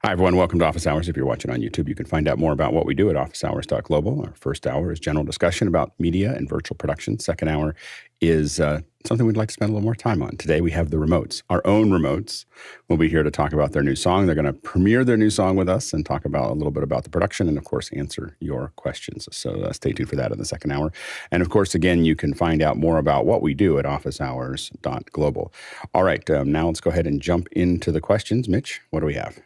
Hi, everyone. Welcome to Office Hours. If you're watching on YouTube, you can find out more about what we do at officehours.global. Our first hour is general discussion about media and virtual production. Second hour is something we'd like to spend a little more time on. Today, we have the remotes. Our own remotes will be here to talk about their new song. They're going to premiere their new song with us and talk about a little bit about the production and, of course, answer your questions. So stay tuned for that in the second hour. And, of course, again, you can find out more about what we do at officehours.global. All right, now let's go ahead and jump into the questions. Mitch, what do we have?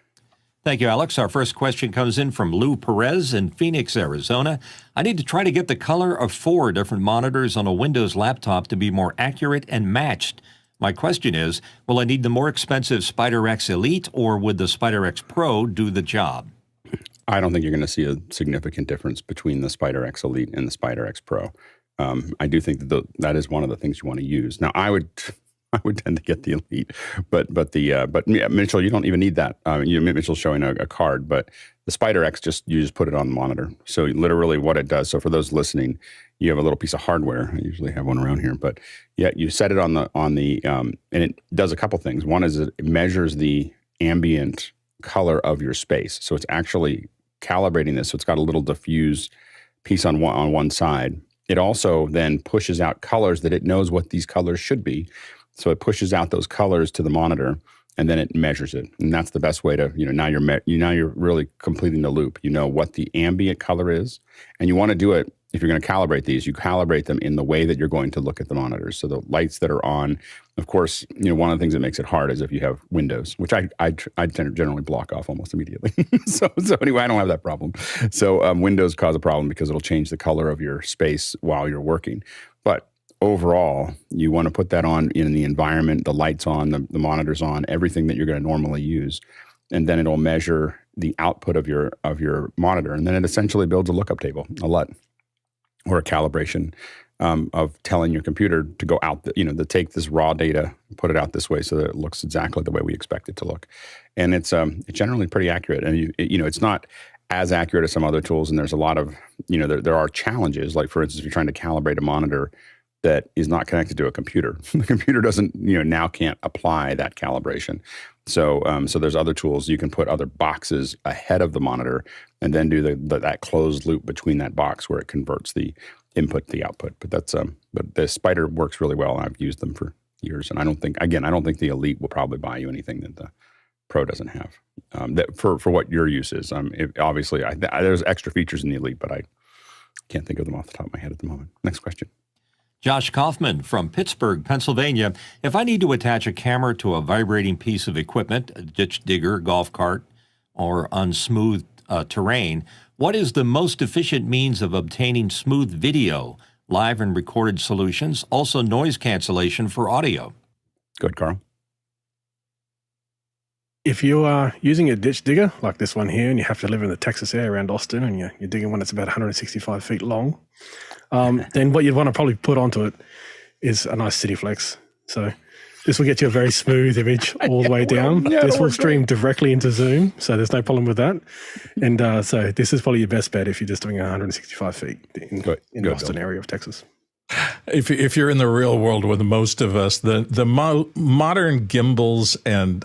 Thank you, Alex. Our first question comes in from Lou Perez in Phoenix, Arizona. I need to try to get the color of 4 different monitors on a Windows laptop to be more accurate and matched. My question is, will I need the more expensive SpiderX Elite or would the SpiderX Pro do the job? I don't think you're going to see a significant difference between the SpiderX Elite and the SpiderX Pro. I do think that that is one of the things you want to use. Now, I would tend to get the Elite, but Mitchell, you don't even need that. Mitchell's showing a card, but the SpiderX you just put it on the monitor. So literally, what it does. So for those listening, you have a little piece of hardware. I usually have one around here, but yeah, you set it on the and it does a couple things. One is it measures the ambient color of your space, so it's actually calibrating this. So it's got a little diffuse piece on one side. It also then pushes out colors that it knows what these colors should be. So it pushes out those colors to the monitor, and then it measures it. And that's the best way to, now you're really completing the loop. You know what the ambient color is, and you want to do it. If you're going to calibrate these, you calibrate them in the way that you're going to look at the monitors. So the lights that are on, of course, one of the things that makes it hard is if you have windows, which I tend to generally block off almost immediately. so anyway, I don't have that problem. So windows cause a problem because it'll change the color of your space while you're working. But overall, you want to put that on in the environment, the lights on, the monitors on, everything that you're going to normally use. And then it'll measure the output of your monitor. And then it essentially builds a lookup table, a LUT, or a calibration of telling your computer to go out, to take this raw data, put it out this way so that it looks exactly the way we expect it to look. And it's generally pretty accurate. And, it's not as accurate as some other tools. And there's a lot of, there are challenges. Like, for instance, if you're trying to calibrate a monitor that is not connected to a computer. The computer doesn't, now can't apply that calibration. So there's other tools. You can put other boxes ahead of the monitor and then do that closed loop between that box where it converts the input to the output. But but the Spider works really well. I've used them for years, and I don't think the Elite will probably buy you anything that the Pro doesn't have. That for what your use is. Obviously, there's extra features in the Elite, but I can't think of them off the top of my head at the moment. Next question. Josh Kaufman from Pittsburgh, Pennsylvania. If I need to attach a camera to a vibrating piece of equipment, a ditch digger, golf cart, or on smooth terrain, what is the most efficient means of obtaining smooth video, live and recorded solutions, also noise cancellation for audio? Good, Karl. If you are using a ditch digger like this one here, and you have to live in the Texas area around Austin, and you're digging one that's about 165 feet long, then what you'd want to probably put onto it is a nice City Flex. So this will get you a very smooth image all the way down. This will stream directly into Zoom, so there's no problem with that. And so this is probably your best bet if you're just doing 165 feet in the Austin area of Texas. If you're in the real world with most of us, the modern gimbals and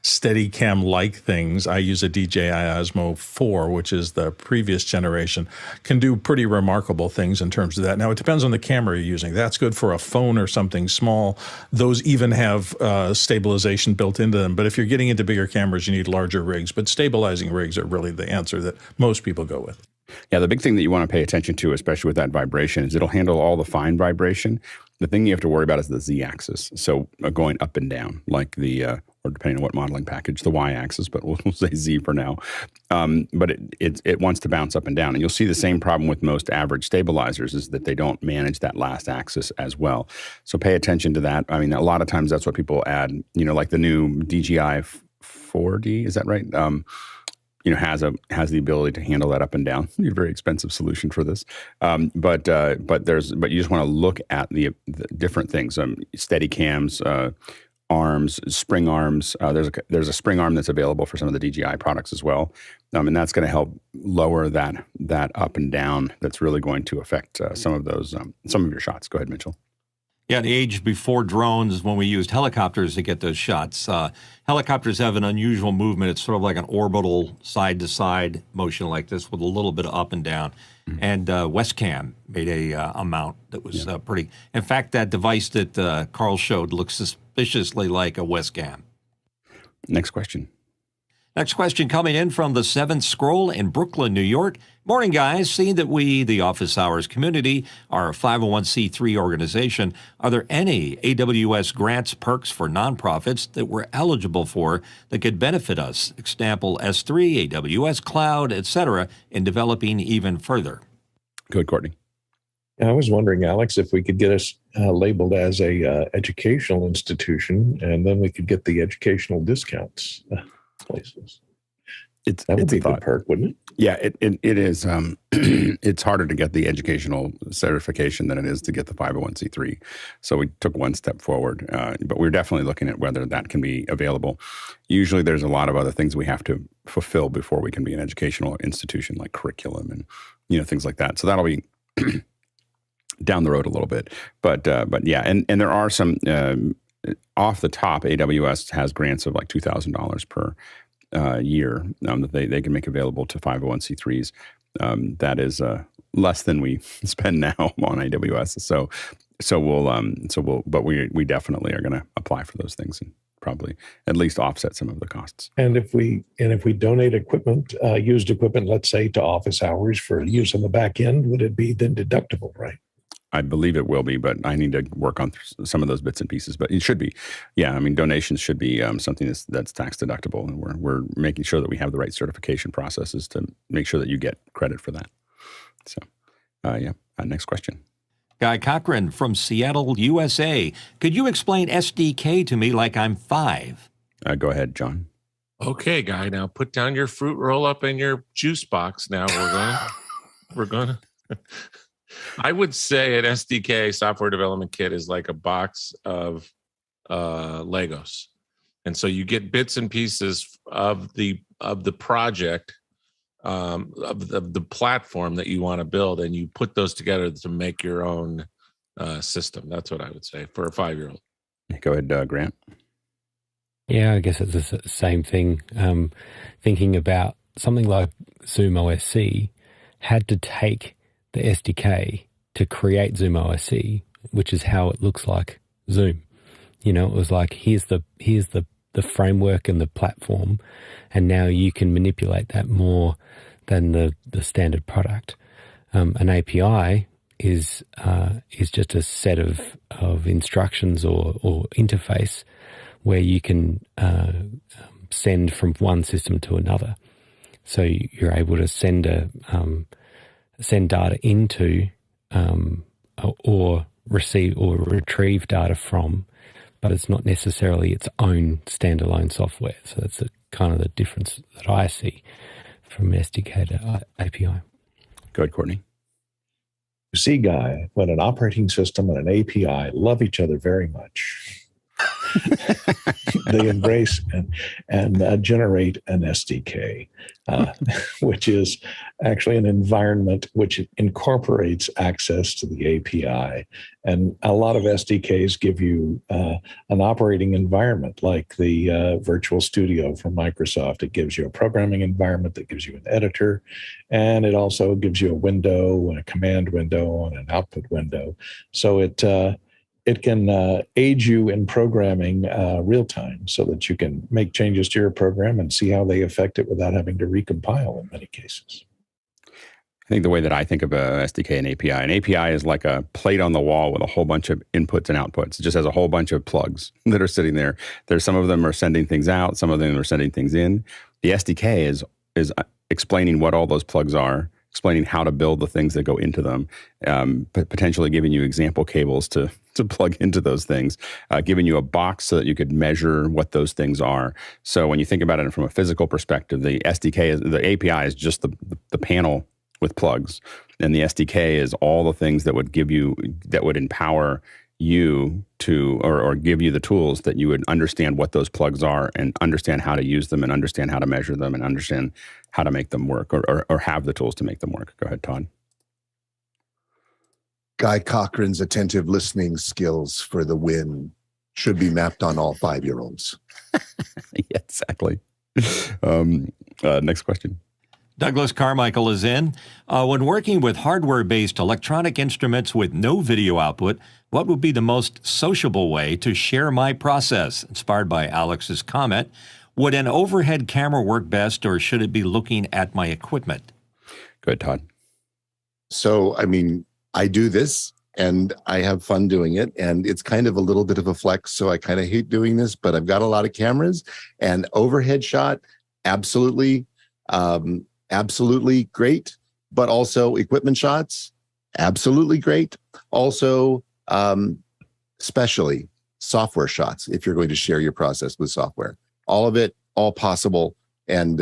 Steadicam-like things, I use a DJI Osmo 4, which is the previous generation, can do pretty remarkable things in terms of that. Now, it depends on the camera you're using. That's good for a phone or something small. Those even have stabilization built into them. But if you're getting into bigger cameras, you need larger rigs. But stabilizing rigs are really the answer that most people go with. Yeah, the big thing that you want to pay attention to, especially with that vibration, is it'll handle all the fine vibration. The thing you have to worry about is the z-axis. So going up and down, like or depending on what modeling package, the y-axis, but we'll say z for now. But it wants to bounce up and down. And you'll see the same problem with most average stabilizers is that they don't manage that last axis as well. So pay attention to that. I mean, a lot of times that's what people add, like the new DJI 4D, is that right? Has the ability to handle that up and down. A very expensive solution for this, but you just want to look at the different things. Steadicams, arms, spring arms. There's a spring arm that's available for some of the DJI products as well, and that's going to help lower that up and down. That's really going to affect some of your shots. Go ahead, Mitchell. Yeah, the age before drones is when we used helicopters to get those shots. Helicopters have an unusual movement. It's sort of like an orbital side-to-side motion like this with a little bit of up and down. Mm-hmm. And Westcam made a mount that was pretty. In fact, that device that Karl showed looks suspiciously like a Westcam. Next question. Next question coming in from the Seventh Scroll in Brooklyn, New York. Morning, guys. Seeing that we, the Office Hours community, are a 501c3 organization, are there any AWS grants, perks for nonprofits that we're eligible for that could benefit us? Example, S3, AWS Cloud, etc., in developing even further? Go ahead, Courtney. I was wondering, Alex, if we could get us labeled as a educational institution, and then we could get the educational discounts. Places. That would be a good perk, wouldn't it? Yeah, it is. It's harder to get the educational certification than it is to get the 501c3. So we took one step forward, but we're definitely looking at whether that can be available. Usually there's a lot of other things we have to fulfill before we can be an educational institution, like curriculum and things like that. So that'll be down the road a little bit. But yeah, and there are some off the top, AWS has grants of like $2,000 per year that they can make available to 501c3s. That is less than we spend now on AWS. But we definitely are going to apply for those things and probably at least offset some of the costs. And if we donate equipment, used equipment, let's say to Office Hours for use on the back end, would it be then deductible, right? I believe it will be, but I need to work on some of those bits and pieces. But it should be, yeah. I mean, donations should be something that's tax deductible, and we're making sure that we have the right certification processes to make sure that you get credit for that. So, next question. Guy Cochran from Seattle, USA. Could you explain SDK to me like I'm 5? Go ahead, John. Okay, Guy. Now put down your fruit roll up in your juice box. Now we're gonna. I would say an SDK, software development kit, is like a box of Legos, and so you get bits and pieces of the project, of the platform that you want to build, and you put those together to make your own system. That's what I would say for a 5-year-old. Go ahead, Grant. Yeah, I guess it's the same thing. Thinking about something like Zoom OSC had to take the SDK to create Zoom OSC, which is how it looks like Zoom. It was like, here's the framework and the platform, and now you can manipulate that more than the standard product. An API is just a set of instructions or interface where you can send from one system to another. So you're able to send data into or receive or retrieve data from, but it's not necessarily its own standalone software. So that's kind of the difference that I see from SDK to API. Go ahead, Courtney. You see, Guy, when an operating system and an API love each other very much, they embrace and generate an SDK, which is actually an environment which incorporates access to the API. And a lot of SDKs give you an operating environment, like the Virtual Studio from Microsoft. It gives you a programming environment that gives you an editor, and it also gives you a window, and a command window, and an output window. So it can aid you in programming real time, so that you can make changes to your program and see how they affect it without having to recompile in many cases. I think the way that I think of a SDK and an API is like a plate on the wall with a whole bunch of inputs and outputs. It just has a whole bunch of plugs that are sitting there. There's some of them are sending things out, some of them are sending things in. The SDK is explaining what all those plugs are, explaining how to build the things that go into them, potentially giving you example cables to plug into those things, giving you a box so that you could measure what those things are. So when you think about it from a physical perspective, the API is just the panel with plugs, and the SDK is all the things that would empower you to, or give you the tools that you would understand what those plugs are, and understand how to use them, and understand how to measure them, and understand how to make them work, or have the tools to make them work. Go ahead, Todd. Guy Cochran's attentive listening skills for the win should be mapped on all 5-year-olds. Yeah, exactly. Next question. Douglas Carmichael is in. When working with hardware-based electronic instruments with no video output, what would be the most sociable way to share my process? Inspired by Alex's comment, would an overhead camera work best, or should it be looking at my equipment? Go ahead, Todd. So, I mean, I do this and I have fun doing it, and it's kind of a little bit of a flex. So I kind of hate doing this, but I've got a lot of cameras, and overhead shot, absolutely great. But also equipment shots, absolutely great. Also, especially software shots, if you're going to share your process with software. All of it, all possible. And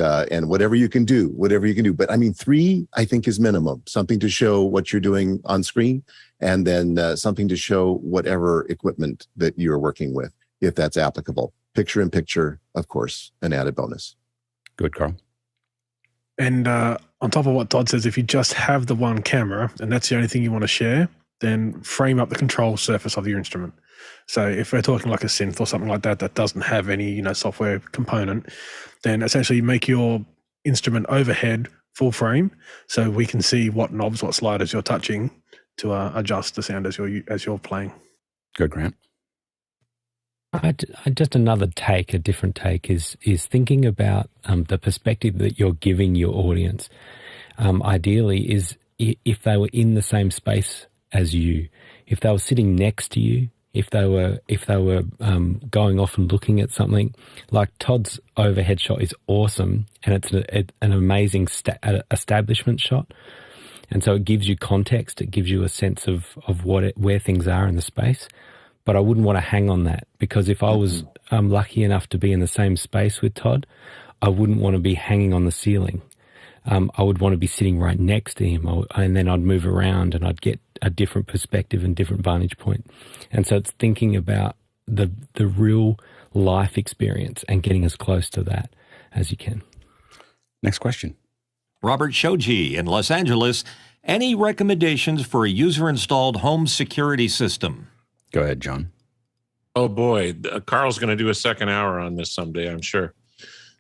whatever you can do. But I mean, 3, I think, is minimum. Something to show what you're doing on screen, and then something to show whatever equipment that you're working with, if that's applicable. Picture in picture, of course, an added bonus. Good, Karl. And on top of what Todd says, if you just have the one camera and that's the only thing you want to share, then frame up the control surface of your instrument. So if we're talking like a synth or something like that that doesn't have any software component, then essentially make your instrument overhead full frame, so we can see what knobs, what sliders you're touching to adjust the sound as you're playing. Good, Grant. Just another take, a different take is thinking about the perspective that you're giving your audience. Ideally, is if they were in the same space as you, if they were sitting next to you, if they were going off and looking at something. Like Todd's overhead shot is awesome, and it's an amazing establishment shot, and so it gives you context. It gives you a sense of where things are in the space. But I wouldn't want to hang on that, because if I was lucky enough to be in the same space with Todd, I wouldn't want to be hanging on the ceiling. I would want to be sitting right next to him, and then I'd move around and I'd get a different perspective and different vantage point. And so it's thinking about the real life experience and getting as close to that as you can. Next question. Robert Shoji in Los Angeles. Any recommendations for a user-installed home security system? Go ahead, John. Oh boy, Karl's going to do a second hour on this someday, I'm sure.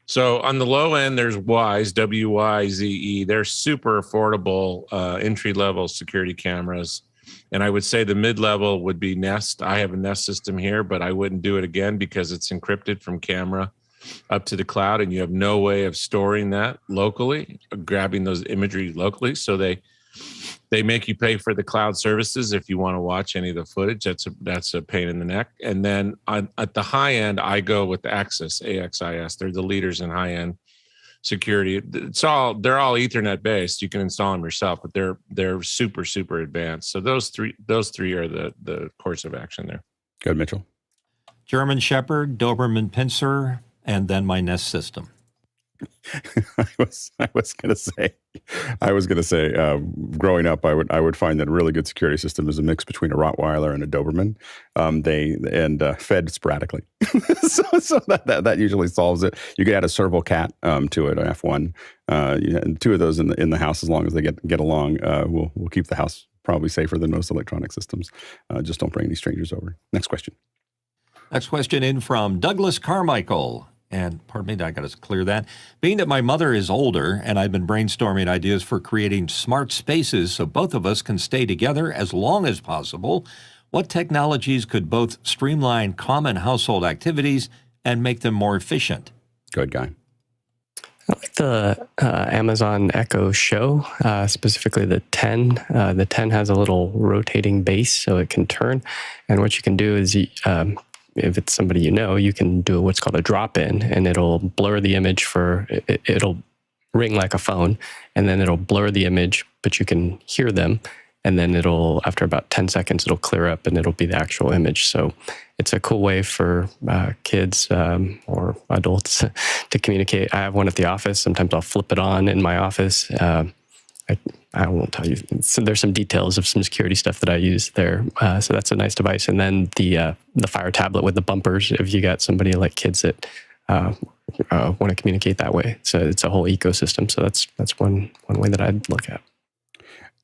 So on the low end, there's Wyze, W-Y-Z-E. They're super affordable entry-level security cameras. And I would say the mid-level would be Nest. I have a Nest system here, but I wouldn't do it again because it's encrypted from camera up to the cloud, and you have no way of storing that locally, grabbing those imagery locally. So they make you pay for the cloud services if you want to watch any of the footage. That's a pain in the neck. And then at the high end, I go with the Axis, AXIS. They're the leaders in high end security. They're all Ethernet based. You can install them yourself, but they're super, super advanced. So those three are the course of action there. Good, Mitchell. German Shepherd, Doberman Pinscher, and then my Nest system. I was going to say, growing up, I would find that a really good security system is a mix between a Rottweiler and a Doberman. Fed sporadically, so that usually solves it. You could add a serval cat to it, an F1. And 2 of those in the house, as long as they get along, will keep the house probably safer than most electronic systems. Just don't bring any strangers over. Next question. Next question in from Douglas Carmichael. And pardon me, I got to clear that. Being that my mother is older and I've been brainstorming ideas for creating smart spaces so both of us can stay together as long as possible, what technologies could both streamline common household activities and make them more efficient? Good guy. I like the Amazon Echo Show, specifically the 10. The 10 has a little rotating base so it can turn. And what you can do is if it's somebody you can do what's called a drop-in, and it'll blur the image it'll ring like a phone, and then it'll blur the image, but you can hear them, and then after about 10 seconds, it'll clear up and it'll be the actual image. So it's a cool way for kids or adults to communicate. I have one at the office. Sometimes I'll flip it on in my office. I won't tell you. So there's some details of some security stuff that I use there. So that's a nice device. And then the Fire tablet with the bumpers, if you got somebody like kids that want to communicate that way. So it's a whole ecosystem. So that's one way that I'd look at.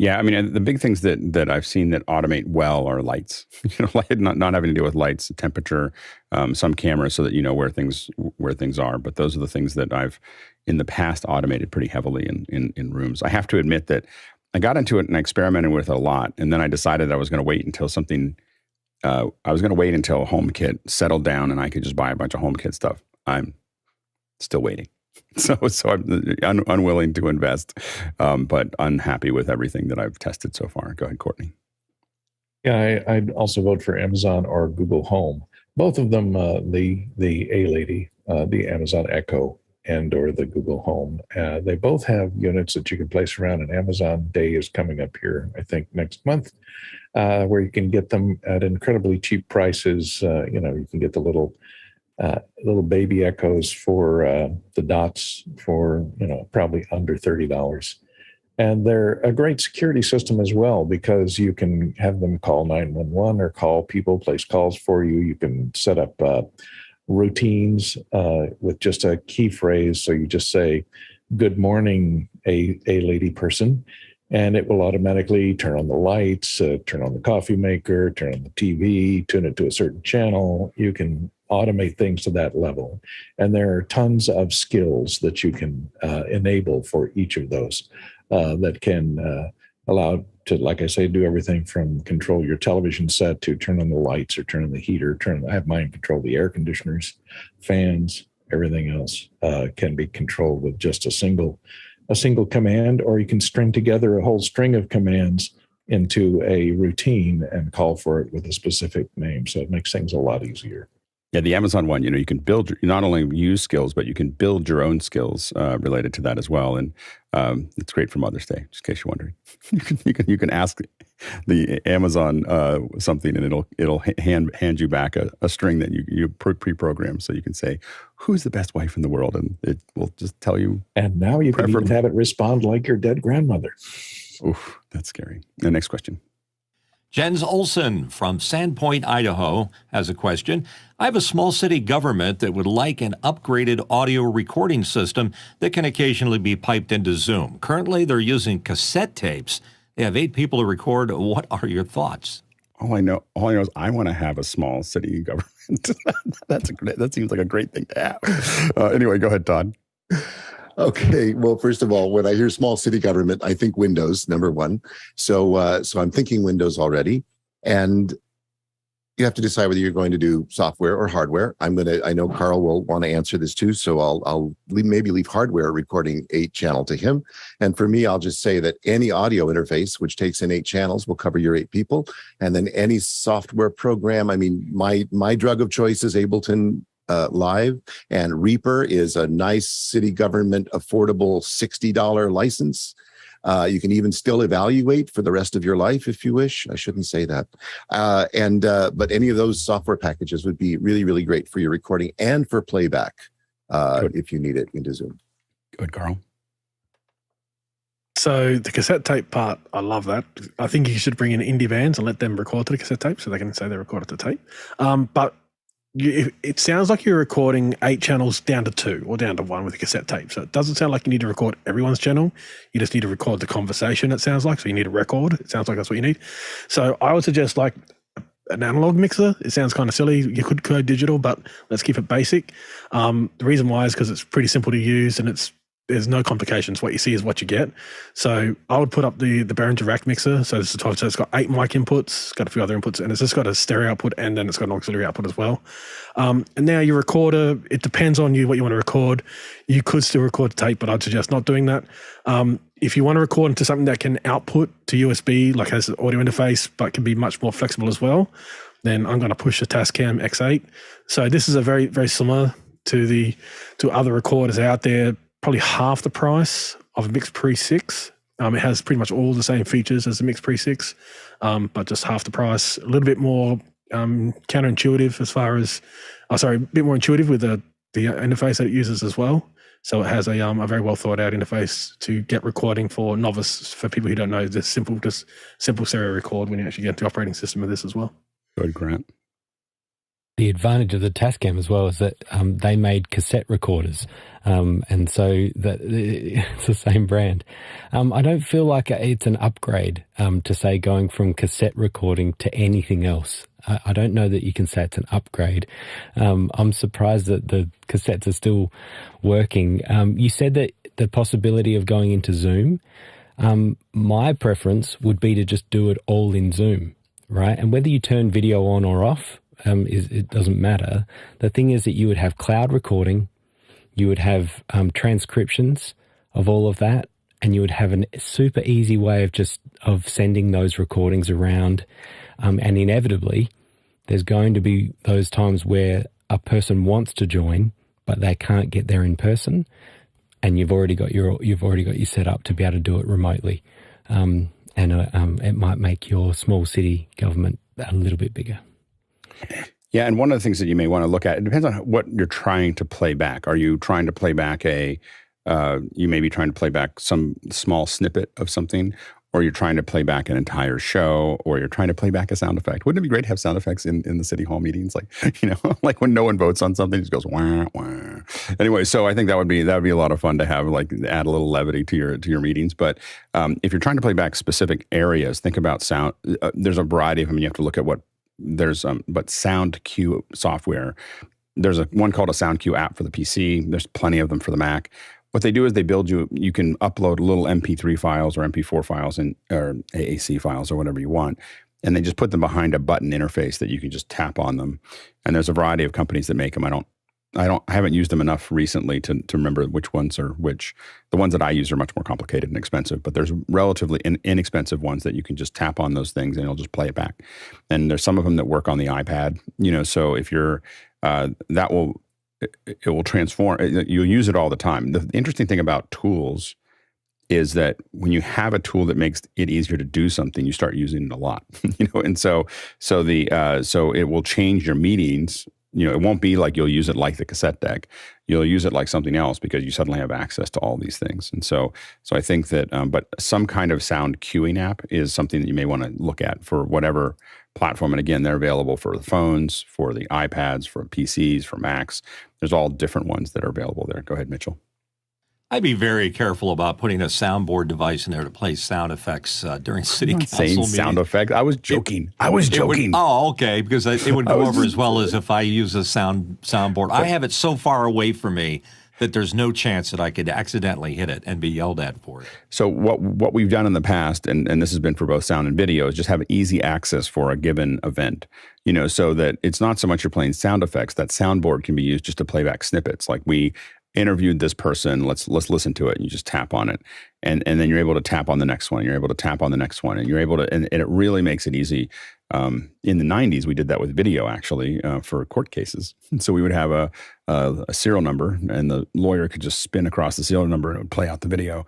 Yeah, I mean, the big things that I've seen that automate well are lights. Not having to deal with lights, temperature, some cameras, so that you know where things are. But those are the things that I've in the past automated pretty heavily in rooms. I have to admit that I got into it and I experimented with it a lot, and then I decided I was going to wait until something. I was going to wait until HomeKit settled down and I could just buy a bunch of HomeKit stuff. I'm still waiting. So I'm unwilling to invest, but unhappy with everything that I've tested so far. Go ahead, Courtney. Yeah, I'd also vote for Amazon or Google Home. Both of them, the A lady, the Amazon Echo and or the Google Home. They both have units that you can place around, and Amazon Day is coming up here, I think, next month, where you can get them at incredibly cheap prices. You can get the little baby Echoes for the dots for, probably under $30. And they're a great security system as well, because you can have them call 911 or call people, place calls for you. You can set up routines with just a key phrase. So you just say, "Good morning, a lady person," and it will automatically turn on the lights, turn on the coffee maker, turn on the TV, tune it to a certain channel. You can automate things to that level. And there are tons of skills that you can enable for each of those that can allow to, like I say, do everything from control your television set to turn on the lights or turn on the heater, I have mine control the air conditioners, fans, everything else can be controlled with just a single command, or you can string together a whole string of commands into a routine and call for it with a specific name. So it makes things a lot easier. Yeah, the Amazon one, you can build, not only use skills, but you can build your own skills related to that as well. And it's great for Mother's Day, just in case you're wondering. You can ask the Amazon something, and it'll hand you back a string that you pre-programmed. So you can say, "Who's the best wife in the world?" And it will just tell you. And now you can even have it respond like your dead grandmother. Oof, that's scary. The next question. Jens Olson from Sandpoint, Idaho, has a question. I have a small city government that would like an upgraded audio recording system that can occasionally be piped into Zoom. Currently, they're using cassette tapes. They have 8 people to record. What are your thoughts? All I know is I want to have a small city government. That seems like a great thing to have. Anyway, go ahead, Todd. Okay. Well, first of all, when I hear small city government, I think Windows, number one. So I'm thinking Windows already. And you have to decide whether you're going to do software or hardware. I know Karl will want to answer this too. So I'll maybe leave hardware recording 8 channel to him. And for me, I'll just say that any audio interface, which takes in 8 channels, will cover your 8 people. And then any software program, I mean, my drug of choice is Ableton Live, and Reaper is a nice city government affordable $60 license. You can even still evaluate for the rest of your life if you wish. I shouldn't say that. But any of those software packages would be really, really great for your recording and for playback if you need it into Zoom. Good, Karl. So the cassette tape part, I love that. I think you should bring in indie bands and let them record to the cassette tape so they can say they recorded the tape. But it sounds like you're recording 8 channels down to 2 or down to 1 with a cassette tape. So it doesn't sound like you need to record everyone's channel. You just need to record the conversation, it sounds like. So you need a record. It sounds like that's what you need. So I would suggest like an analog mixer. It sounds kind of silly. You could code digital, but let's keep it basic. The reason why is because it's pretty simple to use and there's no complications. What you see is what you get. So I would put up the Behringer rack mixer. So it's got 8 mic inputs, it's got a few other inputs, and it's just got a stereo output, and then it's got an auxiliary output as well. And now your recorder, it depends on you what you want to record. You could still record tape, but I'd suggest not doing that. If you want to record into something that can output to USB, like has an audio interface, but can be much more flexible as well, then I'm going to push the Tascam X8. So this is a very, very similar to other recorders out there. Probably half the price of a Mix Pre 6. It has pretty much all the same features as the Mix Pre 6, but just half the price. A little bit more counterintuitive as far as, a bit more intuitive with the interface that it uses as well. So it has a very well thought out interface to get recording for novice, for people who don't know, just simple stereo record when you actually get the operating system of this as well. Good, Grant. The advantage of the Tascam as well is that they made cassette recorders, and so that it's the same brand. I don't feel like it's an upgrade to say going from cassette recording to anything else. I don't know that you can say it's an upgrade. I'm surprised that the cassettes are still working. You said that the possibility of going into Zoom. My preference would be to just do it all in Zoom, right? And whether you turn video on or off, it doesn't matter. The thing is that you would have cloud recording, you would have transcriptions of all of that, and you would have a super easy way of sending those recordings around. And inevitably, there's going to be those times where a person wants to join, but they can't get there in person, and you've already got your set up to be able to do it remotely. And it might make your small city government a little bit bigger. Yeah, and one of the things that you may want to look at, it depends on what you're trying to play back. Are you trying to play back you may be trying to play back some small snippet of something, or you're trying to play back an entire show, or you're trying to play back a sound effect. Wouldn't it be great to have sound effects in the city hall meetings? Like, like when no one votes on something, it just goes wah, wah. Anyway, so I think that would be a lot of fun to have, like add a little levity to your meetings. But if you're trying to play back specific areas, think about sound. There's a variety of them. You have to look at but sound cue software. There's one called a sound cue app for the PC. There's plenty of them for the Mac. What they do is they build you can upload little MP3 files or MP4 files or AAC files or whatever you want, and they just put them behind a button interface that you can just tap on them. And there's a variety of companies that make them. I haven't used them enough recently to remember which ones are which. The ones that I use are much more complicated and expensive, but there's relatively inexpensive ones that you can just tap on those things and it'll just play it back. And there's some of them that work on the iPad, so if you're, it will transform. You'll use it all the time. The interesting thing about tools is that when you have a tool that makes it easier to do something, you start using it a lot, and so it will change your meetings. It won't be like you'll use it like the cassette deck. You'll use it like something else because you suddenly have access to all these things. And so I think that, but some kind of sound queuing app is something that you may want to look at for whatever platform. And again, they're available for the phones, for the iPads, for PCs, for Macs. There's all different ones that are available there. Go ahead, Mitchell. I'd be very careful about putting a soundboard device in there to play sound effects during city council meetings. Sound effects. I was joking. Okay, because it would go over as well as if I use a soundboard. I have it so far away from me that there's no chance that I could accidentally hit it and be yelled at for it. So what we've done in the past, and this has been for both sound and video, is just have easy access for a given event. So that it's not so much you're playing sound effects. That soundboard can be used just to play back snippets. Like we interviewed this person, let's listen to it, and you just tap on it, and then you're able to tap on the next one, you're able to tap on the next one, and you're able to, and it really makes it easy. In the 90s, we did that with video, actually, for court cases. And so we would have a serial number, and the lawyer could just spin across the serial number and it would play out the video.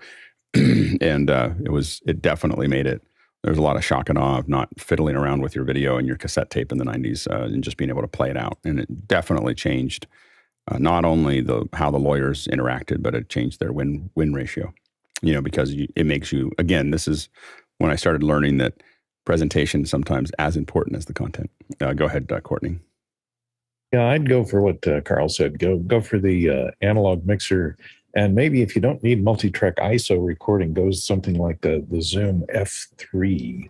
And it definitely made it. There's a lot of shock and awe of not fiddling around with your video and your cassette tape in the 90s and just being able to play it out. And it definitely changed not only how the lawyers interacted, but it changed their win ratio, because it makes you, again, this is when I started learning that presentation is sometimes as important as the content. Go ahead, Courtney. Yeah, I'd go for what Karl said. Go for the analog mixer. And maybe if you don't need multi-track ISO recording, goes something like the Zoom F3,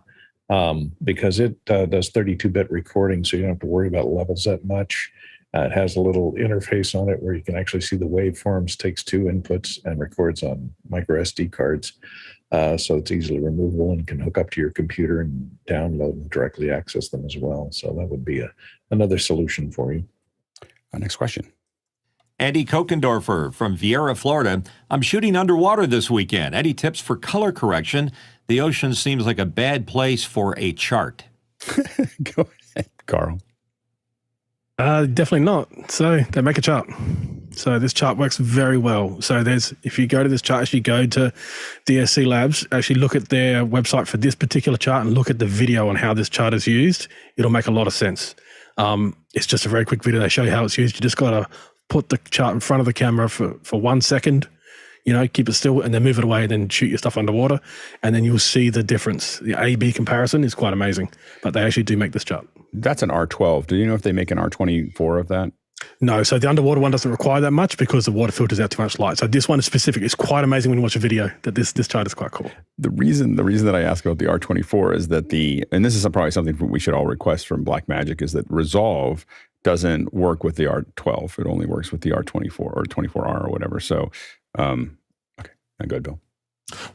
because it does 32-bit recording, so you don't have to worry about levels that much. It has a little interface on it where you can actually see the waveforms, takes 2 inputs, and records on micro SD cards. So it's easily removable and can hook up to your computer and download and directly access them as well. So that would be another solution for you. Next question. Andy Kokendorfer from Vieira, Florida. I'm shooting underwater this weekend. Any tips for color correction? The ocean seems like a bad place for a chart. Go ahead, Karl. Definitely not. So they make a chart. So this chart works very well. So if you go to this chart, actually go to DSC Labs, actually look at their website for this particular chart and look at the video on how this chart is used. It'll make a lot of sense. It's just a very quick video. They show you how it's used. You just got to put the chart in front of the camera for 1 second, keep it still, and then move it away, and then shoot your stuff underwater, and then you'll see the difference. The A-B comparison is quite amazing, but they actually do make this chart. that's an R12. Do you know if they make an R24 of that? No, so the underwater one doesn't require that much because the water filters out too much light. So this one is specific. It's quite amazing when you watch a video that this chart is quite cool. The reason that I ask about the R24 is that and this is probably something we should all request from Blackmagic, is that Resolve doesn't work with the R12. It only works with the R24 or 24R or whatever. So, okay, now go ahead, Bill.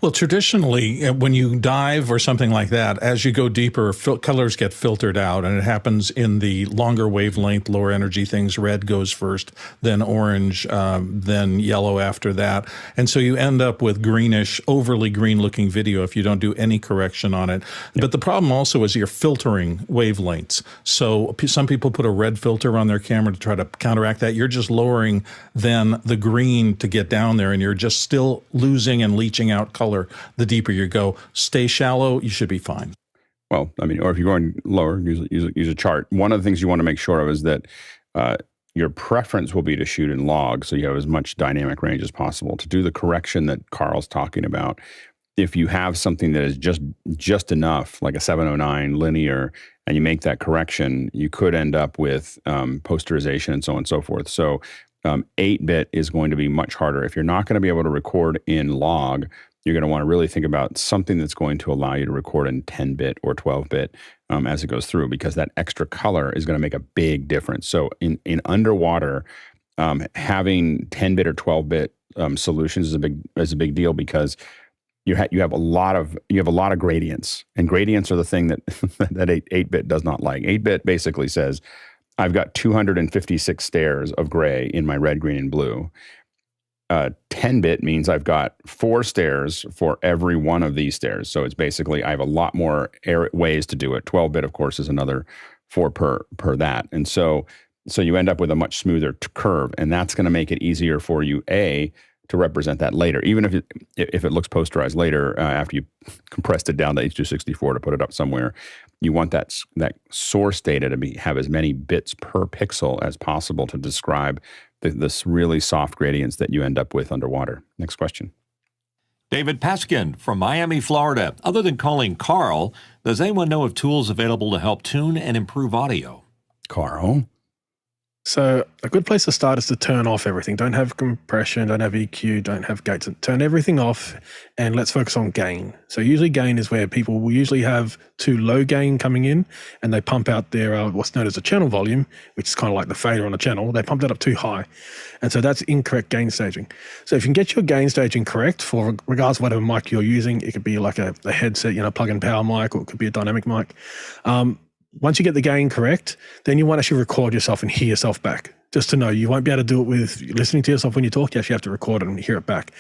Well, traditionally, when you dive or something like that, as you go deeper, colors get filtered out, and it happens in the longer wavelength, lower energy things. Red goes first, then orange, then yellow after that. And so you end up with greenish, overly green-looking video if you don't do any correction on it. Yep. But the problem also is you're filtering wavelengths. So some people put a red filter on their camera to try to counteract that. You're just lowering then the green to get down there, and you're just still losing and leaching out color the deeper you go. Stay shallow, you should be fine. Well, I mean, or if you're going lower, use a chart. One of the things you want to make sure of is that your preference will be to shoot in log, so you have as much dynamic range as possible. To do the correction that Karl's talking about, if you have something that is just enough, like a 709 linear, and you make that correction, you could end up with posterization and so on and so forth. So 8-bit is going to be much harder. If you're not going to be able to record in log, you're going to want to really think about something that's going to allow you to record in 10-bit or 12-bit as it goes through, because that extra color is going to make a big difference. So in underwater, having 10-bit or 12-bit solutions is a big deal, because you have a lot of gradients, and gradients are the thing that 8-bit does not like. 8-bit basically says, I've got 256 stairs of gray in my red, green, and blue. 10-bit means I've got 4 stairs for every one of these stairs. So it's basically, I have a lot more ways to do it. 12-bit, of course, is another 4 per that. And so you end up with a much smoother curve, and that's going to make it easier for you, to represent that later. Even if it looks posterized later, after you compressed it down to H.264 to put it up somewhere, you want that source data to have as many bits per pixel as possible to describe this really soft gradients that you end up with underwater. Next question. David Paskin from Miami, Florida. Other than calling Karl, does anyone know of tools available to help tune and improve audio? Karl? So a good place to start is to turn off everything. Don't have compression, don't have EQ, don't have gates. Turn everything off, and let's focus on gain. So usually gain is where people will usually have too low gain coming in, and they pump out their what's known as a channel volume, which is kind of like the fader on a channel. They pump that up too high. And so that's incorrect gain staging. So if you can get your gain staging correct, for regardless of whatever mic you're using, it could be like a headset, plug-in power mic, or it could be a dynamic mic. Once you get the gain correct, then you want to actually record yourself and hear yourself back. Just to know, you won't be able to do it with listening to yourself when you talk. You actually have to record it and hear it back.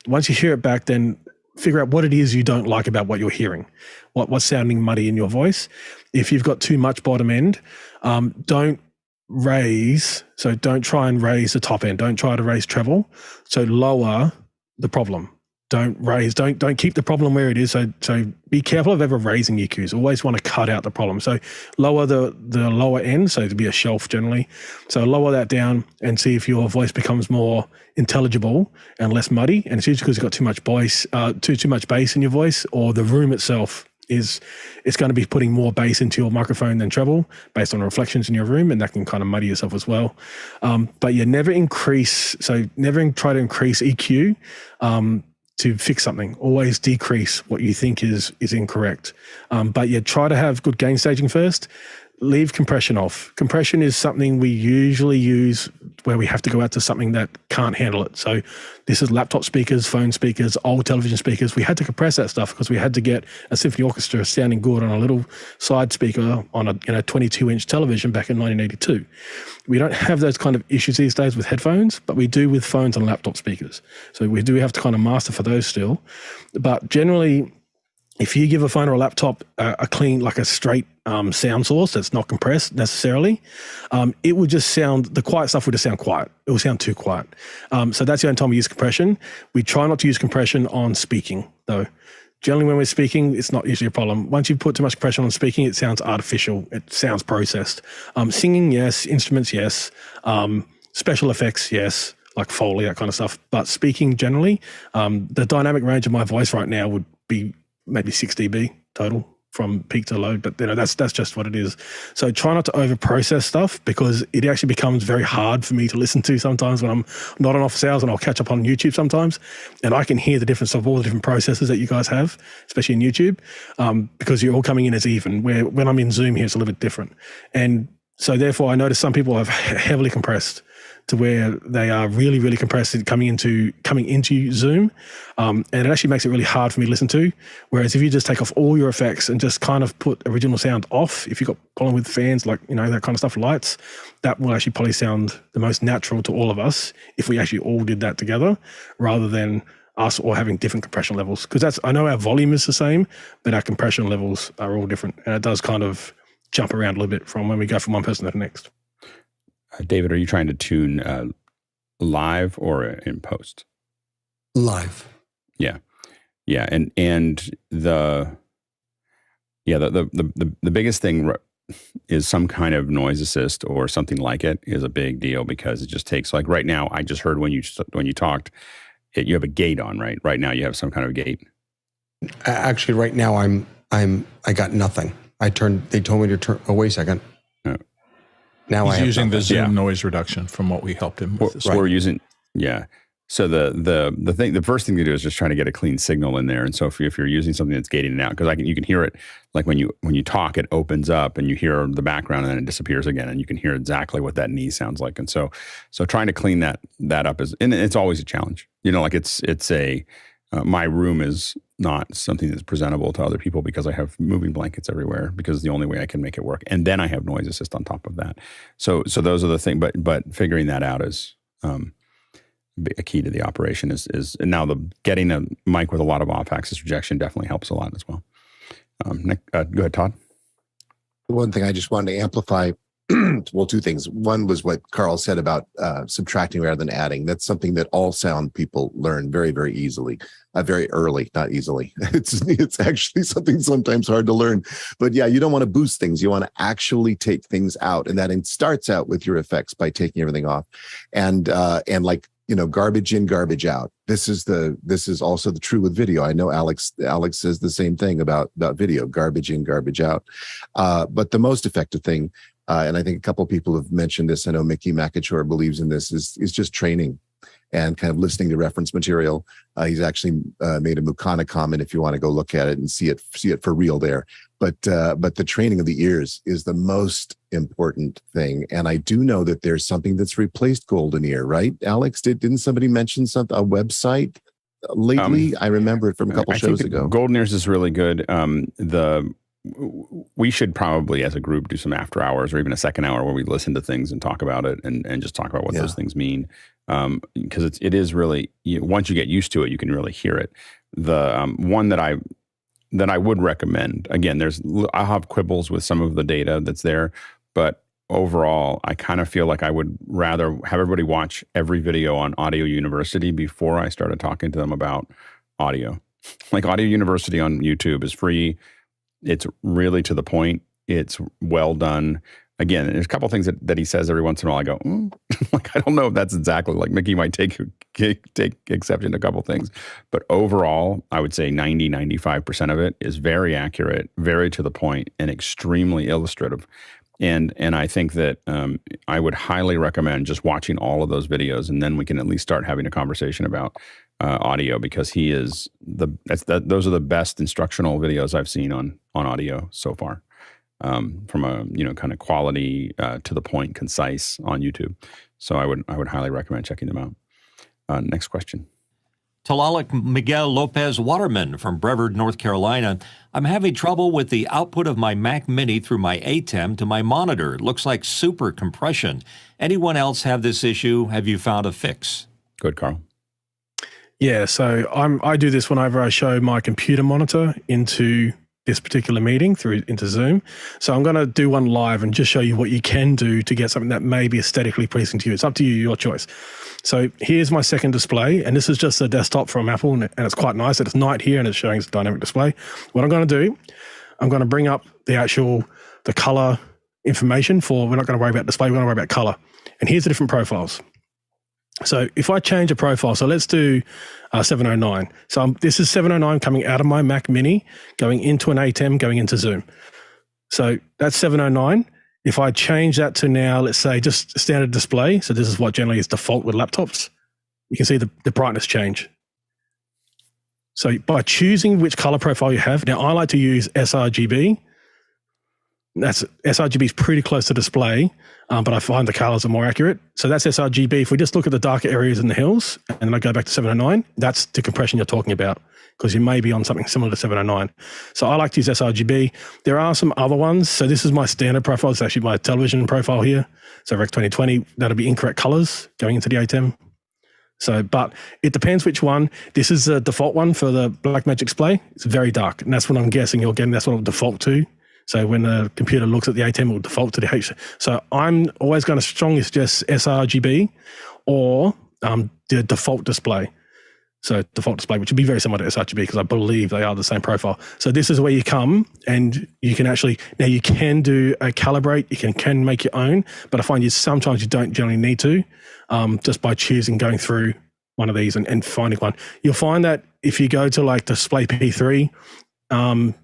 Once you hear it back, then figure out what it is you don't like about what you're hearing. What's sounding muddy in your voice. If you've got too much bottom end, don't raise. So don't try and raise the top end. Don't try to raise treble. So lower the problem. Don't raise, don't keep the problem where it is. So be careful of ever raising EQs. Always want to cut out the problem. So lower the lower end, so to be a shelf generally. So lower that down and see if your voice becomes more intelligible and less muddy. And it's usually because you've got too much voice, too much bass in your voice, or the room itself it's going to be putting more bass into your microphone than treble based on reflections in your room, and that can kind of muddy yourself as well. But you never try to increase EQ. To fix something, always decrease what you think is incorrect. But try to have good gain staging first. Leave compression off. Compression is something we usually use where we have to go out to something that can't handle it. So this is laptop speakers, phone speakers, old television speakers. We had to compress that stuff because we had to get a symphony orchestra sounding good on a little side speaker on a 22-inch television back in 1982. We don't have those kind of issues these days with headphones, but we do with phones and laptop speakers. So we do have to kind of master for those still. But generally, if you give a phone or a laptop a clean, like a straight sound source that's not compressed necessarily, it would just sound, the quiet stuff would just sound quiet. It will sound too quiet. So that's the only time we use compression. We try not to use compression on speaking, though. Generally, when we're speaking, it's not usually a problem. Once you put too much compression on speaking, it sounds artificial. It sounds processed. Singing, yes. Instruments, yes. Special effects, yes. Like Foley, that kind of stuff. But speaking generally, the dynamic range of my voice right now would be maybe 6 dB total. from peak to low, but that's just what it is. So try not to over process stuff, because it actually becomes very hard for me to listen to sometimes when I'm not on office hours, and I'll catch up on YouTube sometimes, and I can hear the difference of all the different processes that you guys have, especially in YouTube, because you're all coming in as even, where when I'm in Zoom here, it's a little bit different. And so therefore I notice some people have heavily compressed to where they are really, really compressed coming into Zoom. And it actually makes it really hard for me to listen to. Whereas if you just take off all your effects and just kind of put original sound off, if you've got problem with fans, like, that kind of stuff, lights, that will actually probably sound the most natural to all of us if we actually all did that together, rather than us all having different compression levels. Because I know our volume is the same, but our compression levels are all different. And it does kind of jump around a little bit from when we go from one person to the next. David, are you trying to tune live or in post? Live. Yeah, and the biggest thing is some kind of noise assist or something like it is a big deal, because it just takes, like right now, I just heard when you talked, you have a gate on, right? Right now you have some kind of gate. Actually, right now I got nothing. They told me to turn. Oh, wait a second. Now he's I have using the nothing. Zoom noise reduction from what we helped him with. We're using, So the first thing to do is just try to get a clean signal in there. And so if you're using something that's gating it out, because you can hear it, like when you talk, it opens up and you hear the background and then it disappears again, and you can hear exactly what that knee sounds like. And so trying to clean that up and it's always a challenge. My room is not something that's presentable to other people because I have moving blankets everywhere, because it's the only way I can make it work. And then I have noise assist on top of that. So those are the things, but figuring that out is a key to the operation is now getting a mic with a lot of off-axis rejection definitely helps a lot as well. Nick, go ahead, Todd. One thing I just wanted to amplify, well, two things. One was what Karl said about subtracting rather than adding. That's something that all sound people learn very, very easily, very early, not easily. It's actually something sometimes hard to learn. But yeah, you don't want to boost things. You want to actually take things out. And that starts out with your effects by taking everything off. And like, garbage in, garbage out. This is also the true with video. I know Alex says the same thing about video, garbage in, garbage out. But the most effective thing, and I think a couple of people have mentioned this, I know Mickey Makachor believes in this, is just training and kind of listening to reference material. He's actually made a Mukana comment if you want to go look at it and see it for real there. But the training of the ears is the most important thing. And I do know that there's something that's replaced Golden Ear, right? Alex, didn't somebody mention a website lately? I remember it from a couple shows ago. Golden Ears is really good. We should probably, as a group, do some after hours or even a second hour where we listen to things and talk about it and just talk about what those things mean. Because it is really, once you get used to it, you can really hear it. The one that I would recommend, again, I'll have quibbles with some of the data that's there, but overall, I kind of feel like I would rather have everybody watch every video on Audio University before I started talking to them about audio. Like Audio University on YouTube is free. It's really to the point. It's well done. Again, there's a couple of things that he says every once in a while. I go, like, I don't know if that's exactly, like Mickey might take exception to a couple of things. But overall, I would say 95% of it is very accurate, very to the point, and extremely illustrative. And I think that I would highly recommend just watching all of those videos, and then we can at least start having a conversation about audio, because he is those are the best instructional videos I've seen on audio so far, from a kind of quality, to the point, concise on YouTube. So I would highly recommend checking them out. Next question. Talalik Miguel Lopez Waterman from Brevard, North Carolina. I'm having trouble with the output of my Mac Mini through my ATAM to my monitor. It looks like super compression. Anyone else have this issue? Have you found a fix? Good, Karl. Yeah, so I do this whenever I show my computer monitor into this particular meeting into Zoom. So I'm going to do one live and just show you what you can do to get something that may be aesthetically pleasing to you. It's up to you, your choice. So here's my second display, and this is just a desktop from Apple, and it's quite nice. It's night here, and it's showing its dynamic display. What I'm going to do, I'm going to bring up the color information we're not going to worry about display, we're going to worry about color. And here's the different profiles. So if I change a profile, so let's do 709. So this is 709 coming out of my Mac Mini, going into an ATAM, going into Zoom. So that's 709. If I change that to now, let's say just standard display, so this is what generally is default with laptops, you can see the brightness change. So by choosing which color profile you have, now I like to use sRGB. sRGB is pretty close to display, but I find the colors are more accurate. So that's sRGB. If we just look at the darker areas in the hills, and then I go back to 709, that's the compression you're talking about, because you may be on something similar to 709. So I like to use sRGB. There are some other ones. So this is my standard profile. It's actually my television profile here. So Rec 2020, that'll be incorrect colors going into the ATEM. So, but it depends which one. This is the default one for the Blackmagic display. It's very dark, and that's what I'm guessing you're getting. That's what it'll default to. So when the computer looks at the ATEM, it will default to the H. So I'm always going to strongly suggest sRGB or the default display. So default display, which would be very similar to sRGB, because I believe they are the same profile. So this is where you come and you can actually, now you can do a calibrate, you can make your own, but I find sometimes you don't generally need to, just by choosing, going through one of these and finding one. You'll find that if you go to like display P3,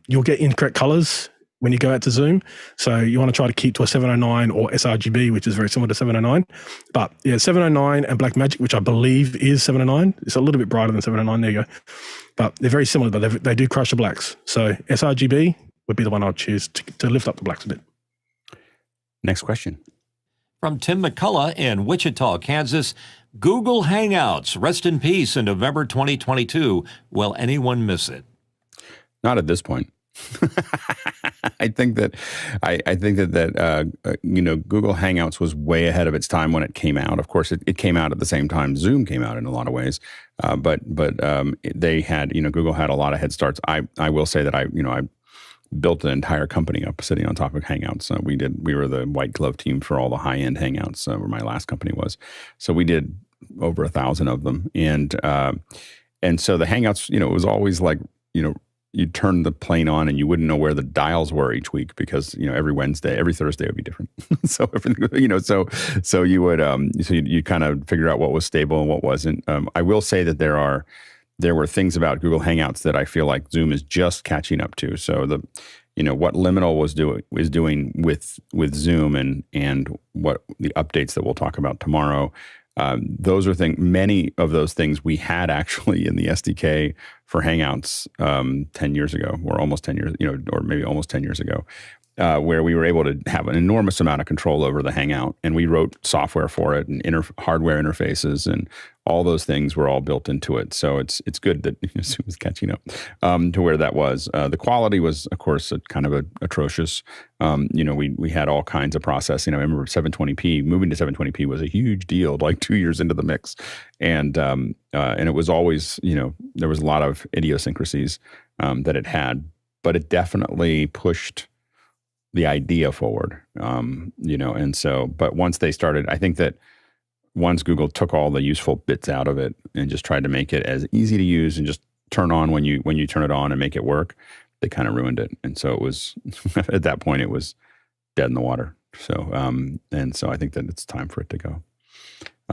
you'll get incorrect colors when you go out to Zoom. So you want to try to keep to a 709 or sRGB, which is very similar to 709. But yeah, 709 and Blackmagic, which I believe is 709. It's a little bit brighter than 709. There you go. But they're very similar, but they do crush the blacks. So sRGB would be the one I'd choose to lift up the blacks a bit. Next question. From Tim McCullough in Wichita, Kansas. Google Hangouts, rest in peace in November 2022. Will anyone miss it? Not at this point. I think that Google Hangouts was way ahead of its time when it came out. Of course, it came out at the same time Zoom came out in a lot of ways, but they had, Google had a lot of head starts. I will say that I built an entire company up sitting on top of Hangouts. We were the white glove team for all the high end Hangouts, where my last company was. So we did over 1,000 of them, and so the Hangouts, it was always like, you'd turn the plane on and you wouldn't know where the dials were each week, because every Thursday would be different. So everything, so you would you kind of figure out what was stable and what wasn't. I will say that there were things about Google Hangouts that I feel like Zoom is just catching up to. So what Liminal was doing with Zoom and what the updates that we'll talk about tomorrow. Those are many of those things we had actually in the SDK for Hangouts 10 years ago, or almost 10 years, or maybe almost 10 years ago, where we were able to have an enormous amount of control over the Hangout, and we wrote software for it and hardware interfaces, and all those things were all built into it. So it's good that Zoom is catching up to where that was. The quality was, of course, kind of atrocious. We had all kinds of processing. I remember 720p. Moving to 720p was a huge deal, like 2 years into the mix, and it was always, there was a lot of idiosyncrasies that it had, but it definitely pushed the idea forward, and so, but once they started, I think that once Google took all the useful bits out of it and just tried to make it as easy to use and just turn on when you turn it on and make it work, they kind of ruined it. And so it was, at that point, it was dead in the water. So, and so I think that it's time for it to go.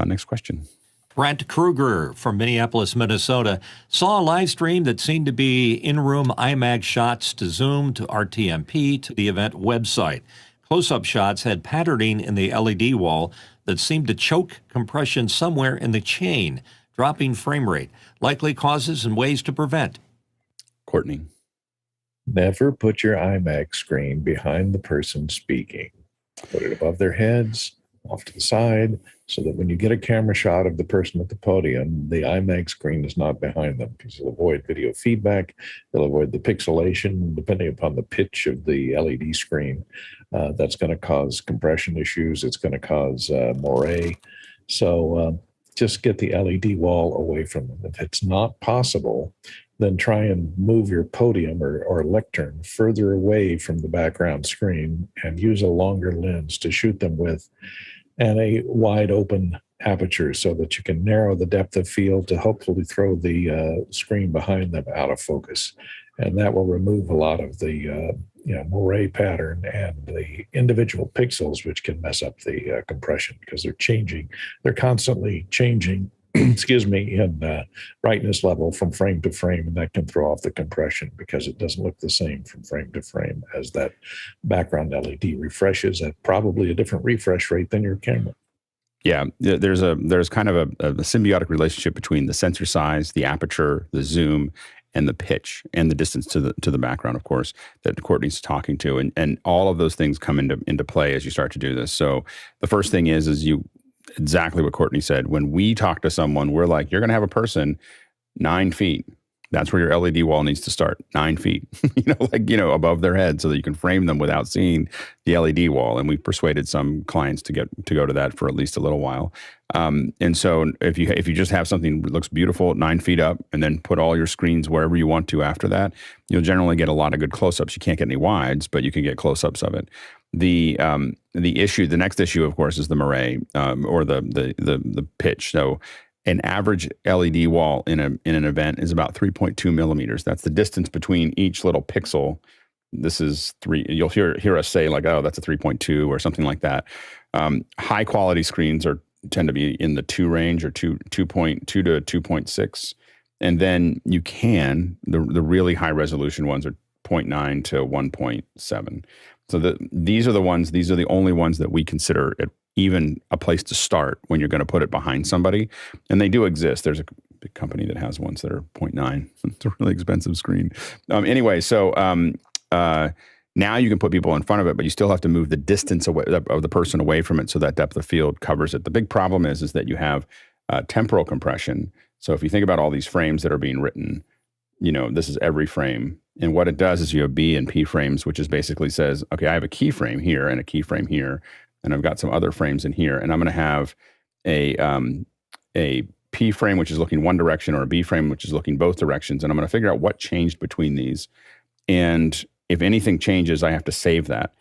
Next question. Brent Kruger from Minneapolis, Minnesota, saw a live stream that seemed to be in-room IMAG shots to Zoom to RTMP to the event website. Close-up shots had patterning in the LED wall that seemed to choke compression somewhere in the chain, dropping frame rate. Likely causes and ways to prevent. Courtney. Never put your IMAG screen behind the person speaking. Put it above their heads, off to the side, so that when you get a camera shot of the person at the podium, the IMAG screen is not behind them, because it'll avoid video feedback, it'll avoid the pixelation, depending upon the pitch of the LED screen. That's going to cause compression issues. It's going to cause moire. So just get the LED wall away from them. If it's not possible, then try and move your podium or lectern further away from the background screen and use a longer lens to shoot them with, and a wide open aperture, so that you can narrow the depth of field to hopefully throw the screen behind them out of focus. And that will remove a lot of the moire pattern and the individual pixels, which can mess up the compression because they're constantly changing excuse me, in brightness level from frame to frame, and that can throw off the compression because it doesn't look the same from frame to frame as that background LED refreshes at probably a different refresh rate than your camera. Yeah, there's kind of a symbiotic relationship between the sensor size, the aperture, the zoom, and the pitch and the distance to the background, of course, that Courtney's talking to, and all of those things come into play as you start to do this. So the first thing is exactly what Courtney said. When we talk to someone, we're like, you're going to have a person 9 feet. That's where your LED wall needs to start, 9 feet, above their head so that you can frame them without seeing the LED wall. And we've persuaded some clients to go to that for at least a little while. And so if you just have something that looks beautiful at 9 feet up and then put all your screens wherever you want to after that, you'll generally get a lot of good close-ups. You can't get any wides, but you can get close-ups of it. The next issue, of course, is the moire or the pitch. So an average LED wall in an event is about 3.2 millimeters. That's the distance between each little pixel. This is 3. You'll hear us say like, oh, that's a 3.2 or something like that. High quality screens tend to be in the 2 range or 2.2 to 2.6, and then the really high resolution ones are 0.9 to 1.7. So these are the only ones that we consider it even a place to start when you're going to put it behind somebody. And they do exist. There's a big company that has ones that are 0.9. It's a really expensive screen. Anyway, so now you can put people in front of it, but you still have to move the distance away of the person away from it so that depth of field covers it. The big problem is that you have temporal compression. So if you think about all these frames that are being written, this is every frame. And what it does is you have B and P frames, which is basically says, okay, I have a keyframe here and a keyframe here, and I've got some other frames in here, and I'm going to have a P frame which is looking one direction or a B frame which is looking both directions, and I'm going to figure out what changed between these. And if anything changes, I have to save that.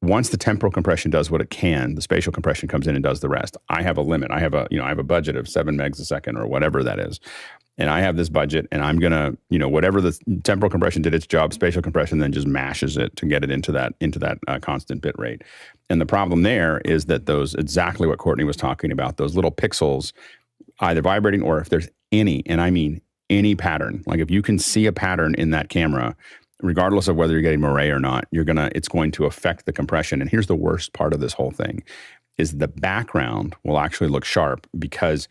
Once the temporal compression does what it can, the spatial compression comes in and does the rest. I have a limit. I have a budget of 7 megs a second or whatever that is. And I have this budget, and I'm going to, whatever the temporal compression did its job, spatial compression then just mashes it to get it into that constant bit rate. And the problem there is that exactly what Courtney was talking about, those little pixels either vibrating or if there's any, and I mean any pattern, like if you can see a pattern in that camera, regardless of whether you're getting moire or not, it's going to affect the compression. And here's the worst part of this whole thing is the background will actually look sharp because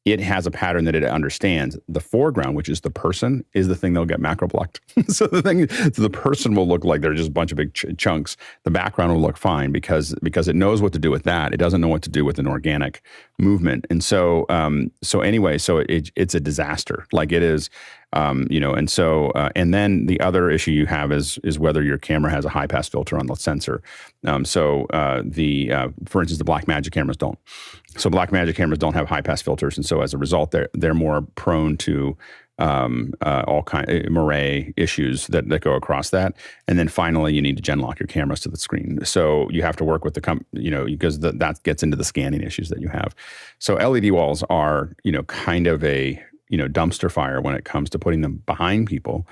it has a pattern that it understands. The foreground, which is the person, is the thing that'll get macro blocked. So the person will look like they're just a bunch of big chunks. The background will look fine because it knows what to do with that. It doesn't know what to do with an organic movement. And so it's a disaster. Like it is, and then the other issue you have is whether your camera has a high pass filter on the sensor. For instance, the Blackmagic cameras don't. So Blackmagic cameras don't have high pass filters, and so as a result, they're more prone to all kind of moire issues that go across that. And then finally, you need to gen lock your cameras to the screen. So you have to work with because that gets into the scanning issues that you have. So LED walls are kind of a dumpster fire when it comes to putting them behind people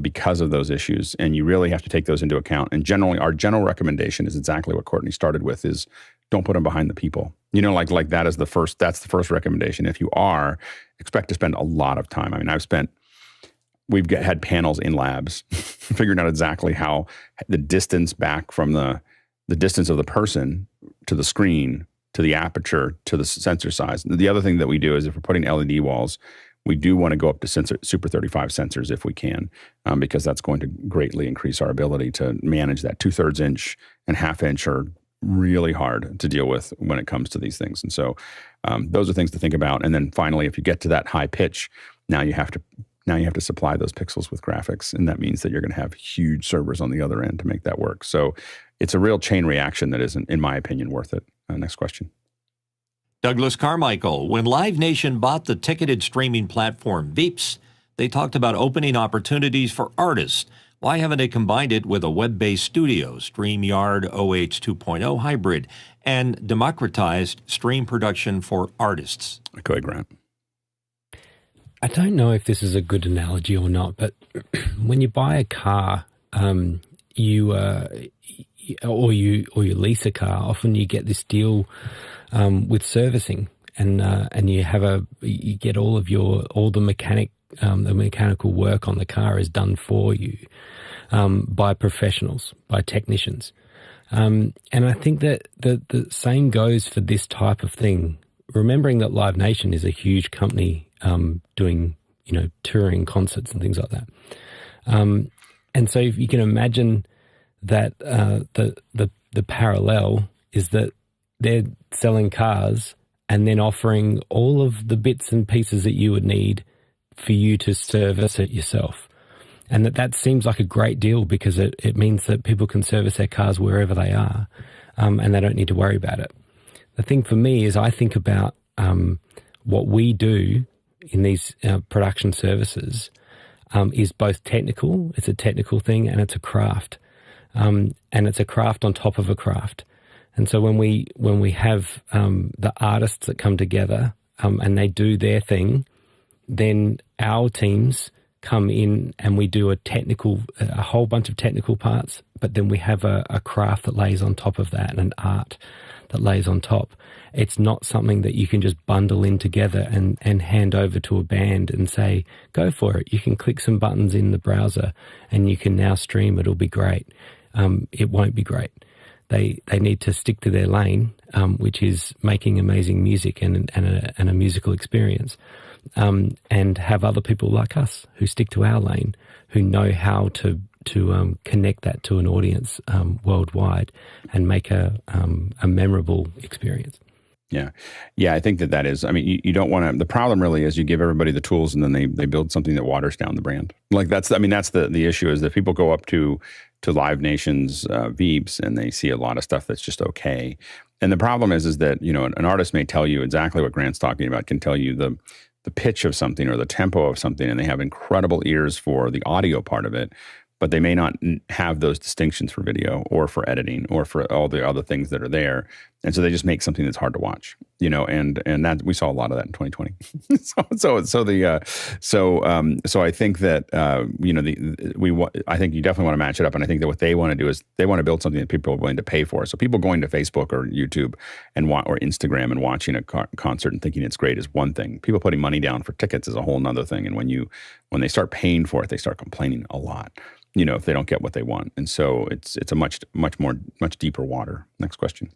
because of those issues. And you really have to take those into account. And generally, our general recommendation is exactly what Courtney started with is don't put them behind the people. Like that's the first recommendation. If you are, expect to spend a lot of time. I mean, we've had panels in labs figuring out exactly how the distance back from the distance of the person to the screen, to the aperture, to the sensor size. The other thing that we do is if we're putting LED walls, we do want to go up to Super 35 sensors if we can, because that's going to greatly increase our ability to manage that 2/3 inch and 1/2 inch are really hard to deal with when it comes to these things. And so those are things to think about. And then finally, if you get to that high pitch, now you have to supply those pixels with graphics. And that means that you're going to have huge servers on the other end to make that work. So it's a real chain reaction that isn't, in my opinion, worth it. Next question. Douglas Carmichael, when Live Nation bought the ticketed streaming platform Veeps, they talked about opening opportunities for artists. Why haven't they combined it with a web-based studio, StreamYard OH 2.0 hybrid, and democratized stream production for artists? Go ahead, Grant. I don't know if this is a good analogy or not, but when you buy a car, you lease a car, often you get this deal with servicing, and you get all the mechanical work on the car is done for you by professionals, by technicians. And I think that the same goes for this type of thing. Remembering that Live Nation is a huge company doing, touring concerts and things like that. And so if you can imagine that the parallel is that they're selling cars and then offering all of the bits and pieces that you would need for you to service it yourself. And that seems like a great deal because it means that people can service their cars wherever they are, and they don't need to worry about it. The thing for me is I think about what we do in these production services is both technical, it's a technical thing, and it's a craft. And it's a craft on top of a craft. And so when we have the artists that come together and they do their thing, then our teams come in and we do a whole bunch of technical parts, but then we have a craft that lays on top of that and an art that lays on top. It's not something that you can just bundle in together and hand over to a band and say, go for it. You can click some buttons in the browser and you can now stream. It'll be great. It won't be great. They need to stick to their lane, which is making amazing music and a musical experience. And have other people like us who stick to our lane, who know how to connect that to an audience worldwide and make a memorable experience. Yeah. I think that is. I mean, you don't want to. The problem really is you give everybody the tools and then they build something that waters down the brand. Like that's the issue is that people go up to Live Nation's Veeps and they see a lot of stuff that's just okay. And the problem is that an artist may tell you exactly what Grant's talking about, can tell you the pitch of something or the tempo of something, and they have incredible ears for the audio part of it, but they may not have those distinctions for video or for editing or for all the other things that are there. And so they just make something that's hard to watch, and that we saw a lot of that in 2020. So I think that, I think you definitely want to match it up. And I think that what they want to do is they want to build something that people are willing to pay for. So people going to Facebook or YouTube or Instagram and watching a concert and thinking it's great is one thing. People putting money down for tickets is a whole nother thing. And when they start paying for it, they start complaining a lot, if they don't get what they want. And so it's a much deeper water. Next question.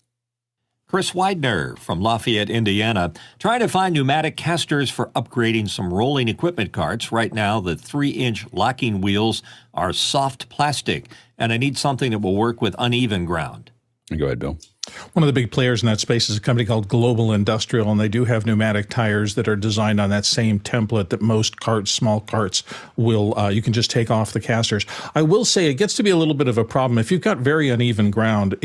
Chris Widener from Lafayette, Indiana, trying to find pneumatic casters for upgrading some rolling equipment carts. Right now, the 3-inch locking wheels are soft plastic, and I need something that will work with uneven ground. Go ahead, Bill. One of the big players in that space is a company called Global Industrial, and they do have pneumatic tires that are designed on that same template that most small carts will, you can just take off the casters. I will say it gets to be a little bit of a problem. If you've got very uneven ground,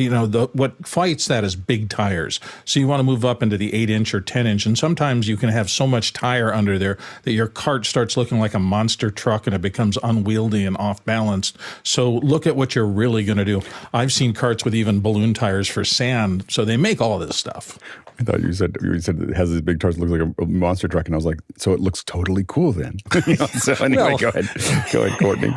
what fights that is big tires. So you want to move up into the 8-inch or 10-inch, and sometimes you can have so much tire under there that your cart starts looking like a monster truck and it becomes unwieldy and off-balanced. So look at what you're really going to do. I've seen carts with even balloon tires for sand. So they make all this stuff. I thought you said it has these big tires, looks like a monster truck, and I was like, so it looks totally cool then. So anyway, go ahead, Courtney.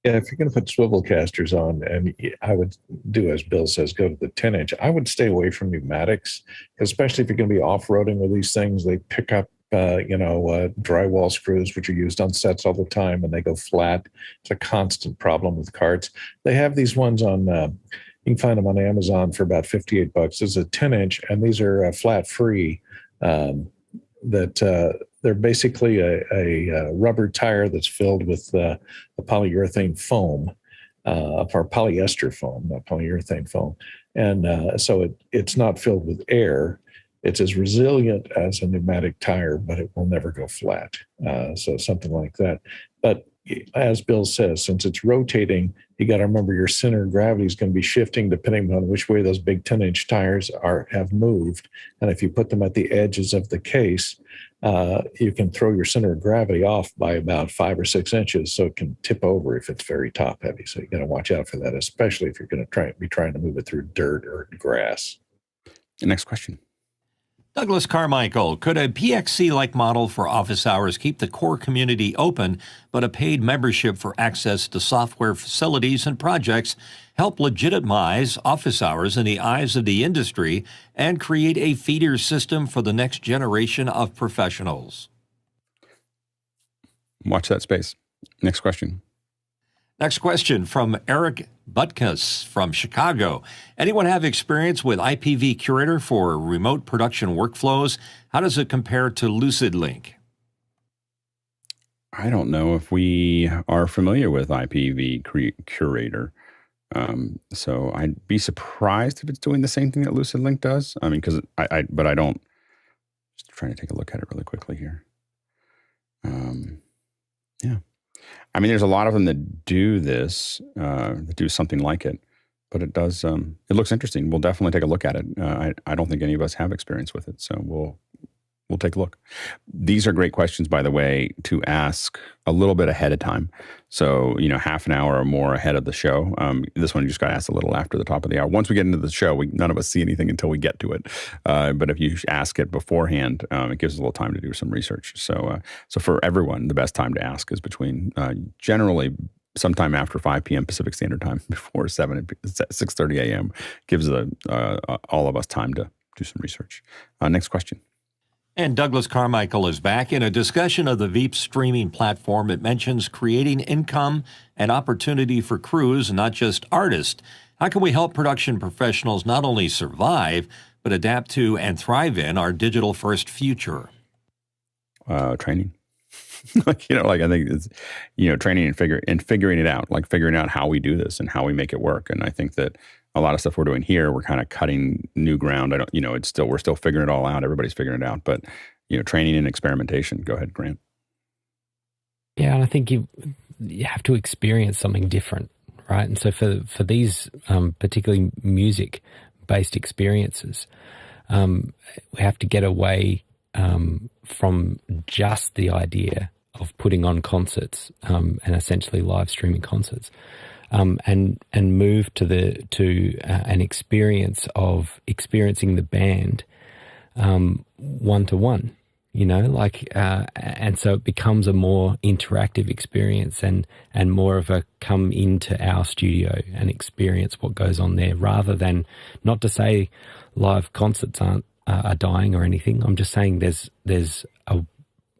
Yeah, if you're going to put swivel casters on, and I would do as Bill says, go to the 10-inch. I would stay away from pneumatics, especially if you're going to be off-roading with these things. They pick up drywall screws, which are used on sets all the time, and they go flat. It's a constant problem with carts. They have these ones on. You can find them on Amazon for about $58. This is a 10-inch, and these are flat free. They're basically a rubber tire that's filled with a polyurethane foam, or polyester foam, not polyurethane foam. And so it's not filled with air. It's as resilient as a pneumatic tire, but it will never go flat. So something like that. But as Bill says, since it's rotating, you got to remember your center of gravity is going to be shifting depending on which way those big 10-inch tires have moved. And if you put them at the edges of the case, you can throw your center of gravity off by about 5 or 6 inches, so it can tip over if it's very top heavy. So you got to watch out for that, especially if you're going to be trying to move it through dirt or grass. Next question. Douglas Carmichael, could a PXC-like model for office hours keep the core community open, but a paid membership for access to software facilities and projects help legitimize office hours in the eyes of the industry and create a feeder system for the next generation of professionals? Watch that space. Next question. Next question from Eric Butkus from Chicago. Anyone have experience with IPV Curator for remote production workflows? How does it compare to LucidLink? I don't know if we are familiar with IPV Curator. So I'd be surprised if it's doing the same thing that LucidLink does. I mean, because but I don't. Just trying to take a look at it really quickly here. Yeah. I mean, there's a lot of them that do this, that do something like it, but it does, it looks interesting. We'll definitely take a look at it. I don't think any of us have experience with it, so we'll take a look. These are great questions, by the way, to ask a little bit ahead of time. So, half an hour or more ahead of the show. This one you just got asked a little after the top of the hour. Once we get into the show, none of us see anything until we get to it. But if you ask it beforehand, it gives us a little time to do some research. So for everyone, the best time to ask is between generally sometime after 5 p.m. Pacific Standard Time, before 6:30 a.m. gives all of us time to do some research. Next question. And Douglas Carmichael is back. In a discussion of the Veeps streaming platform, it mentions creating income and opportunity for crews, not just artists. How can we help production professionals not only survive, but adapt to and thrive in our digital-first future? Training. I think it's, training and figuring it out, like figuring out how we do this and how we make it work. And I think that a lot of stuff we're doing here, we're kind of cutting new ground. We're still figuring it all out. Everybody's figuring it out, but training and experimentation. Go ahead, Grant. Yeah, and I think you have to experience something different, right? And so for these particularly music-based experiences, we have to get away from just the idea of putting on concerts and essentially live streaming concerts. And move to an experience of experiencing the band one-to-one, and so it becomes a more interactive experience and more of a come into our studio and experience what goes on there, rather than, not to say live concerts are dying or anything. I'm just saying there's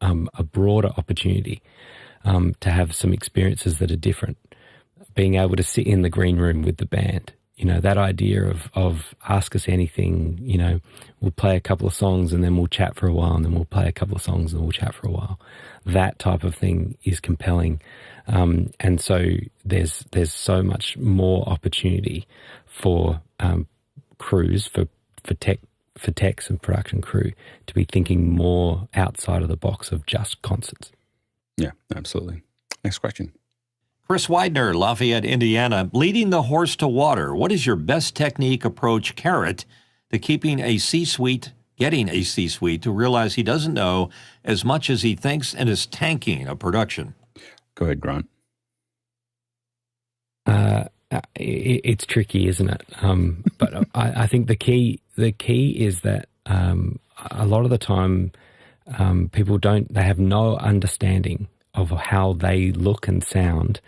a broader opportunity to have some experiences that are different. Being able to sit in the green room with the band, that idea of ask us anything, we'll play a couple of songs and then we'll chat for a while, and then we'll play a couple of songs and we'll chat for a while. That type of thing is compelling. And so there's so much more opportunity for crews, for techs and production crew to be thinking more outside of the box of just concerts. Yeah, absolutely. Next question. Chris Widener, Lafayette, Indiana, leading the horse to water. What is your best technique, approach, carrot, to getting a C-suite to realize he doesn't know as much as he thinks and is tanking a production? Go ahead, Grant. It's tricky, isn't it? But I think the key is that a lot of the time people they have no understanding of how they look and sound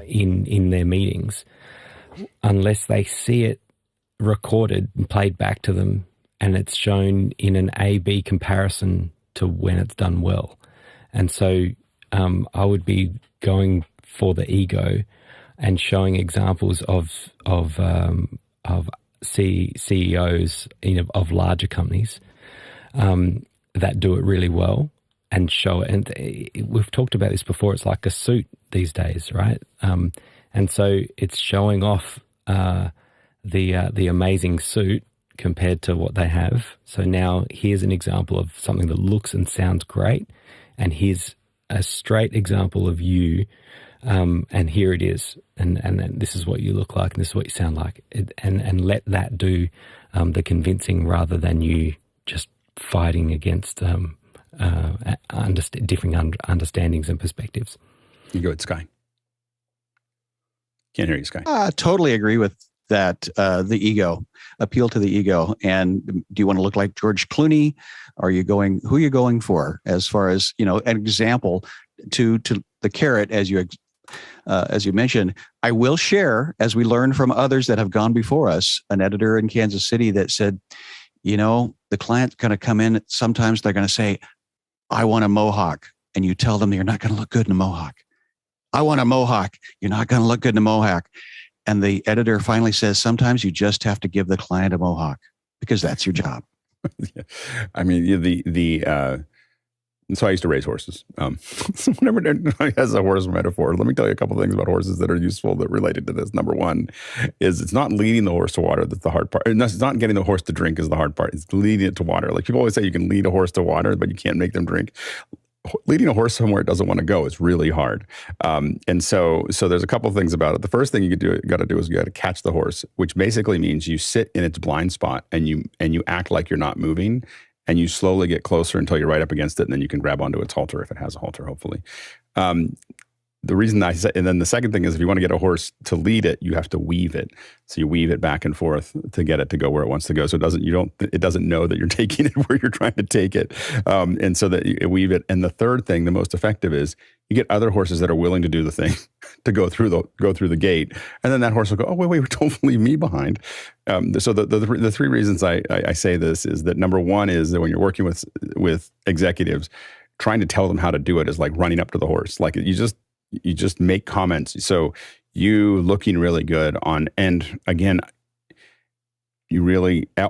in their meetings, unless they see it recorded and played back to them, and it's shown in an A/B comparison to when it's done well. And so I would be going for the ego and showing examples of CEOs of larger companies that do it really well, and show it. And we've talked about this before. It's like a suit these days, right? And so it's showing off the amazing suit compared to what they have. So now here's an example of something that looks and sounds great, and here's a straight example of you, and here it is, and then this is what you look like, and this is what you sound like, and let that do the convincing, rather than you just fighting against differing understandings and perspectives. You go ahead, Sky. Can't hear you, Sky. I totally agree with that the ego, appeal to the ego. And do you want to look like George Clooney? Who are you going for as far as, an example to the carrot, as you mentioned? I will share, as we learn from others that have gone before us, an editor in Kansas City that said, the client's going to come in. Sometimes they're going to say, I want a mohawk. And you tell them you're not going to look good in a mohawk. I want a mohawk. You're not going to look good in a mohawk. And the editor finally says, sometimes you just have to give the client a mohawk because that's your job. Yeah. I mean, so I used to raise horses. So whenever everybody has a horse metaphor, let me tell you a couple of things about horses that are useful that related to this. Number one is it's not leading the horse to water that's the hard part. It's not getting the horse to drink is the hard part. It's leading it to water. Like people always say you can lead a horse to water, but you can't make them drink. Leading a horse somewhere it doesn't want to go is really hard. And so there's a couple of things about it. The first thing you got to do is you got to catch the horse, which basically means you sit in its blind spot and you act like you're not moving. And you slowly get closer until you're right up against it, and then you can grab onto its halter if it has a halter, hopefully. The reason I say, and then the second thing is if you want to get a horse to lead it, you have to weave it. So you weave it back and forth to get it to go where it wants to go. So it doesn't know that you're taking it where you're trying to take it. And so that you weave it. And the third thing, the most effective, is you get other horses that are willing to do the thing to go through the gate. And then that horse will go, oh, wait, don't leave me behind. So the three reasons I say this is that number one is that when you're working with executives, trying to tell them how to do it is like running up to the horse. Like you just make comments. So you looking really good on, and again,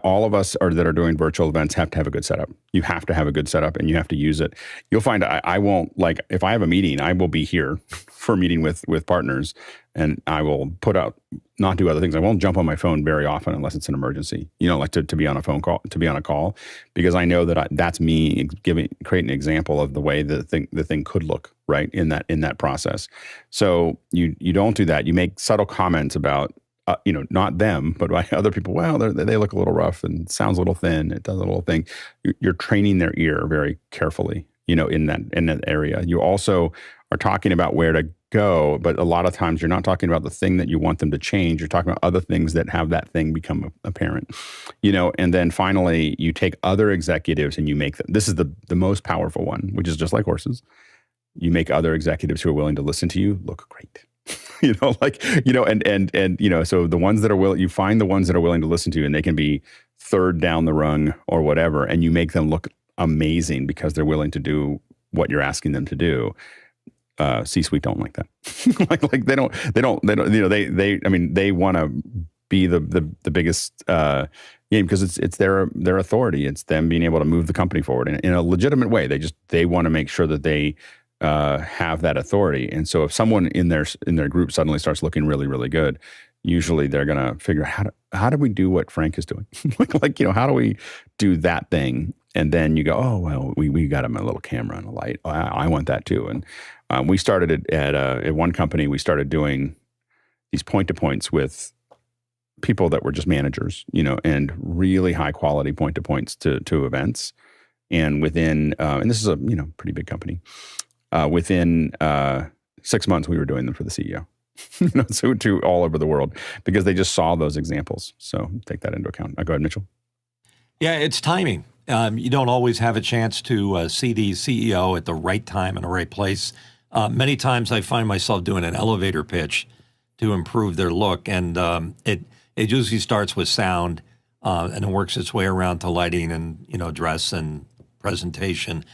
all of us that are doing virtual events have to have a good setup. You have to have a good setup and you have to use it. You'll find I won't, like, if I have a meeting, I will be here for a meeting with partners, and I will not do other things. I won't jump on my phone very often unless it's an emergency, like to be on a phone call, to be on a call, because I know that that's me creating an example of the way the thing could look, right, in that process. So you don't do that. You make subtle comments about, not them, but by other people. Well, they look a little rough and sounds a little thin. It does a little thing. You're training their ear very carefully, in that area. You also are talking about where to go, but a lot of times you're not talking about the thing that you want them to change. You're talking about other things that have that thing become apparent, And then finally, you take other executives and you make them. This is the most powerful one, which is just like horses. You make other executives who are willing to listen to you look great. So the ones that are willing, you find the ones that are willing to listen to you, and they can be third down the rung or whatever, and you make them look amazing because they're willing to do what you're asking them to do. C-suite don't like that. like they don't, they want to be the biggest game because it's their authority. It's them being able to move the company forward in a legitimate way. They want to make sure that they have that authority. And so if someone in their group suddenly starts looking really, really good, usually they're going to figure out how do we do what Frank is doing? How do we do that thing? And then you go, oh, well, we got him a little camera and a light. Oh, I want that too. And we started at one company, we started doing these point-to-points with people that were just managers, and really high quality point-to-points to events. And within, and this is a, pretty big company, within 6 months, we were doing them for the CEO, so to all over the world, because they just saw those examples. So take that into account. Go ahead, Mitchell. Yeah, it's timing. You don't always have a chance to see the CEO at the right time and the right place. Many times I find myself doing an elevator pitch to improve their look, and it usually starts with sound and it works its way around to lighting and dress and presentation.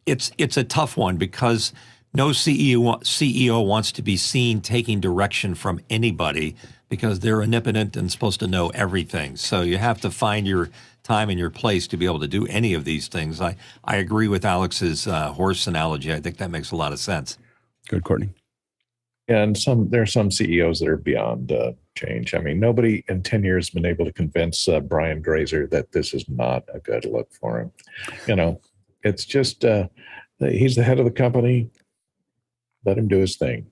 It's a tough one because no CEO wants to be seen taking direction from anybody because they're omnipotent and supposed to know everything. So you have to find your time and your place to be able to do any of these things. I agree with Alex's horse analogy. I think that makes a lot of sense. Good, Courtney. And there are some CEOs that are beyond change. I mean, nobody in 10 years has been able to convince Brian Grazer that this is not a good look for him. It's just he's the head of the company. Let him do his thing.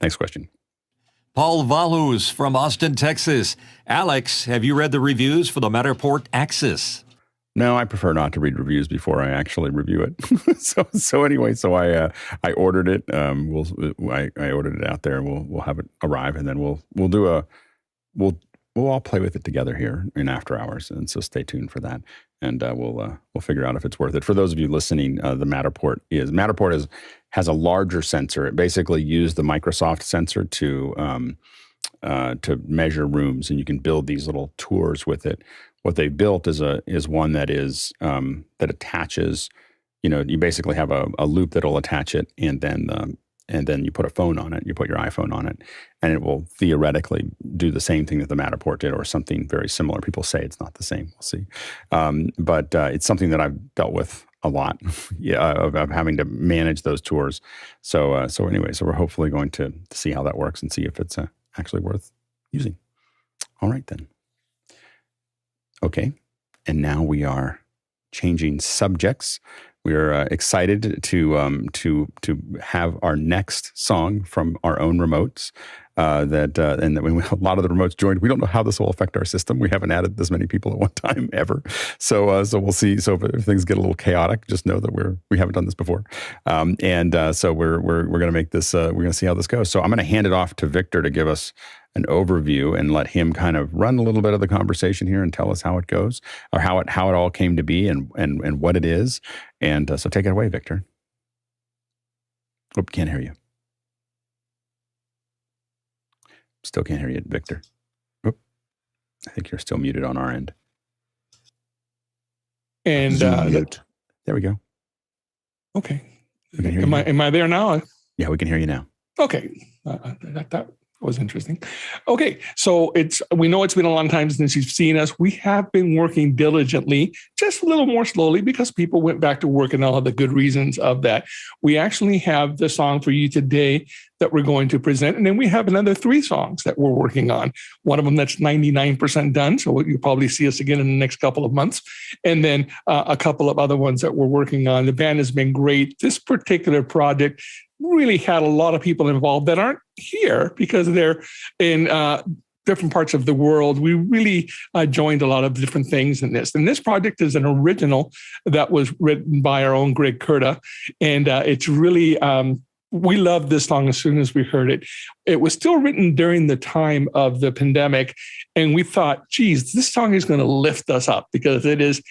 Next question. Paul Valus from Austin, Texas. Alex, have you read the reviews for the Matterport Axis? No, I prefer not to read reviews before I actually review it. so I ordered it. I ordered it out there. We'll have it arrive, and then we'll all play with it together here in after hours. And so stay tuned for that, and we'll figure out if it's worth it. For those of you listening, the Matterport has a larger sensor. It basically used the Microsoft sensor to measure rooms, and you can build these little tours with it. What they built is one that is that attaches. You basically have a loop that'll attach it, and then you put a phone on it. You put your iPhone on it, and it will theoretically do the same thing that the Matterport did, or something very similar. People say it's not the same. We'll see, but it's something that I've dealt with a lot. Of having to manage those tours. So anyway, we're hopefully going to see how that works and see if it's actually worth using. All right then. Okay, and now we are changing subjects. We are excited to have our next song from our own remotes. And when a lot of the remotes joined, we don't know how this will affect our system. We haven't added this many people at one time ever. So we'll see. So if things get a little chaotic, just know that we haven't done this before. So we're going to make this. We're going to see how this goes. So I'm going to hand it off to Victor to give us an overview and let him kind of run a little bit of the conversation here and tell us how it goes, or how it all came to be and what it is. And so take it away, Victor. Oop, can't hear you. Still can't hear you, Victor. Oop. I think you're still muted on our end. And there we go. Okay. Am I there now? Yeah, we can hear you now. Okay. That was interesting. Okay, so we know it's been a long time since you've seen us. We have been working diligently, just a little more slowly because people went back to work and all of the good reasons of that. We actually have the song for you today that we're going to present, and then we have another 3 songs that we're working on. One of them that's 99% done, so you'll probably see us again in the next couple of months, and then a couple of other ones that we're working on. The band has been great. This particular project really had a lot of people involved that aren't here because they're in different parts of the world. We really joined a lot of different things in this. And this project is an original that was written by our own Greg Kurta. And it's really, we loved this song as soon as we heard it. It was still written during the time of the pandemic. And we thought, geez, this song is going to lift us up because it is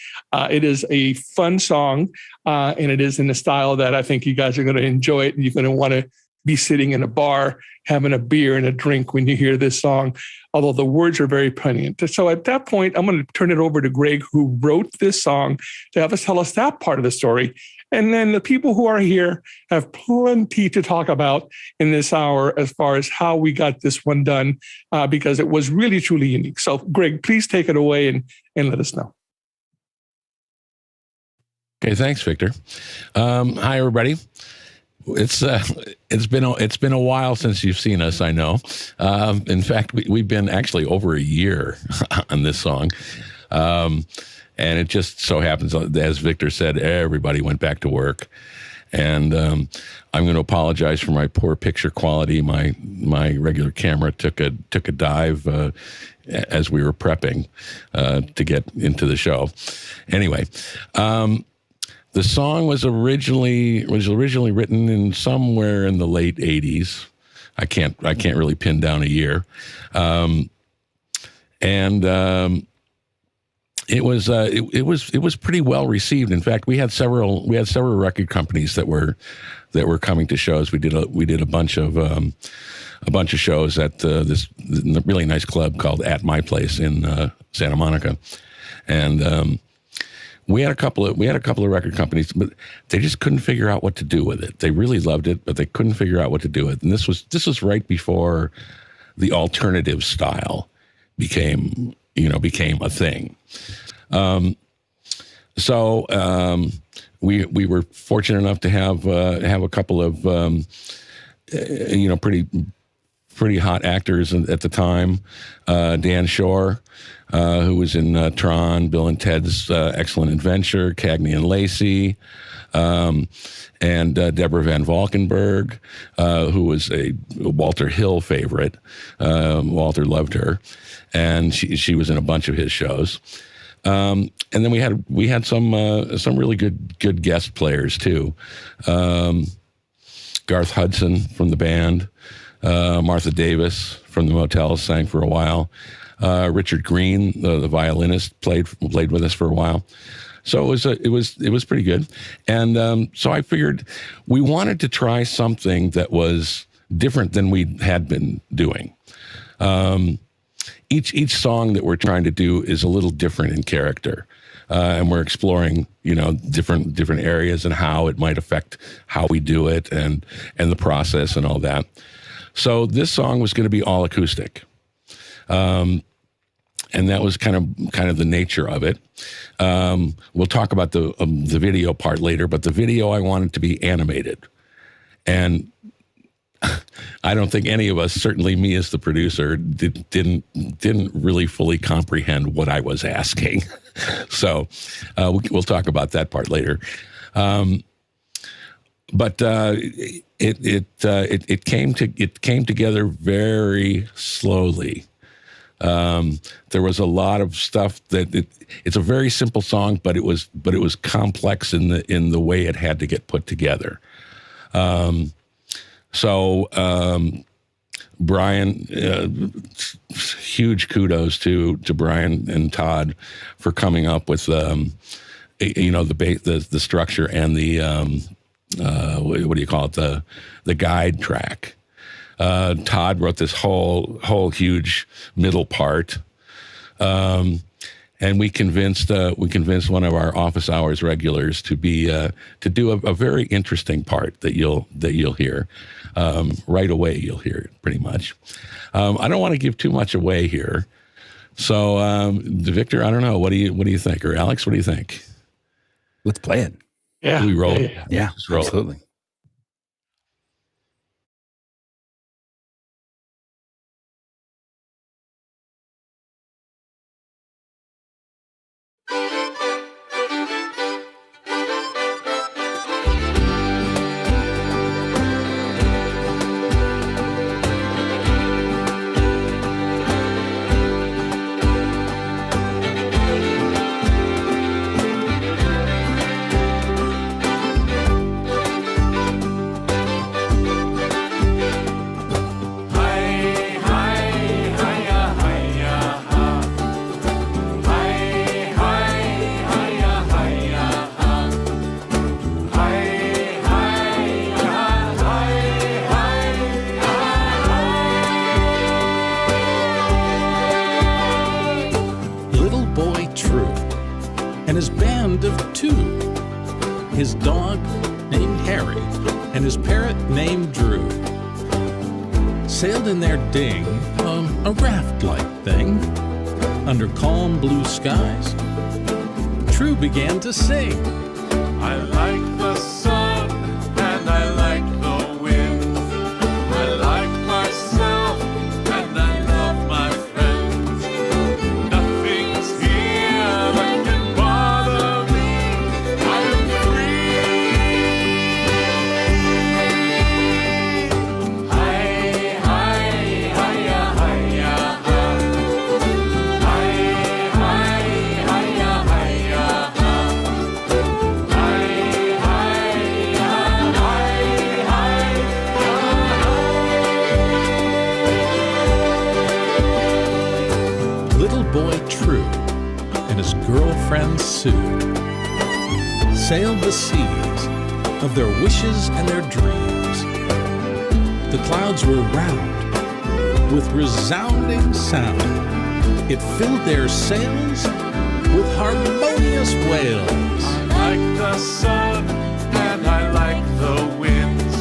a fun song. And it is in a style that I think you guys are going to enjoy it. And you're going to want to be sitting in a bar, having a beer and a drink when you hear this song, although the words are very poignant. So at that point, I'm going to turn it over to Greg, who wrote this song, to have us tell us that part of the story. And then the people who are here have plenty to talk about in this hour as far as how we got this one done, because it was really, truly unique. So Greg, please take it away and let us know. Okay, thanks, Victor. Hi, everybody. It's been a while since you've seen us, I know. In fact, we've been actually over a year on this song. And it just so happens, as Victor said, everybody went back to work. And I'm going to apologize for my poor picture quality. My regular camera took a dive as we were prepping to get into the show. Anyway, the song was originally written in somewhere in the late 80s. I can't really pin down a year. It was pretty well received. In fact, we had several record companies that were coming to shows. We did a bunch of shows at this really nice club called At My Place in Santa Monica, and we had a couple of record companies, but they just couldn't figure out what to do with it. They really loved it, but they couldn't figure out what to do with it. And this was right before the alternative style became a thing. We were fortunate enough to have a couple of pretty hot actors at the time. Dan Shore, who was in Tron, Bill and Ted's Excellent Adventure, Cagney and Lacey, and Deborah Van Valkenburg, who was a Walter Hill favorite. Walter loved her, and she was in a bunch of his shows. And then we had some really good guest players too. Garth Hudson from the band, Martha Davis from the Motels sang for a while. Richard Green, the violinist, played with us for a while. So it was pretty good. And so I figured we wanted to try something that was different than we had been doing. Each song that we're trying to do is a little different in character. And we're exploring, different areas and how it might affect how we do it and the process and all that. So this song was going to be all acoustic. And that was kind of the nature of it. We'll talk about the video part later, but the video I wanted to be animated. And I don't think any of us, certainly me as the producer, didn't really fully comprehend what I was asking. So we'll talk about that part later. But it came together very slowly. There was a lot of stuff that it's a very simple song, but it was complex in the way it had to get put together. So Bryan, huge kudos to Bryan and Todd for coming up with the structure and the what do you call it, the guide track. Todd wrote this whole huge middle part, and we convinced one of our office hours regulars to do a very interesting part that you'll hear right away. You'll hear it pretty much. I don't want to give too much away here, so Victor, I don't know. What do you think, or Alex? What do you think? Let's play it. Yeah, we roll. Yeah, roll absolutely. His dog named Harry and his parrot named Drew sailed in their ding, a raft-like thing, under calm blue skies. Drew began to sing. I like the sun and I like the wind. I like myself and I love my friends. Nothing's here that can bother me. I am free. Hi, hi, hi, hi, hi. Hi, hi, hi, hi, Boy True and his girlfriend Sue sailed the seas of their wishes and their dreams. The clouds were round with resounding sound. It filled their sails with harmonious wails. I like the sun and I like the winds.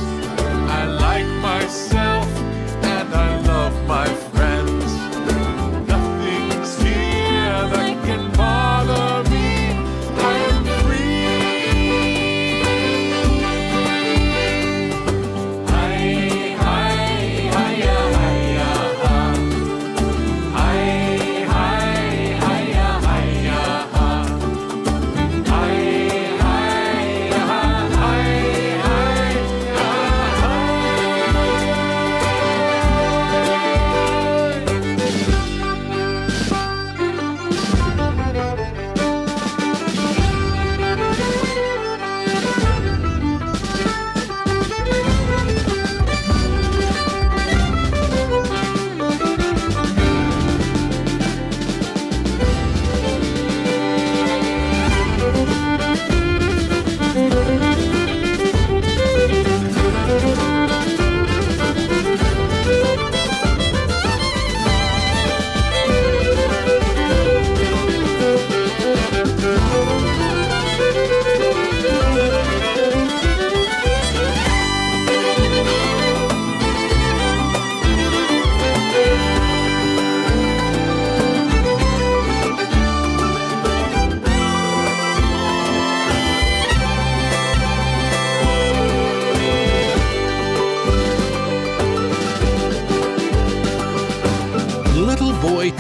I like myself and I love my friends. That can bother me. I am free. Hi, hi, hi, hi, hi. Hi, hi, hi, hi, hi.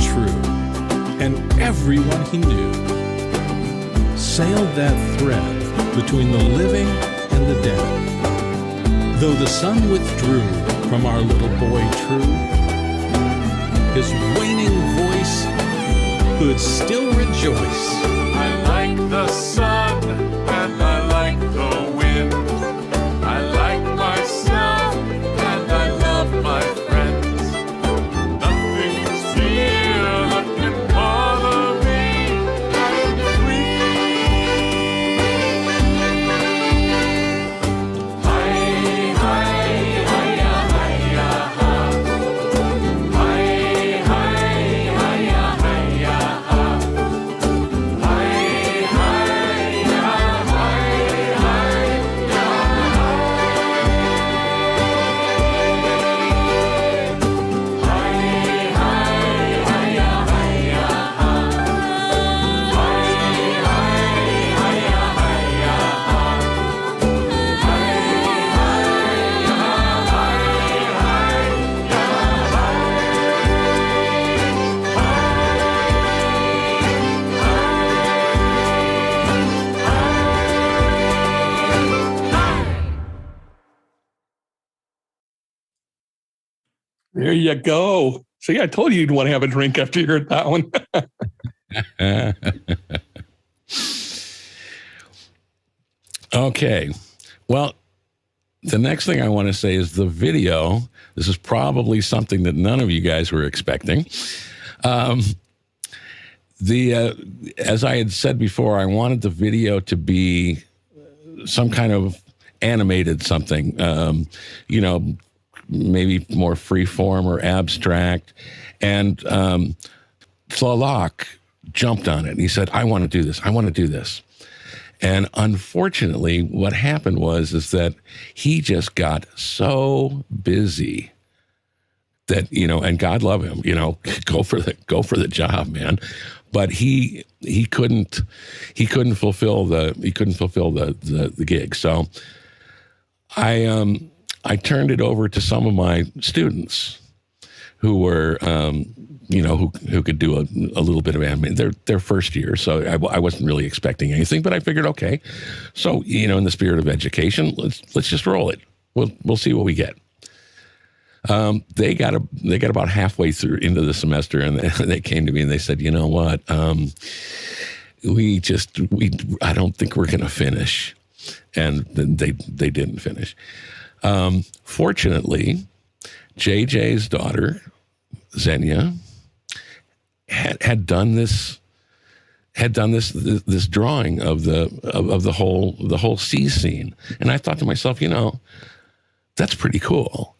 true, and everyone he knew sailed that thread between the living and the dead. Though the sun withdrew from our little boy true, his waning voice could still rejoice. I like the sun and I like the wind. I like myself and I love my friends. Nothing's here that can bother me. I'm free. Hi, hi, hi-ya, hi-ya, ha. Hi, hi, hi-ya, hi-ya, ha. Hi, hi-ya, There you go. See, I told you you'd want to have a drink after you heard that one. Okay. Well, the next thing I want to say is the video. This is probably something that none of you guys were expecting. As I had said before, I wanted the video to be some kind of animated something, maybe more free form or abstract. And Tlalak jumped on it and he said, I want to do this. I want to do this. And unfortunately, what happened is that he just got so busy that, and God love him, go for the job, man. But he couldn't fulfill the gig. So I turned it over to some of my students who were, who could do a little bit of animation. They're first year, so I wasn't really expecting anything, but I figured, okay, so, in the spirit of education, let's just roll it. We'll see what we get. They got about halfway through into the semester, and they came to me and they said, you know what, I don't think we're going to finish. And then they didn't finish. Fortunately, JJ's daughter, Xenia, had done this drawing of the whole sea scene, and I thought to myself, that's pretty cool.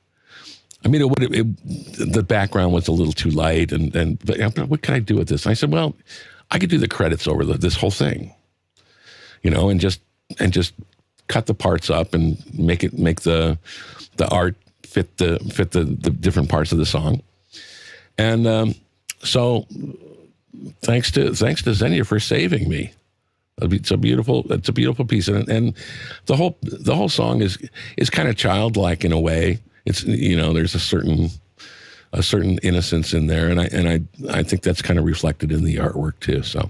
I mean, the background was a little too light, but what can I do with this? And I said, well, I could do the credits over this whole thing, and just cut the parts up and make the art fit the different parts of the song. And so thanks to Xenia for saving me. It's a beautiful piece, and the whole song is kind of childlike in a way. It's there's a certain innocence in there, and I think that's kind of reflected in the artwork too. So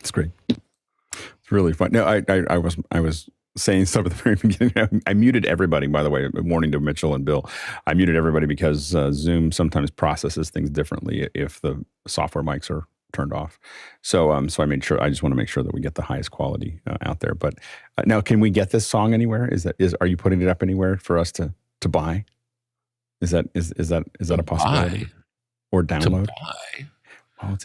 it's great. It's really fun. No, I was saying stuff at the very beginning. I muted everybody, by the way. A warning to Mitchell and Bill. I muted everybody because Zoom sometimes processes things differently if the software mics are turned off. So I made sure. I just want to make sure that we get the highest quality out there. But now, can we get this song anywhere? Are you putting it up anywhere for us to buy? Is that a possibility? Or download? To buy. Well,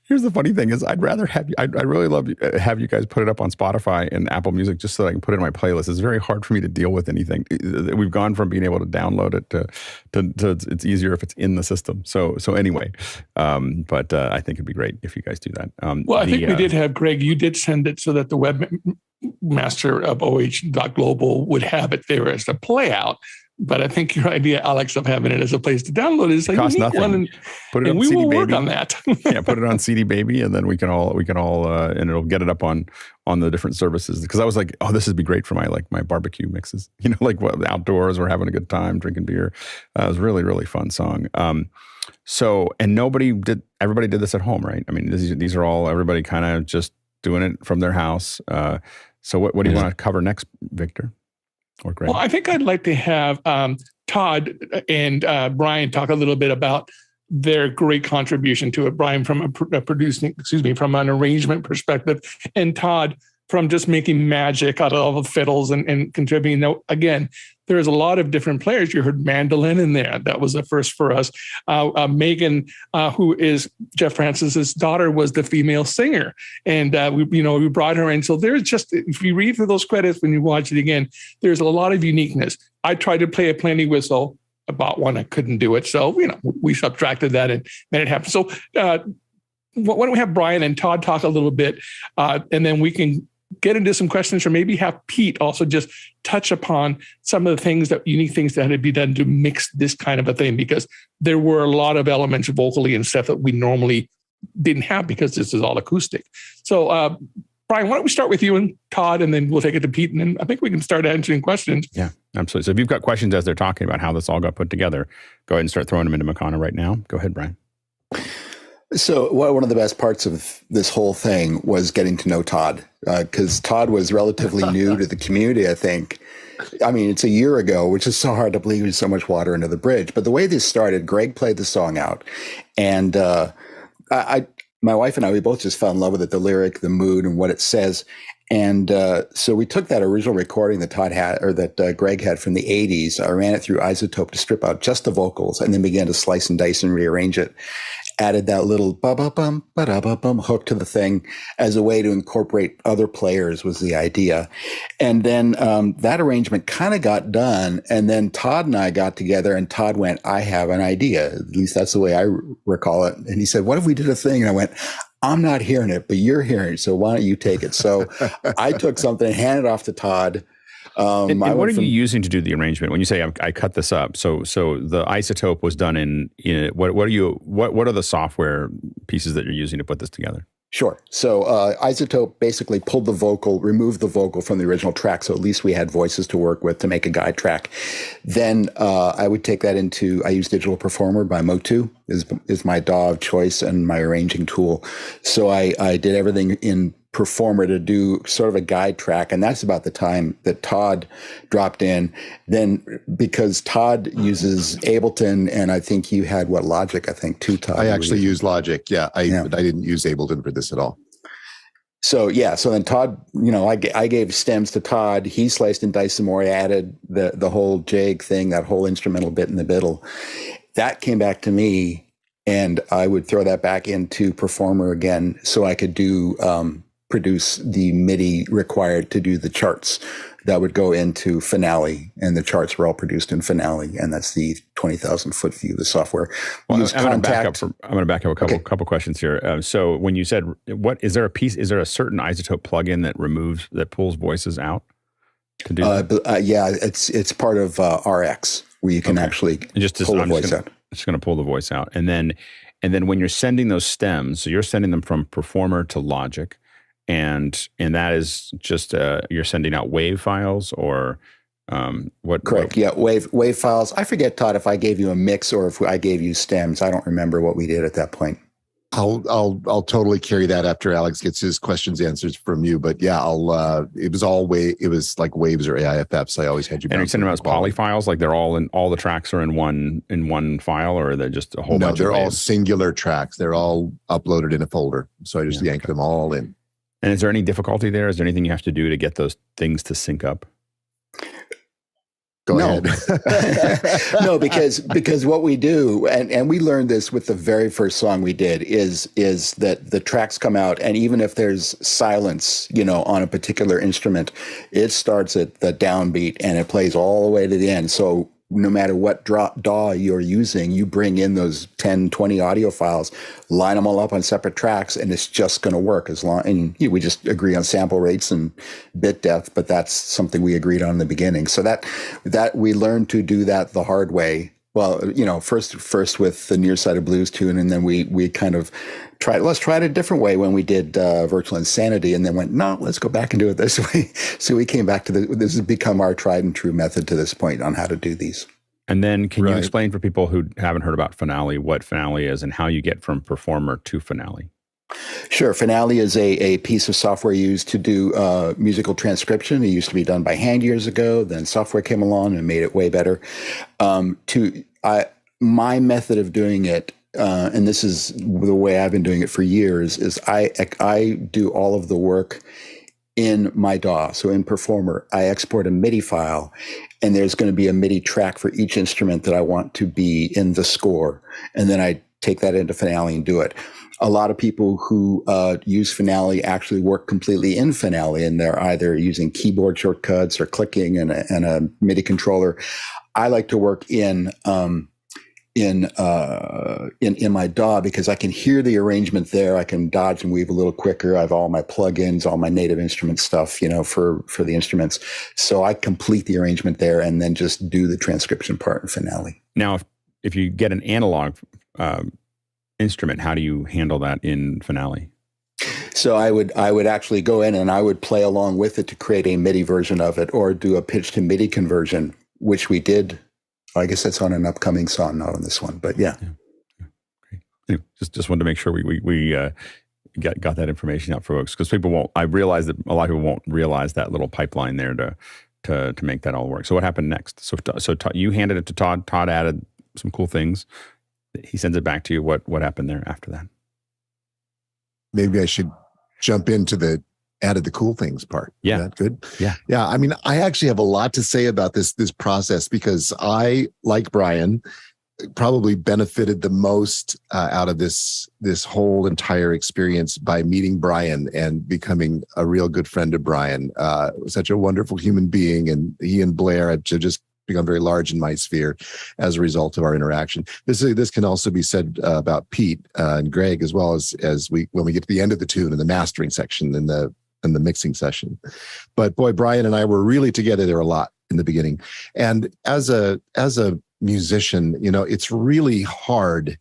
here's the funny thing is I'd rather I'd really love have you guys put it up on Spotify and Apple Music just so that I can put it in my playlist. It's very hard for me to deal with anything. We've gone from being able to download it to it's easier if it's in the system. So anyway, but I think it'd be great if you guys do that. Well, I think we did have, Greg, you did send it so that the webmaster of OH.global would have it there as a play out. But I think your idea, Alex, of having it as a place to download is like costs nothing. Put it on CD Baby. Work on that. Yeah, put it on CD Baby, and then we can all and it'll get it up on the different services. Because I was like, oh, this would be great for my barbecue mixes. Like outdoors, we're having a good time drinking beer. It was a really, really fun song. So, and everybody did this at home, right? I mean, these are all, everybody kind of just doing it from their house. So what do you want to cover next, Victor or Greg? Well, I think I'd like to have Todd and Bryan talk a little bit about their great contribution to it. Bryan from from an arrangement perspective, and Todd from just making magic out of all the fiddles and contributing. Now, again, there's a lot of different players. You heard mandolin in there. That was a first for us. Megan, who is Jeff Francis's daughter, was the female singer. And we brought her in. So there's just, if you read through those credits, when you watch it again, there's a lot of uniqueness. I tried to play a plainy whistle. I bought one. I couldn't do it. So, we subtracted that and made it happen. So why don't we have Bryan and Todd talk a little bit, and then we can get into some questions, or maybe have Pete also just touch upon some of the unique things that had to be done to mix this kind of a thing, because there were a lot of elements vocally and stuff that we normally didn't have because this is all acoustic. So, Bryan, why don't we start with you and Todd, and then we'll take it to Pete, and then I think we can start answering questions. Yeah, absolutely. So if you've got questions as they're talking about how this all got put together, go ahead and start throwing them into Makana right now. Go ahead, Bryan. So one of the best parts of this whole thing was getting to know Todd, because Todd was relatively new to the community, I think. I mean, it's a year ago, which is so hard to believe, there's so much water under the bridge. But the way this started, Greg played the song out, and my wife and I, we both just fell in love with it, the lyric, the mood, and what it says. And so we took that original recording that Todd had, or that Greg had from the 80s, I ran it through Isotope to strip out just the vocals, and then began to slice and dice and rearrange it. Added that little ba-ba-bum, ba-da-ba-bum hook to the thing as a way to incorporate other players was the idea. And then that arrangement kind of got done. And then Todd and I got together, and Todd went, I have an idea. At least that's the way I recall it. And he said, what if we did a thing? And I went, I'm not hearing it, but you're hearing it. So why don't you take it? So I took something and handed it off to Todd. And what are you using to do the arrangement? When you say I cut this up, so the Isotope was done in what are the software pieces that you're using to put this together? Sure. So Isotope basically removed the vocal from the original track, so at least we had voices to work with to make a guide track. Then I would take that I use Digital Performer by Motu is my DAW of choice and my arranging tool. So I did everything in Performer to do sort of a guide track, and that's about the time that Todd dropped in. Then because Todd uses Ableton, and I think you had Logic, I think too, Todd. I actually use Logic, but I didn't use Ableton for this at all. So then Todd, I gave stems to Todd. He sliced and diced some more. I added the whole jig thing, that whole instrumental bit in the middle. That came back to me, and I would throw that back into Performer again, so I could produce the MIDI required to do the charts that would go into Finale, and the charts were all produced in Finale, and that's the 20,000 foot view of the software. Well, I'm going to back up a couple questions here. So when you said, is there a certain Isotope plugin that pulls voices out to do that? Yeah, it's part of RX, where you can actually pull the voice out. It's going to pull the voice out, and then when you're sending those stems, so you're sending them from Performer to Logic. And that is just you're sending out WAV files or what? Correct. Yeah, WAV files. I forget, Todd, if I gave you a mix or if I gave you stems. I don't remember what we did at that point. I'll totally carry that after Alex gets his questions answered from you. But yeah, it was like waves or AIFFs. I always had you. And you're sending them as poly files, like all the tracks are in one file, or are they just a whole bunch? No, they're all singular tracks. They're all uploaded in a folder. So I just yanked them all in. And is there any difficulty there? Is there anything you have to do to get those things to sync up? Go ahead. No, because what we do, and we learned this with the very first song we did, is that the tracks come out, and even if there's silence, on a particular instrument, it starts at the downbeat and it plays all the way to the end. So no matter what DAW you're using, you bring in those 10, 20 audio files, line them all up on separate tracks, and it's just going to work as long. And we just agree on sample rates and bit depth, but that's something we agreed on in the beginning. So that we learned to do that the hard way. Well, first with the Nearsighted Blues tune, and then we kind of let's try it a different way when we did Virtual Insanity, and then went, no, let's go back and do it this way. So we came back to this has become our tried and true method to this point on how to do these. And then can you explain for people who haven't heard about Finale what Finale is and how you get from Performer to Finale? Sure. Finale is a piece of software used to do musical transcription. It used to be done by hand years ago. Then software came along and made it way better. My method of doing it, and this is the way I've been doing it for years, is I do all of the work in my DAW. So in Performer, I export a MIDI file, and there's going to be a MIDI track for each instrument that I want to be in the score. And then I take that into Finale and do it. A lot of people who use Finale actually work completely in Finale, and they're either using keyboard shortcuts or clicking and a MIDI controller. I like to work in my DAW because I can hear the arrangement there. I can dodge and weave a little quicker. I have all my plugins, all my native instrument stuff, for the instruments. So I complete the arrangement there and then just do the transcription part in Finale. Now, if you get an analog instrument, how do you handle that in Finale? So I would actually go in and I would play along with it to create a MIDI version of it, or do a pitch to MIDI conversion, which we did. I guess that's on an upcoming song, not on this one, but yeah. Great. Anyway, just wanted to make sure we got that information out for folks, because people won't. I realize that a lot of people won't realize that little pipeline there to make that all work. So what happened next? So you handed it to Todd. Todd added some cool things. He sends it back to you. What happened there after that? Maybe I should jump into added the cool things part. Yeah. Is that good? Yeah. Yeah. I mean, I actually have a lot to say about this process, because I, like Bryan, probably benefited the most out of this whole entire experience by meeting Bryan and becoming a real good friend of Bryan. Such a wonderful human being, and he and Blair have just become very large in my sphere as a result of our interaction. This can also be said about Pete and Greg, as well as when we get to the end of the tune in the mastering section in the mixing session. But boy, Bryan and I were really together there a lot in the beginning. And as a musician, it's really hard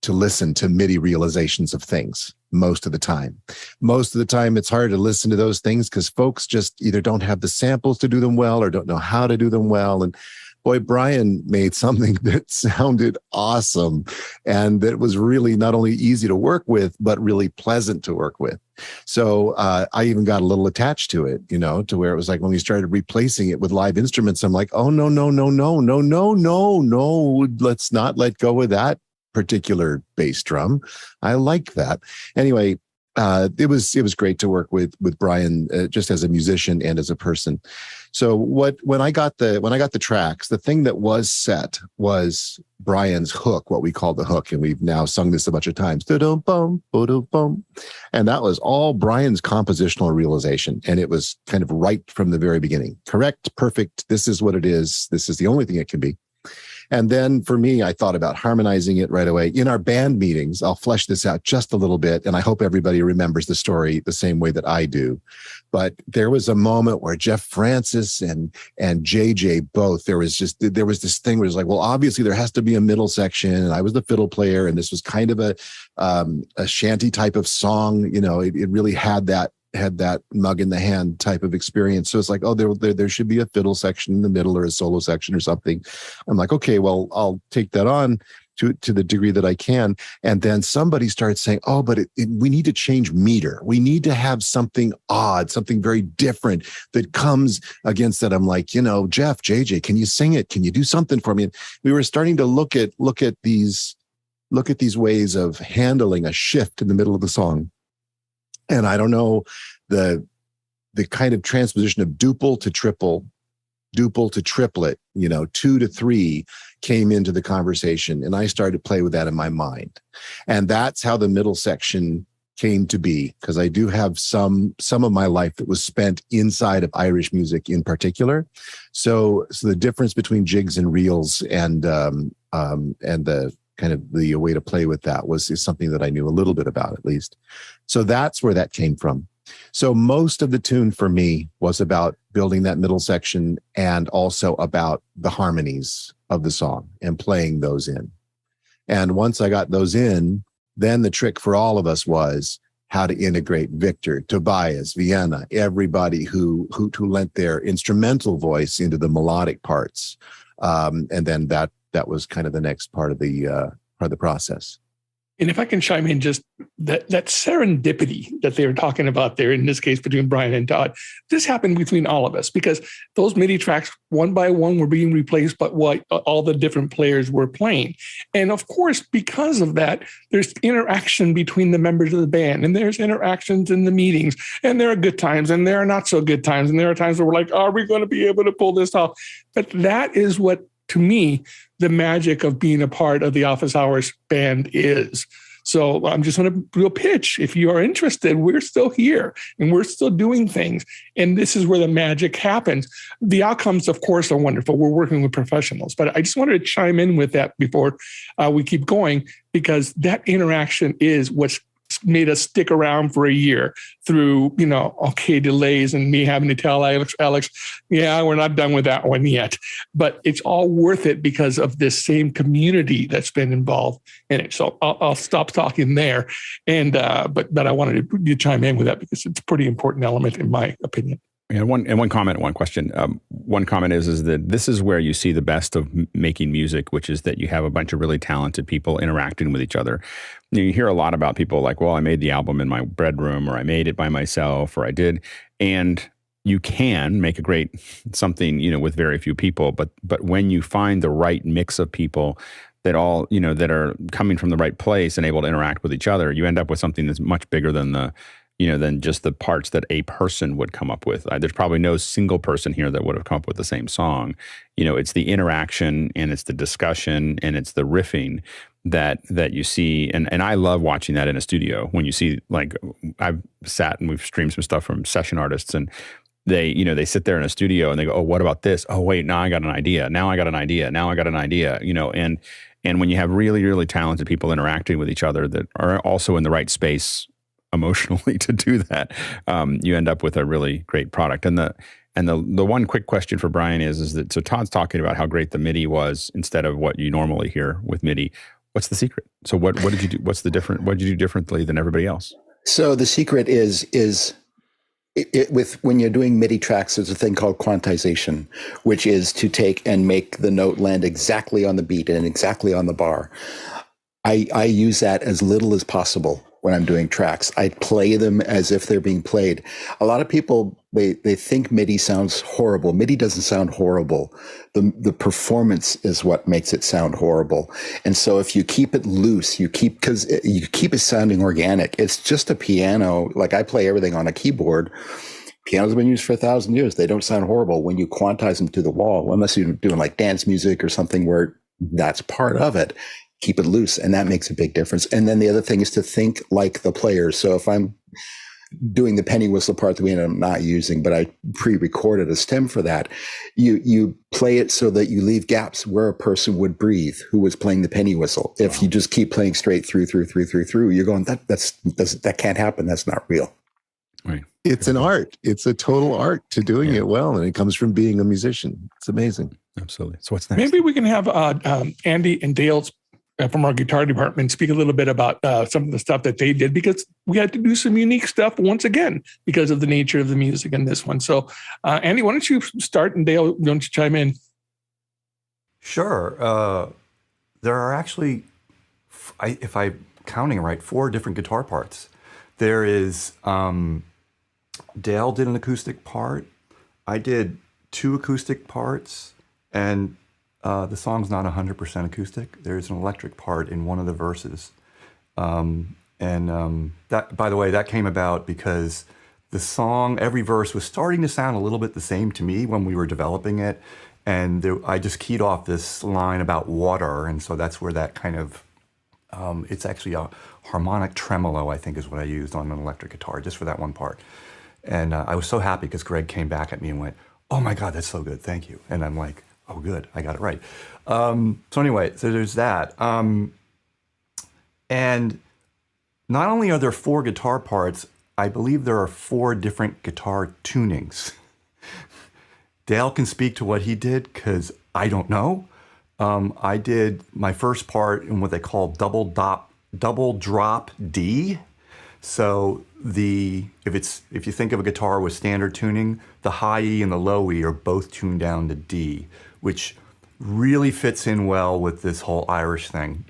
to listen to MIDI realizations of things most of the time. Most of the time, it's hard to listen to those things because folks just either don't have the samples to do them well or don't know how to do them well. And boy, Bryan made something that sounded awesome and that was really not only easy to work with, but really pleasant to work with. So I even got a little attached to it, to where it was like when we started replacing it with live instruments, I'm like, oh, no, let's not let go of that particular bass drum. I like that. Anyway, it was great to work with Bryan just as a musician and as a person. So when I got the tracks, the thing that was set was Bryan's hook, what we call the hook, and we've now sung this a bunch of times. And that was all Bryan's compositional realization, and it was kind of right from the very beginning. Correct, perfect. This is what it is. This is the only thing it can be. And then for me, I thought about harmonizing it right away. In our band meetings, I'll flesh this out just a little bit, and I hope everybody remembers the story the same way that I do. But there was a moment where Jeff Francis and JJ both, there was this thing where it was like, well, obviously there has to be a middle section, and I was the fiddle player, and this was kind of a shanty type of song. It really had that mug in the hand type of experience. So it's like, oh, there should be a fiddle section in the middle or a solo section or something. I'm like, okay, well, I'll take that on to the degree that I can. And then somebody starts saying, oh, but we need to change meter. We need to have something odd, something very different that comes against that. I'm like, Jeff, JJ, can you sing it? Can you do something for me? And we were starting to look at these ways of handling a shift in the middle of the song. And I don't know, the kind of transposition of duple to triple, duple to triplet, 2 to 3 came into the conversation. And I started to play with that in my mind. And that's how the middle section came to be, because I do have some of my life that was spent inside of Irish music in particular. So the difference between jigs and reels and the kind of the way to play with that is something that I knew a little bit about, at least. So that's where that came from. So most of the tune for me was about building that middle section and also about the harmonies of the song and playing those in. And once I got those in, then the trick for all of us was how to integrate Victor, Tobias, Vienna, everybody who lent their instrumental voice into the melodic parts. And then that was kind of the next part of the process. And if I can chime in, just that serendipity that they were talking about there, in this case, between Bryan and Todd, this happened between all of us, because those MIDI tracks, one by one, were being replaced by what all the different players were playing. And of course, because of that, there's interaction between the members of the band, and there's interactions in the meetings, and there are good times, and there are not so good times. And there are times where we're like, are we going to be able to pull this off? But that is what, to me, the magic of being a part of the Office Hours band is. So I'm just going to do a pitch. If you are interested, we're still here and we're still doing things. And this is where the magic happens. The outcomes, of course, are wonderful. We're working with professionals, but I just wanted to chime in with that before we keep going, because that interaction is what's made us stick around for a year through, delays and me having to tell Alex, yeah, we're not done with that one yet. But it's all worth it because of this same community that's been involved in it. So I'll stop talking there. And but I wanted to chime in with that because it's a pretty important element in my opinion. Yeah, one comment, one question. One comment is that this is where you see the best of making music, which is that you have a bunch of really talented people interacting with each other. You hear a lot about people like, well, I made the album in my bedroom, or I made it by myself, or I did. And you can make a great something, with very few people. But when you find the right mix of people that all, that are coming from the right place and able to interact with each other, you end up with something that's much bigger than than just the parts that a person would come up with. There's probably no single person here that would have come up with the same song. It's the interaction and it's the discussion and it's the riffing that you see. And I love watching that in a studio when you see, like, I've sat and we've streamed some stuff from session artists, and they sit there in a studio and they go, oh, what about this? Oh, wait, now I got an idea. Now I got an idea. Now I got an idea, and when you have really, really talented people interacting with each other that are also in the right space emotionally to do that, you end up with a really great product. And the one quick question for Bryan is that, so Todd's talking about how great the MIDI was instead of what you normally hear with MIDI. What's the secret? So what did you do? What did you do differently than everybody else? So the secret is when you're doing MIDI tracks, there's a thing called quantization, which is to take and make the note land exactly on the beat and exactly on the bar. I use that as little as possible when I'm doing tracks. I play them as if they're being played. A lot of people, they think MIDI sounds horrible. MIDI doesn't sound horrible. The performance is what makes it sound horrible. And so if you keep it loose, because you keep it sounding organic. It's just a piano. Like, I play everything on a keyboard. Pianos have been used for 1,000 years. They don't sound horrible when you quantize them to the wall, unless you're doing like dance music or something where that's part of it. Keep it loose, and that makes a big difference. And then the other thing is to think like the players. So if I'm doing the penny whistle part that we ended up not using, but I pre-recorded a stem for that, you play it so that you leave gaps where a person would breathe who was playing the penny whistle. If you just keep playing straight through, you're going, that can't happen. That's not real. Right. It's an art. It's a total art to doing it well, and it comes from being a musician. It's amazing. Absolutely. So what's next? Maybe we can have Andy and Dale's from our guitar department speak a little bit about some of the stuff that they did, because we had to do some unique stuff once again because of the nature of the music in this one. So Andy, why don't you start, and Dale, why don't you chime in? Sure. There are actually, if I'm counting right, 4 different guitar parts. There is, Dale did an acoustic part. I did 2 acoustic parts, and the song's not 100% acoustic. There's an electric part in one of the verses. That, by the way, that came about because the song, every verse was starting to sound a little bit the same to me when we were developing it. And I just keyed off this line about water. And so that's where that kind of, it's actually a harmonic tremolo, I think is what I used on an electric guitar, just for that one part. And I was so happy because Greg came back at me and went, "Oh my God, that's so good, thank you." And I'm like, "Oh, good, I got it right." So anyway, so there's that. And not only are there 4 guitar parts, I believe there are 4 different guitar tunings. Dale can speak to what he did because I don't know. I did my first part in what they call double drop D. So if you think of a guitar with standard tuning, the high E and the low E are both tuned down to D, which really fits in well with this whole Irish thing.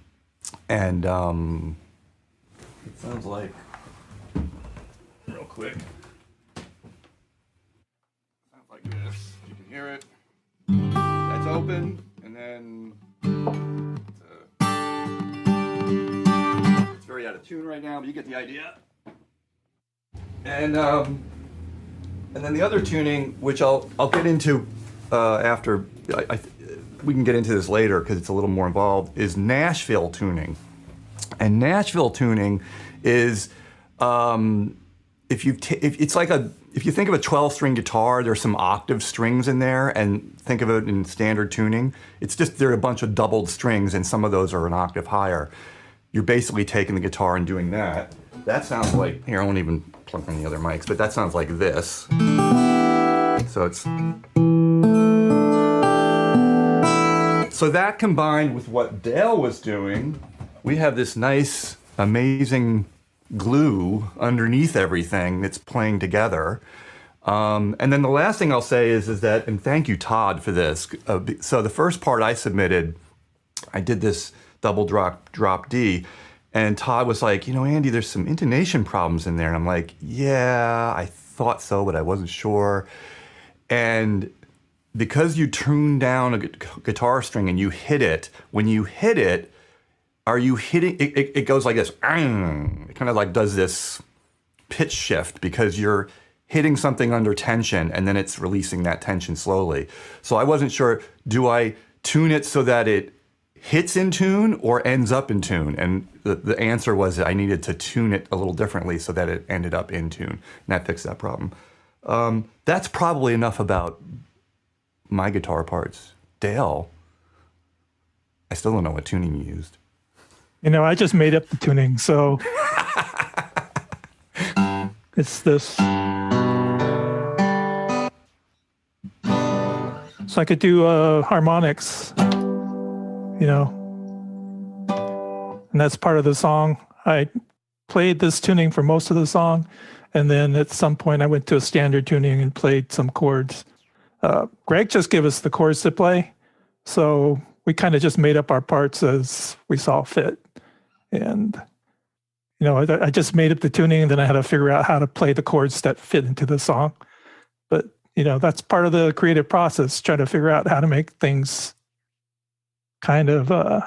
And it sounds like, real quick, sounds like this. You can hear it. That's open, and then it's very out of tune right now, but you get the idea. And then the other tuning, which I'll get into after. We can get into this later because it's a little more involved, is Nashville tuning. And Nashville tuning is if you think of a 12-string guitar, there's some octave strings in there, and think of it in standard tuning. It's just there are a bunch of doubled strings, and some of those are an octave higher. You're basically taking the guitar and doing that. That sounds like, here, I won't even plug in the other mics, but that sounds like this. So it's... So that combined with what Dale was doing, we have this nice, amazing glue underneath everything that's playing together. And then the last thing I'll say is that, and thank you, Todd, for this. So the first part I submitted, I did this double drop D, and Todd was like, Andy, there's some intonation problems in there. And I'm like, yeah, I thought so, but I wasn't sure. And because you tune down a guitar string and you hit it, when you hit it, are you hitting, it goes like this, it kind of like does this pitch shift because you're hitting something under tension and then it's releasing that tension slowly. So I wasn't sure, do I tune it so that it hits in tune or ends up in tune? And the answer was that I needed to tune it a little differently so that it ended up in tune. And that fixed that problem. That's probably enough about my guitar parts. Dale, I still don't know what tuning you used. I just made up the tuning, so it's this. So I could do harmonics, and that's part of the song. I played this tuning for most of the song, and then at some point I went to a standard tuning and played some chords. Greg just gave us the chords to play, so we kind of just made up our parts as we saw fit. And, I just made up the tuning, and then I had to figure out how to play the chords that fit into the song. But, that's part of the creative process, trying to figure out how to make things kind of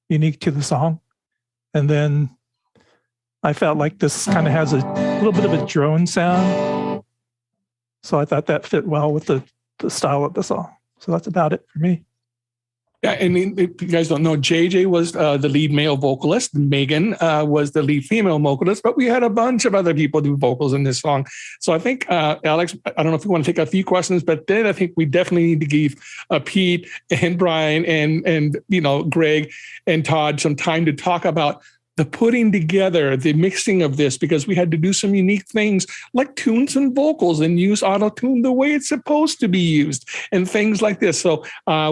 unique to the song. And then I felt like this kind of has a little bit of a drone sound. So I thought that fit well with the style of the song. So that's about it for me. Yeah, and if you guys don't know, JJ was the lead male vocalist. Megan was the lead female vocalist, but we had a bunch of other people do vocals in this song. So I think, Alex, I don't know if you want to take a few questions, but then I think we definitely need to give Pete and Bryan and Greg and Todd some time to talk about the putting together, the mixing of this, because we had to do some unique things like tune some vocals and use auto-tune the way it's supposed to be used and things like this. So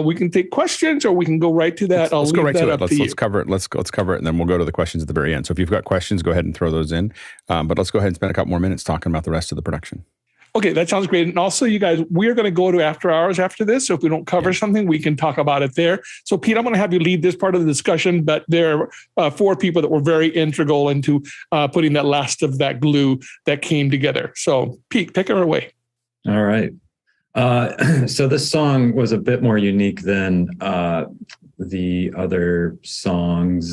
we can take questions or we can go right to that. Let's go right to it. Let's cover it. Let's cover it, and then we'll go to the questions at the very end. So if you've got questions, go ahead and throw those in. But let's go ahead and spend a couple more minutes talking about the rest of the production. Okay, that sounds great. And also, you guys, we're going to go to after hours after this. So if we don't cover something, we can talk about it there. So Pete, I'm going to have you lead this part of the discussion, but there are 4 people that were very integral into putting that last of that glue that came together. So Pete, take her away. All right. So this song was a bit more unique than the other songs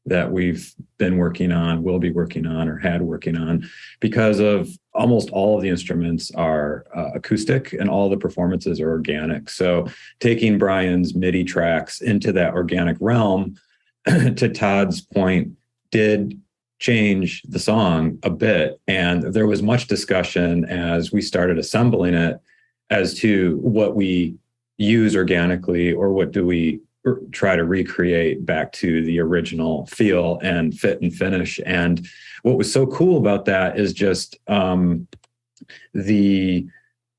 that we've been working on, will be working on, or had working on, because of almost all of the instruments are acoustic and all the performances are organic. So taking Bryan's MIDI tracks into that organic realm, to Todd's point, did change the song a bit. And there was much discussion as we started assembling it as to what we use organically or what do we try to recreate back to the original feel and fit and finish. And what was so cool about that is just the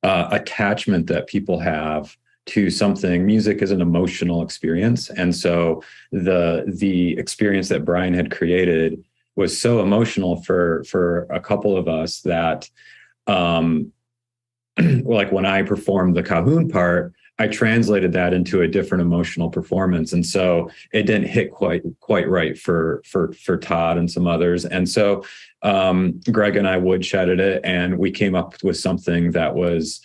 attachment that people have to something. Music is an emotional experience. And so the experience that Bryan had created was so emotional for a couple of us that like when I performed the cajon part, I translated that into a different emotional performance. And so it didn't hit quite right for Todd and some others. And so Greg and I woodshedded it, and we came up with something that was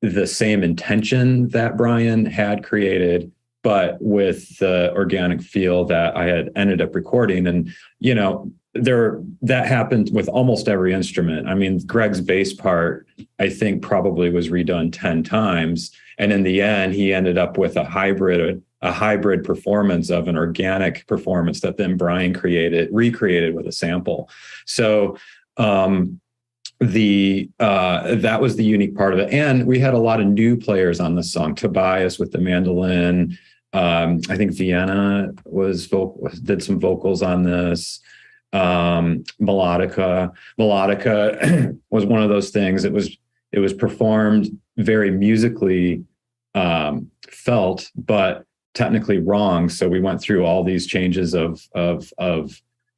the same intention that Bryan had created, but with the organic feel that I had ended up recording. And, you know, that happened with almost every instrument. I mean, Greg's bass part, I think probably was redone 10 times. And in the end, he ended up with a hybrid performance of an organic performance that then Bryan recreated with a sample. So that was the unique part of it. And we had a lot of new players on the song. Tobias with the mandolin. I think Vienna did some vocals on this. Melodica was one of those things. It was performed very musically felt, but technically wrong. So we went through all these changes of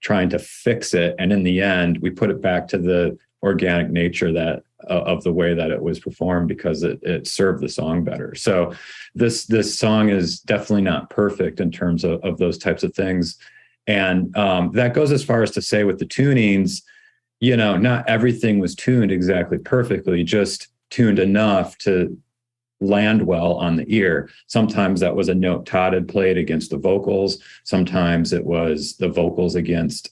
trying to fix it, and in the end, we put it back to the organic nature that of the way that it was performed because it served the song better. So this song is definitely not perfect in terms of those types of things. And that goes as far as to say with the tunings, you know, not everything was tuned exactly perfectly, just tuned enough to land well on the ear. Sometimes that was a note Todd had played against the vocals. Sometimes it was the vocals against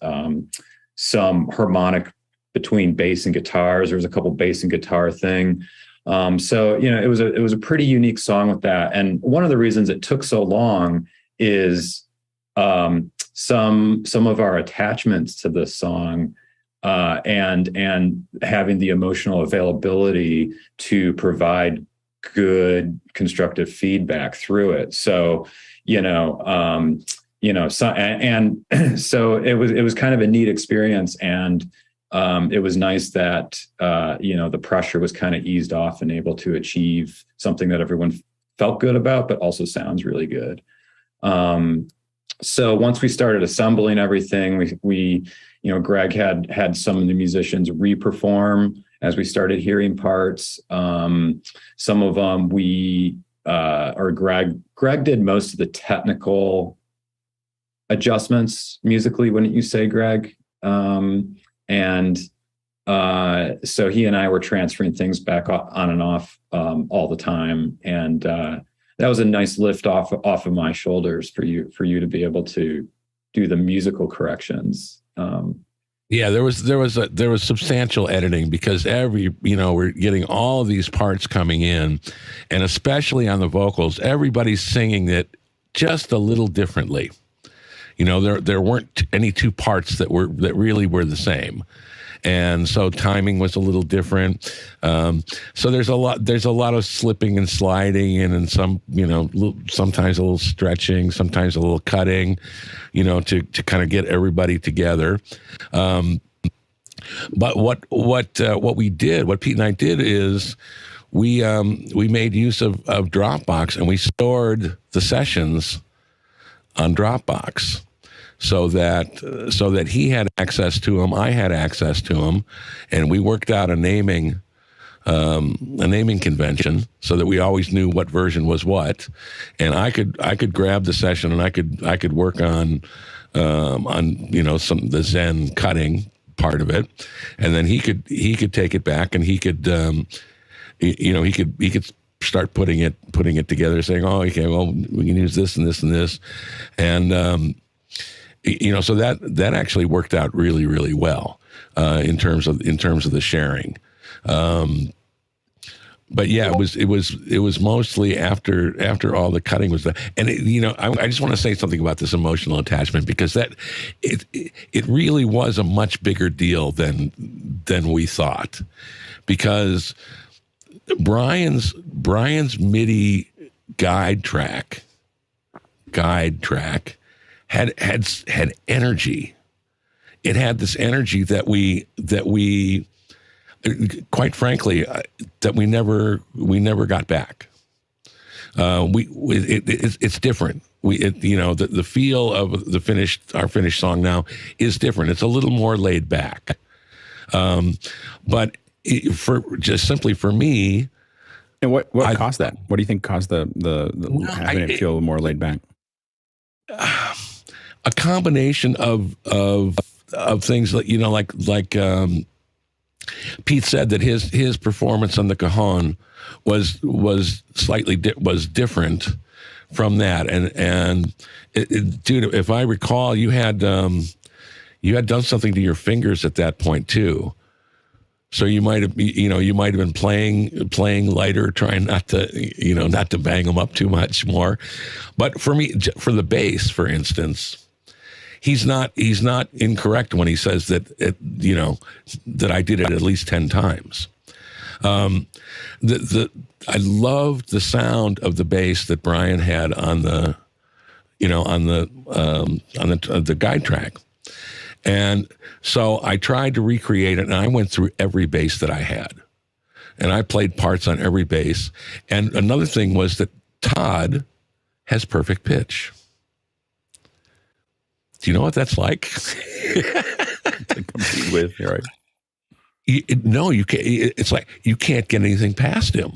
some harmonic between bass and guitars. There was a couple bass and guitar thing. So, you know, it was a pretty unique song with that. And one of the reasons it took so long is some of our attachments to this song and having the emotional availability to provide good constructive feedback through it. So, so it was kind of a neat experience, and it was nice that the pressure was kind of eased off and able to achieve something that everyone felt good about, but also sounds really good. So once we started assembling everything, we Greg had some of the musicians re-perform as we started hearing parts. Some of them Greg did most of the technical adjustments musically, wouldn't you say, Greg? So he and I were transferring things back on and off all the time. And that was a nice lift off of my shoulders for you to be able to do the musical corrections. Yeah, there was substantial editing because we're getting all of these parts coming in, and especially on the vocals, everybody's singing it just a little differently. There weren't any two parts that really were the same. And so timing was a little different. So there's a lot of slipping and sliding and some, sometimes a little stretching, sometimes a little cutting, to kind of get everybody together. But what Pete and I did is we made use of Dropbox, and we stored the sessions on Dropbox. So that he had access to them, I had access to them, and we worked out a naming convention so that we always knew what version was what, and I could grab the session and I could work on the Zen cutting part of it, and then he could take it back and he could start putting it together, saying, oh, okay, well, we can use this and this and this, and so that actually worked out really, really well in terms of the sharing. But yeah, it was mostly after all the cutting was done. And I just want to say something about this emotional attachment, because it really was a much bigger deal than we thought, because Bryan's MIDI guide track had energy. It had this energy that we quite frankly, that we never got back. It's different. The feel of our finished song now is different. It's a little more laid back. But simply for me, and what caused that? What do you think caused the having it feel more laid back? A combination of things that like Pete said that his performance on the cajon was slightly different from that, and dude, if I recall, you had done something to your fingers at that point too. So you might have been playing lighter, trying not to bang them up too much more. But for me, for the bass, for instance, he's not incorrect when he says that that I did it at least 10 times. I loved the sound of the bass that Bryan had on the guide track. And so I tried to recreate it, and I went through every bass that I had. And I played parts on every bass. And another thing was that Todd has perfect pitch. Do you know what that's like? To compete with, you're right. No, you can't. It's like you can't get anything past him.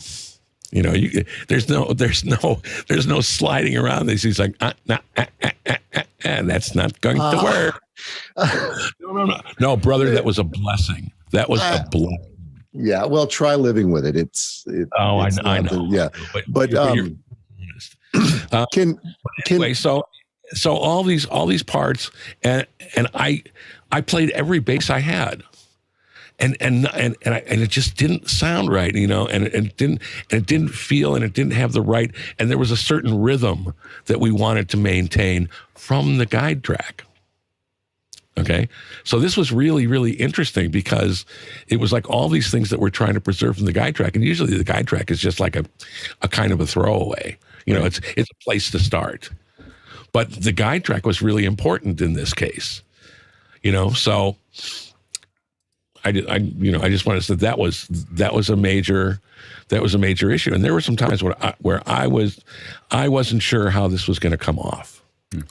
There's no sliding around this. He's like, and that's not going to work. No, brother, that was a blessing. That was a blessing. Yeah, well, try living with it. I know. Yeah, but anyway, so all these parts, and I played every bass I had. And it just didn't sound right, and it didn't feel, and it didn't have the right, and there was a certain rhythm that we wanted to maintain from the guide track. Okay, so this was really, really interesting, because it was like all these things that we're trying to preserve from the guide track, and usually the guide track is just like a kind of a throwaway. It's a place to start, but the guide track was really important in this case. So. I just wanted to say that was a major issue, and there were some times where I wasn't sure how this was going to come off, and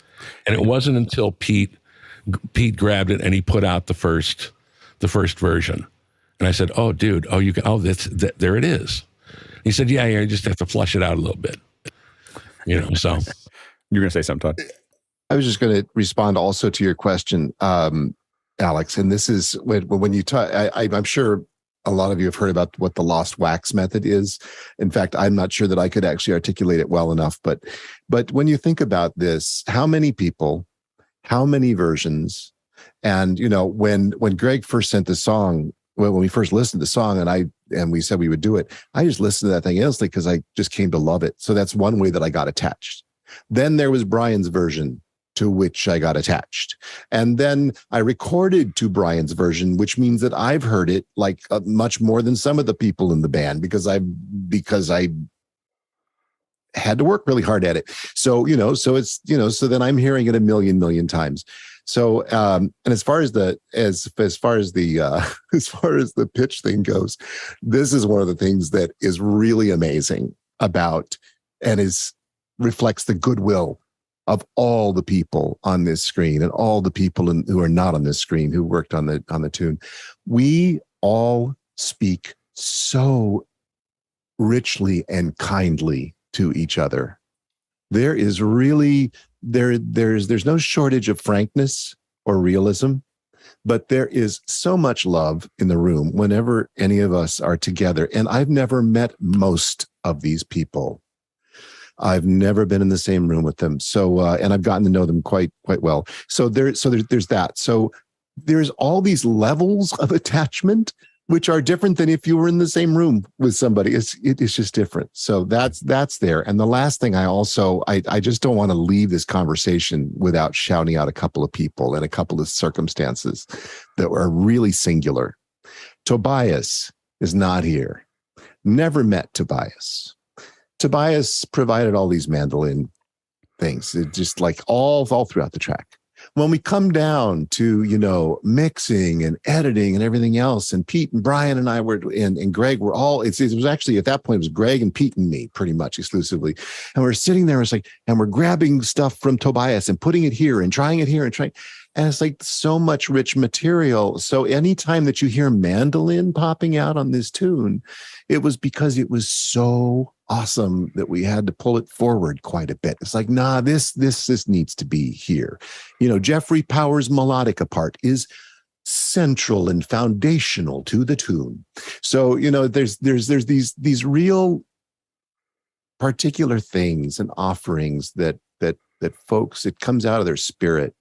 it wasn't until Pete grabbed it and he put out the first version, and I said, "Oh, dude, there it is." He said, "Yeah, you just have to flush it out a little bit." So you're going to say something, Todd? I was just going to respond also to your question. Alex, and this is when you talk, I'm sure a lot of you have heard about what the lost wax method is. In fact, I'm not sure that I could actually articulate it well enough, but when you think about this, how many people, how many versions, and when Greg first sent the song, when we first listened to the song and we said we would do it, I just listened to that thing instantly because I just came to love it. So that's one way that I got attached. Then there was Bryan's version, to which I got attached. And then I recorded to Bryan's version, which means that I've heard it like much more than some of the people in the band, because I had to work really hard at it. So, so it's, so then I'm hearing it a million times. So, and as far as the pitch thing goes, this is one of the things that is really amazing about, and reflects the goodwill of all the people on this screen and all the people who are not on this screen who worked on the tune. We all speak so richly and kindly to each other. There is really there's no shortage of frankness or realism, but there is so much love in the room whenever any of us are together. And I've never met most of these people. I've never been in the same room with them. So, and I've gotten to know them quite well. So there's that. So there's all these levels of attachment which are different than if you were in the same room with somebody. It's just different. So that's there. And the last thing I just don't want to leave this conversation without shouting out a couple of people and a couple of circumstances that are really singular. Tobias is not here. Never met Tobias. Tobias provided all these mandolin things, just like all throughout the track. When we come down to, mixing and editing and everything else, and Pete and Bryan and I and Greg were all, it was actually at that point, it was Greg and Pete and me pretty much exclusively. And we're sitting there, and we're grabbing stuff from Tobias and putting it here and trying it here and trying. And it's like so much rich material. So anytime that you hear mandolin popping out on this tune, it was because it was so awesome that we had to pull it forward quite a bit. It's like, nah, this needs to be here. Jeffrey Powers' melodica part is central and foundational to the tune. So, there's these real particular things and offerings that folks, it comes out of their spirit.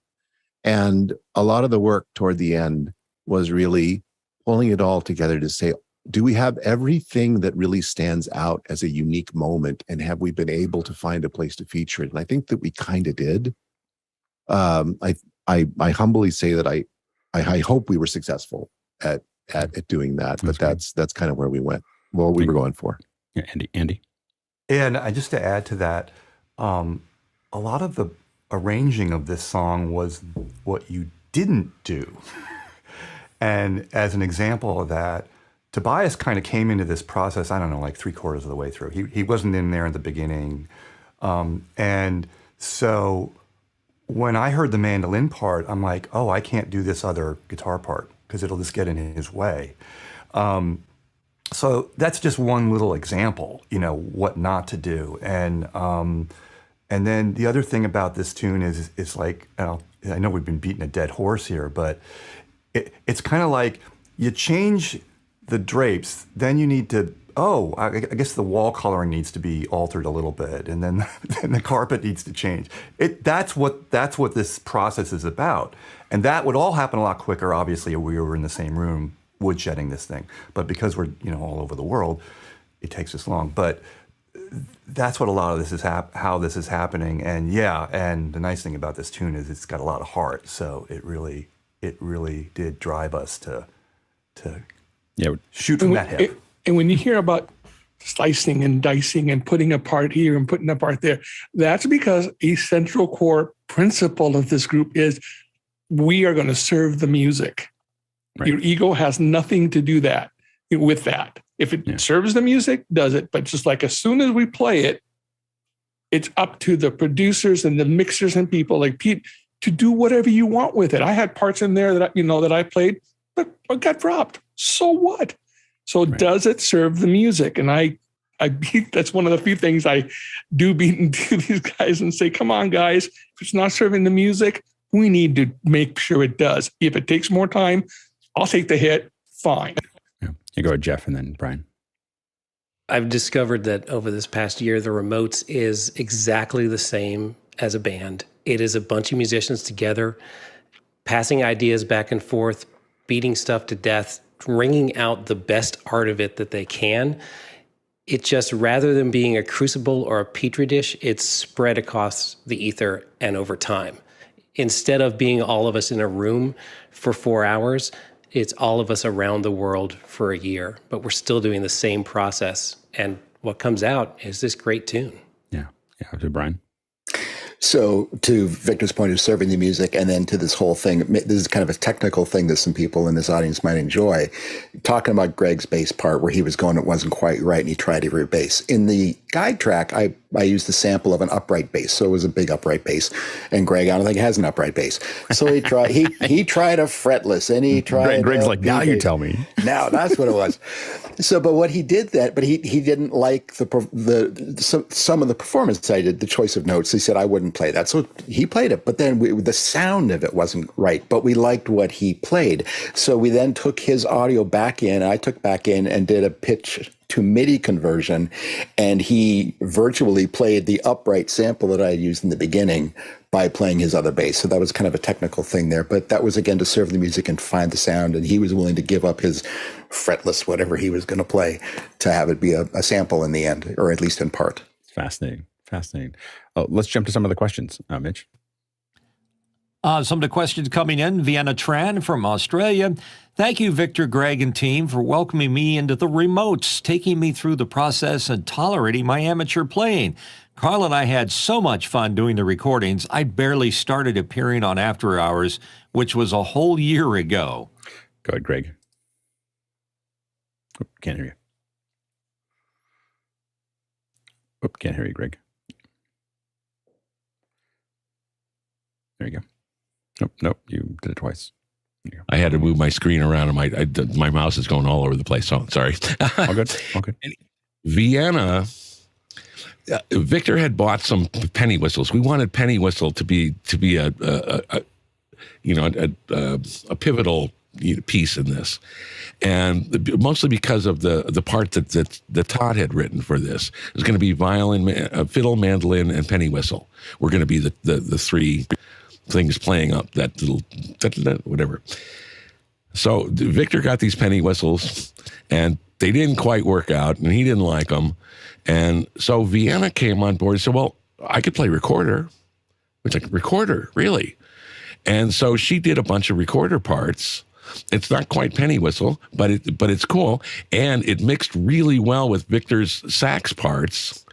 And a lot of the work toward the end was really pulling it all together to say, do we have everything that really stands out as a unique moment? And have we been able to find a place to feature it? And I think that we kind of did. I humbly say that I hope we were successful at doing that, but that's kind of where we went. Well, we were going for. Yeah, Andy. And just to add to that, a lot of the arranging of this song was what you didn't do. And as an example of that, Tobias kind of came into this process, I don't know, like 3/4 of the way through. He wasn't in there at the beginning. And so when I heard the mandolin part, I'm like, oh, I can't do this other guitar part because it'll just get in his way. So that's just one little example, what not to do. And then the other thing about this tune is like, I know we've been beating a dead horse here, but it's kind of like you change the drapes, then you need to, I guess the wall coloring needs to be altered a little bit, and then the carpet needs to change. That's what this process is about. And that would all happen a lot quicker, obviously, if we were in the same room woodshedding this thing. But because we're all over the world, it takes us long. But that's what a lot of this is how this is happening. And and the nice thing about this tune is it's got a lot of heart. So it really did drive us to shoot from that hip. And when you hear about slicing and dicing and putting a part here and putting a part there, that's because a central core principle of this group is we are going to serve the music. Right. Your ego has nothing to do with that. If it serves the music, does it. But just like as soon as we play it, it's up to the producers and the mixers and people like Pete to do whatever you want with it. I had parts in there that I played, but got dropped. So what? So does it serve the music? And I beat, that's one of the few things I do beat into these guys and say, come on, guys, if it's not serving the music, we need to make sure it does. If it takes more time, I'll take the hit. Fine. Yeah. You go with Jeff and then Bryan. I've discovered that over this past year, the remotes is exactly the same as a band. It is a bunch of musicians together, passing ideas back and forth, beating stuff to death, wringing out the best art of it that they can. It just, rather than being a crucible or a petri dish, it's spread across the ether and over time. Instead of being all of us in a room for 4 hours, it's all of us around the world for a year, but we're still doing the same process. And what comes out is this great tune. Yeah. To Bryan. So to Victor's point of serving the music, and then to this whole thing, this is kind of a technical thing that some people in this audience might enjoy. Talking about Greg's bass part where he was going, it wasn't quite right, and he tried to rebass. In the guide track, I used the sample of an upright bass, so it was a big upright bass. And Greg, I don't think has an upright bass, so he tried. he tried a fretless, and he tried. Greg's like, now you tell me. Now that's what it was. So, but what he did but he didn't like some of the performance I did, the choice of notes. He said I wouldn't play that, so he played it. But then the sound of it wasn't right. But we liked what he played, so we then took his audio back in. I took back in and did a pitch to MIDI conversion, and he virtually played the upright sample that I had used in the beginning by playing his other bass. So that was kind of a technical thing there, but that was again to serve the music and find the sound, and he was willing to give up his fretless whatever he was going to play to have it be a sample in the end, or at least in part. Fascinating. Let's jump to some of the questions, Mitch. Some of the questions coming in. Vienna Tran from Australia. Thank you, Victor, Greg, and team, for welcoming me into the remotes, taking me through the process, and tolerating my amateur playing. Karl and I had so much fun doing the recordings, I barely started appearing on After Hours, which was a whole year ago. Go ahead, Greg. Oh, can't hear you. Oh, can't hear you, Greg. There you go. Nope, you did it twice. I had to move my screen around, and my mouse is going all over the place. So sorry. All good. Vienna. Victor had bought some penny whistles. We wanted penny whistle to be a pivotal piece in this, and mostly because of the part that Todd had written for this. It was going to be violin, fiddle, mandolin, and penny whistle. We're going to be the three things playing up that little whatever. So Victor got these penny whistles, and they didn't quite work out, and he didn't like them. And so Vienna came on board and said, well, I could play recorder. It's like, recorder, really? And so she did a bunch of recorder parts. It's not quite penny whistle, but it's cool. And it mixed really well with Victor's sax parts.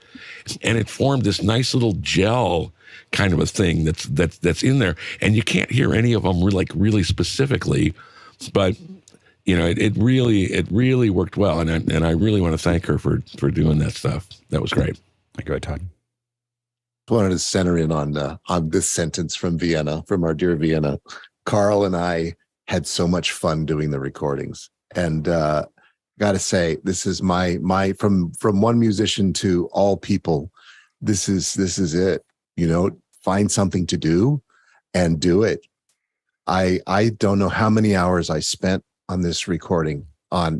And it formed this nice little gel kind of a thing that's in there. And you can't hear any of them really specifically, but it really worked well. And I really want to thank her for doing that stuff. That was great. Go ahead, Todd. I wanted to center in on this sentence from Vienna, from our dear Vienna. Karl and I had so much fun doing the recordings, and got to say, this is my from one musician to all people. This is it. Find something to do and do it. I don't know how many hours I spent on this recording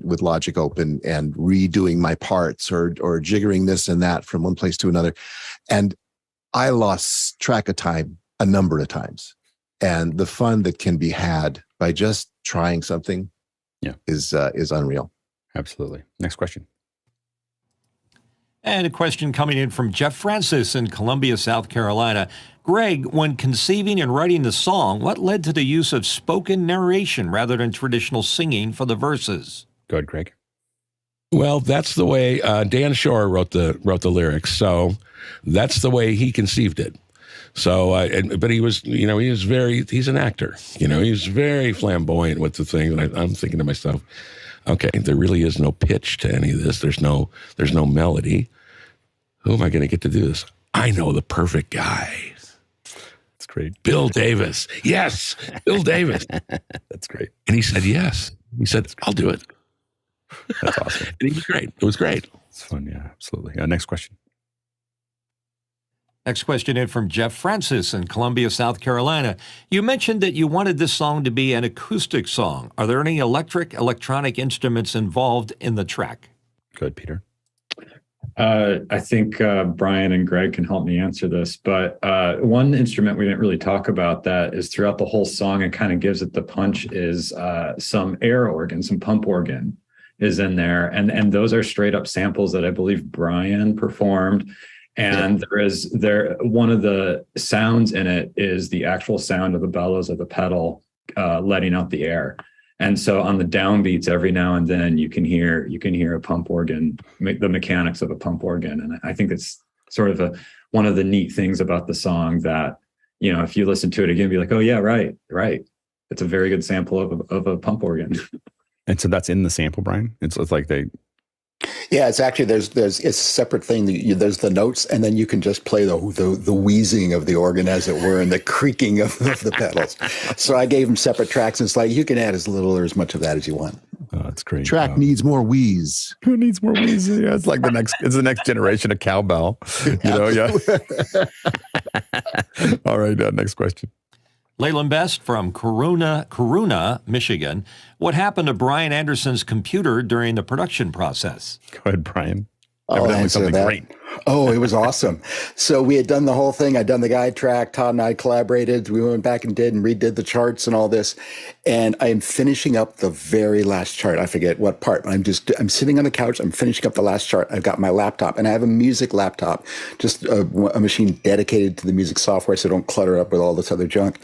with Logic Open and redoing my parts or jiggering this and that from one place to another. And I lost track of time a number of times. And the fun that can be had by just trying something is unreal. Absolutely. Next question. And a question coming in from Jeff Francis in Columbia, South Carolina. Greg, when conceiving and writing the song, what led to the use of spoken narration rather than traditional singing for the verses? Go ahead, Greg. Well, that's the way Dan Shore wrote the lyrics. So that's the way he conceived it. So, but he was, he's an actor. He was very flamboyant with the thing. And I'm thinking to myself, okay, there really is no pitch to any of this. There's no melody. Who am I going to get to do this? I know the perfect guy. That's great. Bill Davis. Yes, Bill Davis. That's great. And he said yes. He said, I'll do it. That's awesome. And he was great. It was great. It's fun. Yeah, absolutely. Next question. Next question in from Jeff Francis in Columbia, South Carolina. You mentioned that you wanted this song to be an acoustic song. Are there any electronic instruments involved in the track? Good, Peter. I think Bryan and Greg can help me answer this, but one instrument we didn't really talk about that is throughout the whole song and kind of gives it the punch is some air organ, some pump organ is in there. And those are straight up samples that I believe Bryan performed. And one of the sounds in it is the actual sound of the bellows of the pedal letting out the air. And so on the downbeats, every now and then you can hear a pump organ, the mechanics of a pump organ. And I think it's sort of one of the neat things about the song that, if you listen to it again, be like, oh yeah, right. It's a very good sample of a pump organ. And so that's in the sample, Bryan? It's like they... Yeah, it's actually it's a separate thing. There's the notes, and then you can just play the wheezing of the organ, as it were, and the creaking of the pedals. So I gave them separate tracks, and it's like you can add as little or as much of that as you want. Oh, that's great. Track needs more wheeze. Who needs more wheeze? Yeah, it's like it's the next generation of cowbell. Yeah. All right, next question. Leyland Best from Corona, Michigan. What happened to Bryan Anderson's computer during the production process? Go ahead, Bryan. I'll Evidently answer something that. great. Oh, it was awesome. So we had done the whole thing. I'd done the guide track. Todd and I collaborated. We went back and redid the charts and all this. And I am finishing up the very last chart. I forget what part. I'm sitting on the couch. I'm finishing up the last chart. I've got my laptop, and I have a music laptop, just a machine dedicated to the music software, so don't clutter up with all this other junk.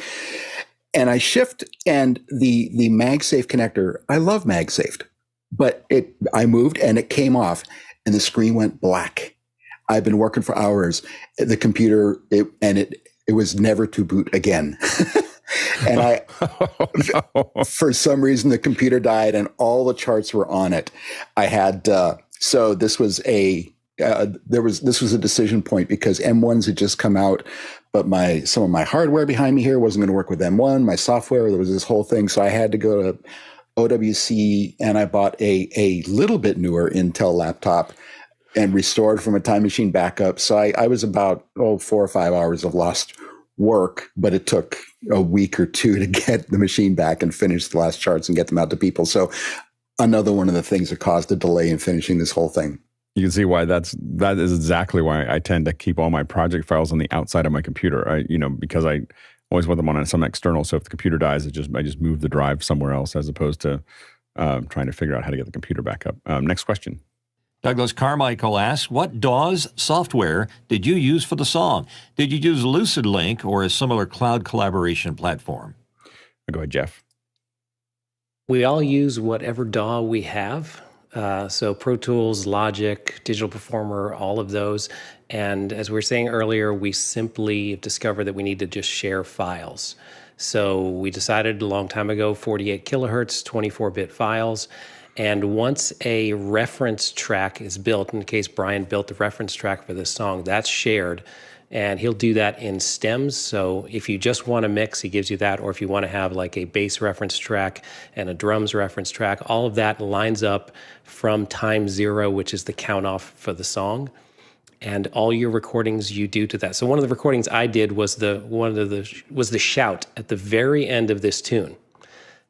And I shift, and the MagSafe connector, I love MagSafe, but I moved and it came off, and the screen went black. I've been working for hours. The computer, it was never to boot again. And for some reason, the computer died, and all the charts were on it. I had so this was this was a decision point, because M1s had just come out, but some of my hardware behind me here wasn't going to work with M1. My software, there was this whole thing, so I had to go to OWC, and I bought a little bit newer Intel laptop and restored from a time machine backup. So I was about 4 or 5 hours of lost work, but it took a week or two to get the machine back and finish the last charts and get them out to people. So another one of the things that caused a delay in finishing this whole thing. You can see why that is exactly why I tend to keep all my project files on the outside of my computer. Because I always want them on some external. So if the computer dies, I just move the drive somewhere else, as opposed to trying to figure out how to get the computer back up. Next question. Douglas Carmichael asks, what DAWs software did you use for the song? Did you use LucidLink or a similar cloud collaboration platform? Go ahead, Jeff. We all use whatever DAW we have. So Pro Tools, Logic, Digital Performer, all of those. And as we were saying earlier, we simply discovered that we need to just share files. So we decided a long time ago, 48 kilohertz, 24-bit files. And once a reference track is built, in the case Bryan built the reference track for this song, that's shared. And he'll do that in stems. So if you just want to mix, he gives you that. Or if you want to have like a bass reference track and a drums reference track, all of that lines up from time 0, which is the count off for the song. And all your recordings you do to that. So one of the recordings I did was the shout at the very end of this tune.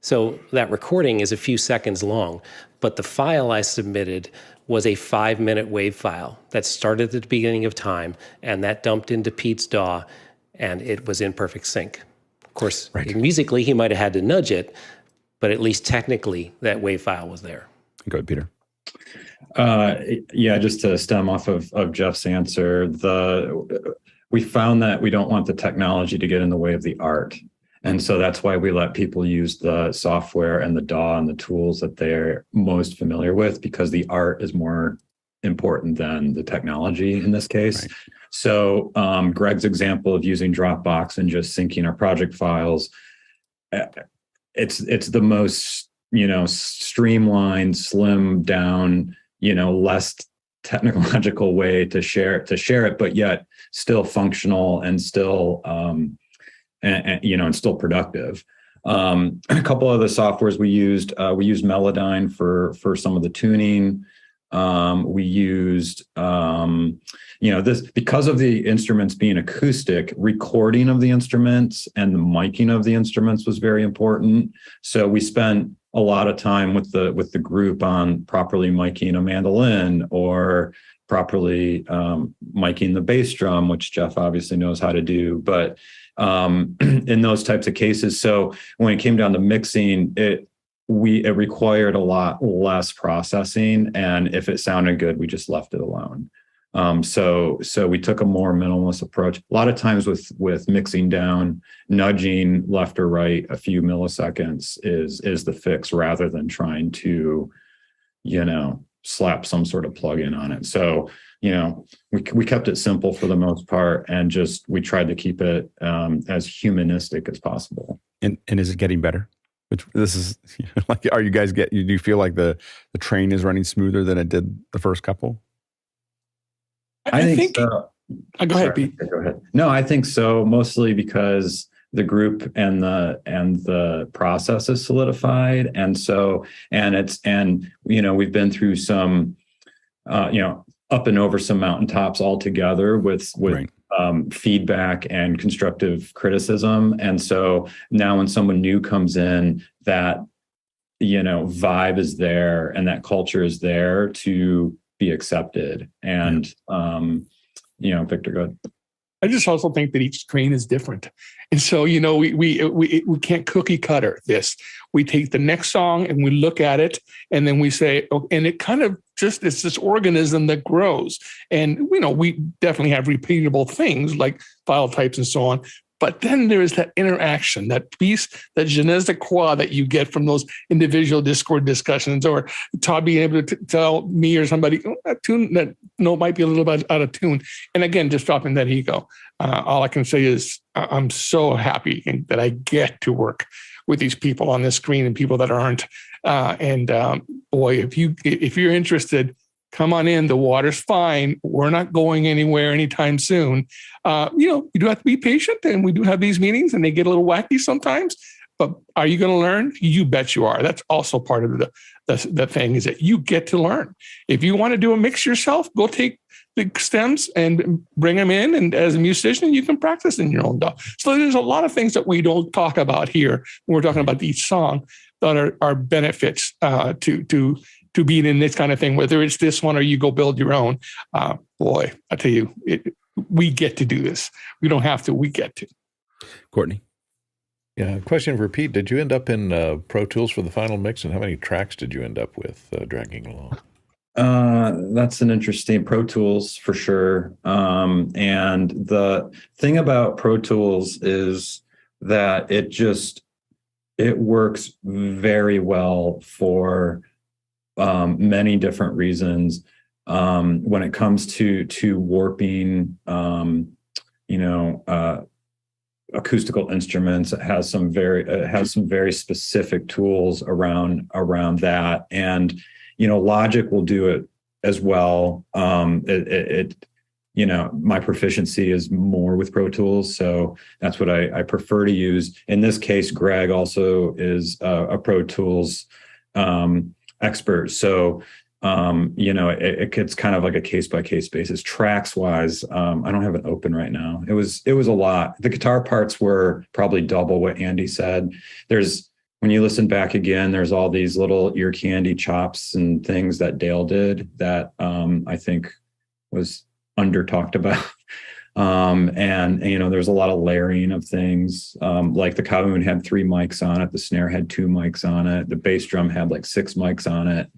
So that recording is a few seconds long, but the file I submitted was a 5-minute wave file that started at the beginning of time, and that dumped into Pete's DAW, and it was in perfect sync. Of course, musically, he might have had to nudge it, but at least technically, that wave file was there. Go ahead, Peter. Yeah, just to stem off of Jeff's answer, we found that we don't want the technology to get in the way of the art. And so that's why we let people use the software and the DAW and the tools that they're most familiar with, because the art is more important than the technology in this case. Right. So Greg's example of using Dropbox and just syncing our project files, it's the most, streamlined, slimmed down, less technological way to share it, but yet still functional and still and still productive. A couple of the softwares we used Melodyne for some of the tuning. We used this because of the instruments being acoustic, recording of the instruments and the miking of the instruments was very important. So we spent a lot of time with the group on properly miking a mandolin or properly miking the bass drum, which Jeff obviously knows how to do. But in those types of cases, so when it came down to mixing, it required a lot less processing, and if it sounded good, we just left it alone. So we took a more minimalist approach. A lot of times with mixing down, nudging left or right a few milliseconds is the fix, rather than trying to, slap some sort of plug-in on it. So, we kept it simple for the most part, and we tried to keep it as humanistic as possible. And is it getting better? This is like, do you feel like the train is running smoother than it did the first couple? I think so. Go ahead, Pete. Go ahead. No, I think so, mostly because the group and the process is solidified. And we've been through some, up and over some mountaintops all together with feedback and constructive criticism. And so now when someone new comes in, that, vibe is there and that culture is there to be accepted. And, Victor, go ahead. I just also think that each screen is different. And so, we can't cookie cutter this. We take the next song and we look at it and then we say, oh, and it kind of just, it's this organism that grows. And, we definitely have repeatable things like file types and so on. But then there is that interaction, that piece, that je ne sais quoi that you get from those individual Discord discussions, or Todd being able to tell me or somebody, that tune that might be a little bit out of tune. And again, just dropping that ego. All I can say is I'm so happy that I get to work with these people on this screen and people that aren't. Boy, if you're interested, come on in. The water's fine. We're not going anywhere anytime soon. You do have to be patient, and we do have these meetings, and they get a little wacky sometimes. But are you going to learn? You bet you are. That's also part of the thing, is that you get to learn. If you want to do a mix yourself, go take the stems and bring them in. And as a musician, you can practice in your own DAW. So there's a lot of things that we don't talk about here when we're talking about each song that are benefits to being in this kind of thing, whether it's this one or you go build your own. Boy, I tell you, we get to do this. We don't have to, we get to. Courtney. Yeah, question for Pete. Did you end up in Pro Tools for the final mix, and how many tracks did you end up with dragging along? That's an interesting Pro Tools for sure. And the thing about Pro Tools is that it works very well for many different reasons. When it comes to warping, acoustical instruments, it has some very specific tools around that, and Logic will do it as well. My proficiency is more with Pro Tools, so that's what I prefer to use. In this case, Greg also is a Pro Tools expert, so it's kind of like a case-by-case basis. Tracks-wise, I don't have it open right now. It was a lot. The guitar parts were probably double what Andy said. When you listen back again, there's all these little ear candy chops and things that Dale did that I think was under talked about. And there's a lot of layering of things. Like the Kavoon had 3 mics on it. The snare had 2 mics on it. The bass drum had like 6 mics on it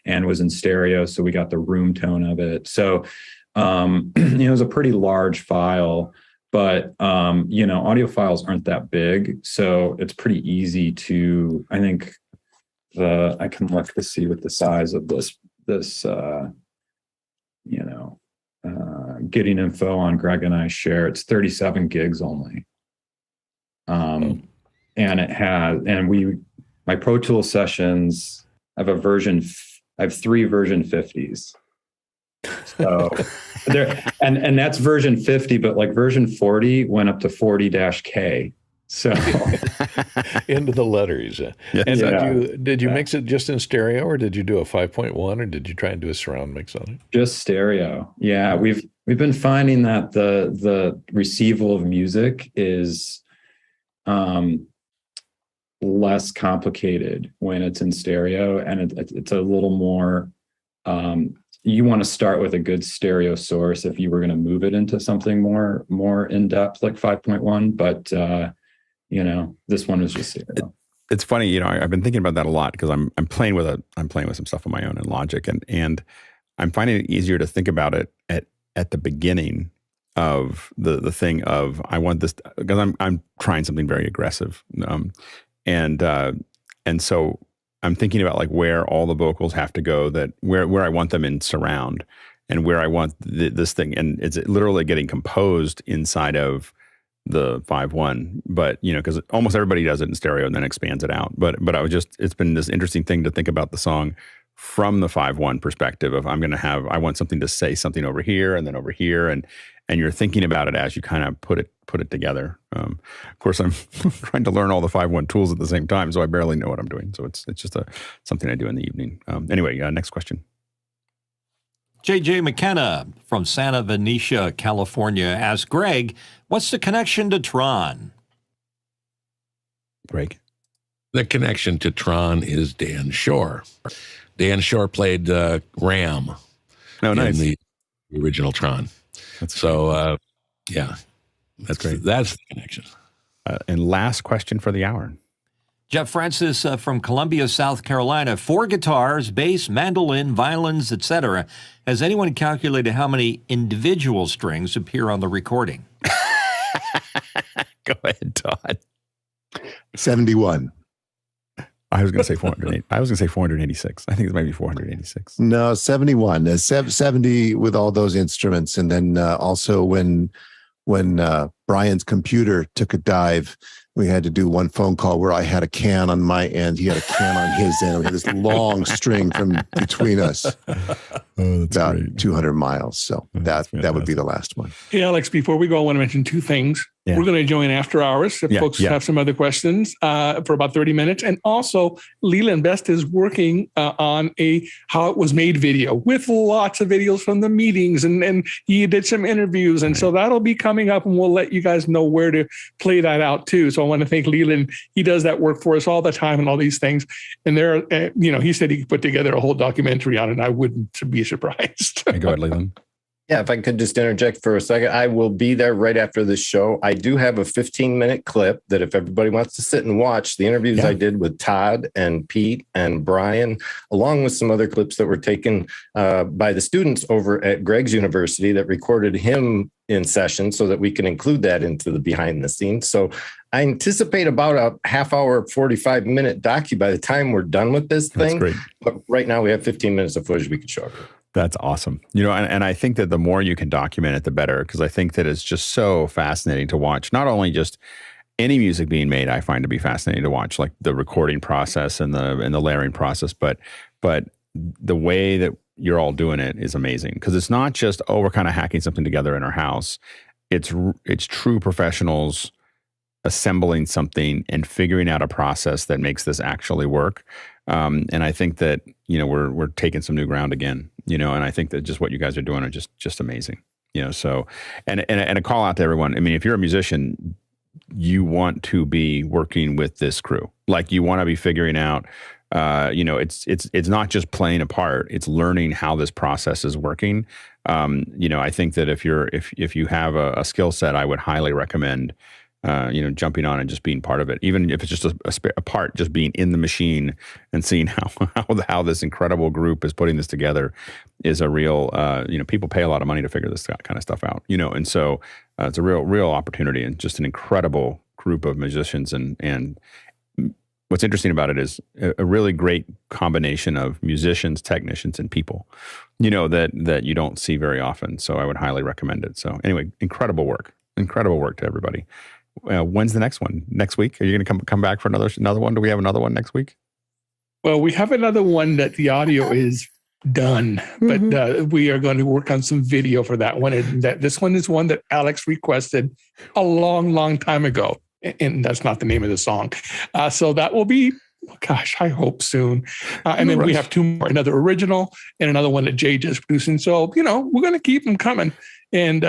and was in stereo. So we got the room tone of it. So, it was a pretty large file, but, audio files aren't that big. So it's pretty easy to, I think I can look to see what the size of this getting info on Greg and I share. It's 37 gigs only. And it has, my Pro Tools sessions, I have 3 version 50s. So and that's version 50, but like version 40 went up to 40-K. So into the letters. Yes. And did you mix it just in stereo, or did you do a 5.1, or did you try and do a surround mix on it? Just stereo. Yeah, we've been finding that the receival of music is less complicated when it's in stereo, and it's a little more. You want to start with a good stereo source if you were going to move it into something more in depth like 5.1, but this one was just stereo. It's funny, I've been thinking about that a lot because I'm playing with some stuff on my own in Logic, and I'm finding it easier to think about it at the beginning of the thing of I want this, because I'm trying something very aggressive, and so I'm thinking about like where all the vocals have to go, that where I want them in surround, and where I want this thing, and it's literally getting composed inside of the 5.1, but because almost everybody does it in stereo and then expands it out. But it's been this interesting thing to think about the song from the 5.1 perspective of I want something to say something over here and then over here, and you're thinking about it as you kind of put it together. Of course, I'm trying to learn all the 5.1 tools at the same time, so I barely know what I'm doing. So it's just something I do in the evening. Anyway, next question. JJ McKenna from Santa Venetia, California, asks Greg, what's the connection to Tron? Greg? The connection to Tron is Dan Shore. Dan Shore played Ram in the original Tron. Yeah, that's great. That's the connection. And last question for the hour. Jeff Francis from Columbia, South Carolina. 4 guitars, bass, mandolin, violins, etc. Has anyone calculated how many individual strings appear on the recording? Go ahead, Todd. 71. I was going to say 408. I was going to say 486. I think it might be 486. No, 71. 70 with all those instruments, and then also when Brian's computer took a dive, we had to do one phone call where I had a can on my end, he had a can on his end. We had this long string from between us, about 200 miles. So that would be the last one. Hey, Alex, before we go, I want to mention 2 things. Yeah. We're going to join after hours if folks have some other questions for about 30 minutes. And also, Leland Best is working on a how it was made video with lots of videos from the meetings. And he did some interviews. And so that'll be coming up, and we'll let you guys know where to play that out too. So I want to thank Leland. He does that work for us all the time and all these things. And there, he said he could put together a whole documentary on it. And I wouldn't be surprised. Go ahead, Leland. Yeah, if I could just interject for a second, I will be there right after the show. I do have a 15-minute clip that if everybody wants to sit and watch the interviews I did with Todd and Pete and Brian, along with some other clips that were taken by the students over at Greg's University that recorded him in session so that we can include that into the behind the scenes. So I anticipate about a half hour, 45-minute docu by the time we're done with this thing. That's great. But right now we have 15 minutes of footage we can show. That's awesome. And I think that the more you can document it, the better, because I think that it's just so fascinating to watch. Not only just any music being made, I find to be fascinating to watch, like the recording process and the layering process, but the way that you're all doing it is amazing, because it's not just, we're kind of hacking something together in our house. It's true professionals assembling something and figuring out a process that makes this actually work. And I think that, we're taking some new ground again, and I think that just what you guys are doing are just amazing, so, and a call out to everyone. I mean, if you're a musician, you want to be working with this crew. Like, you want to be figuring out, it's not just playing a part, it's learning how this process is working. I think that if you have a skill set, I would highly recommend jumping on and just being part of it, even if it's just a part, just being in the machine and seeing how this incredible group is putting this together is a real, people pay a lot of money to figure this kind of stuff out, and so it's a real opportunity and just an incredible group of musicians. And what's interesting about it is a really great combination of musicians, technicians, and people, that you don't see very often. So I would highly recommend it. So anyway, incredible work to everybody. When's the next one? Next week? Are you going to come back for another one? Do we have another one next week? Well, we have another one that the audio is done, but we are going to work on some video for that one. And this one is one that Alex requested a long, long time ago. And that's not the name of the song. So that will be, I hope soon. And then we have 2 more, another original and another one that Jay just producing. So, we're going to keep them coming. And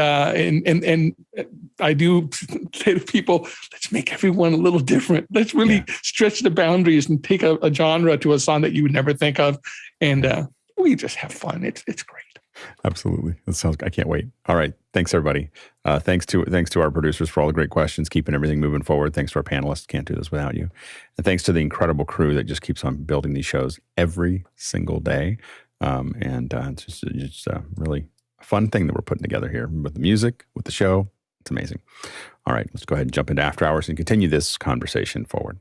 I do say to people, let's make everyone a little different. Let's really stretch the boundaries and take a genre to a song that you would never think of. And we just have fun. It's great. Absolutely. I can't wait. All right. Thanks, everybody. Thanks to our producers for all the great questions, keeping everything moving forward. Thanks to our panelists. Can't do this without you. And thanks to the incredible crew that just keeps on building these shows every single day. It's just really a fun thing that we're putting together here with the music, with the show. It's amazing. All right. Let's go ahead and jump into After Hours and continue this conversation forward.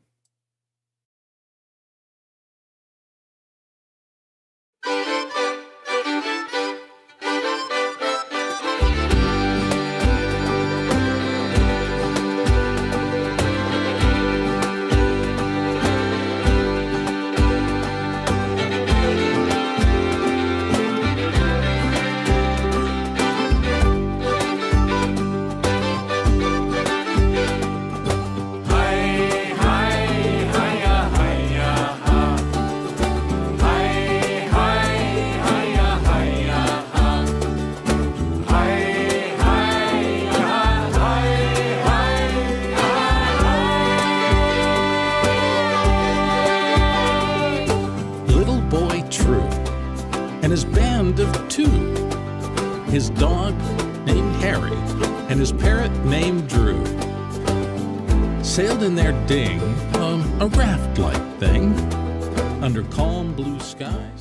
Hi, dog named Harry and his parrot named Drew sailed in their ding, a raft-like thing, under calm blue skies.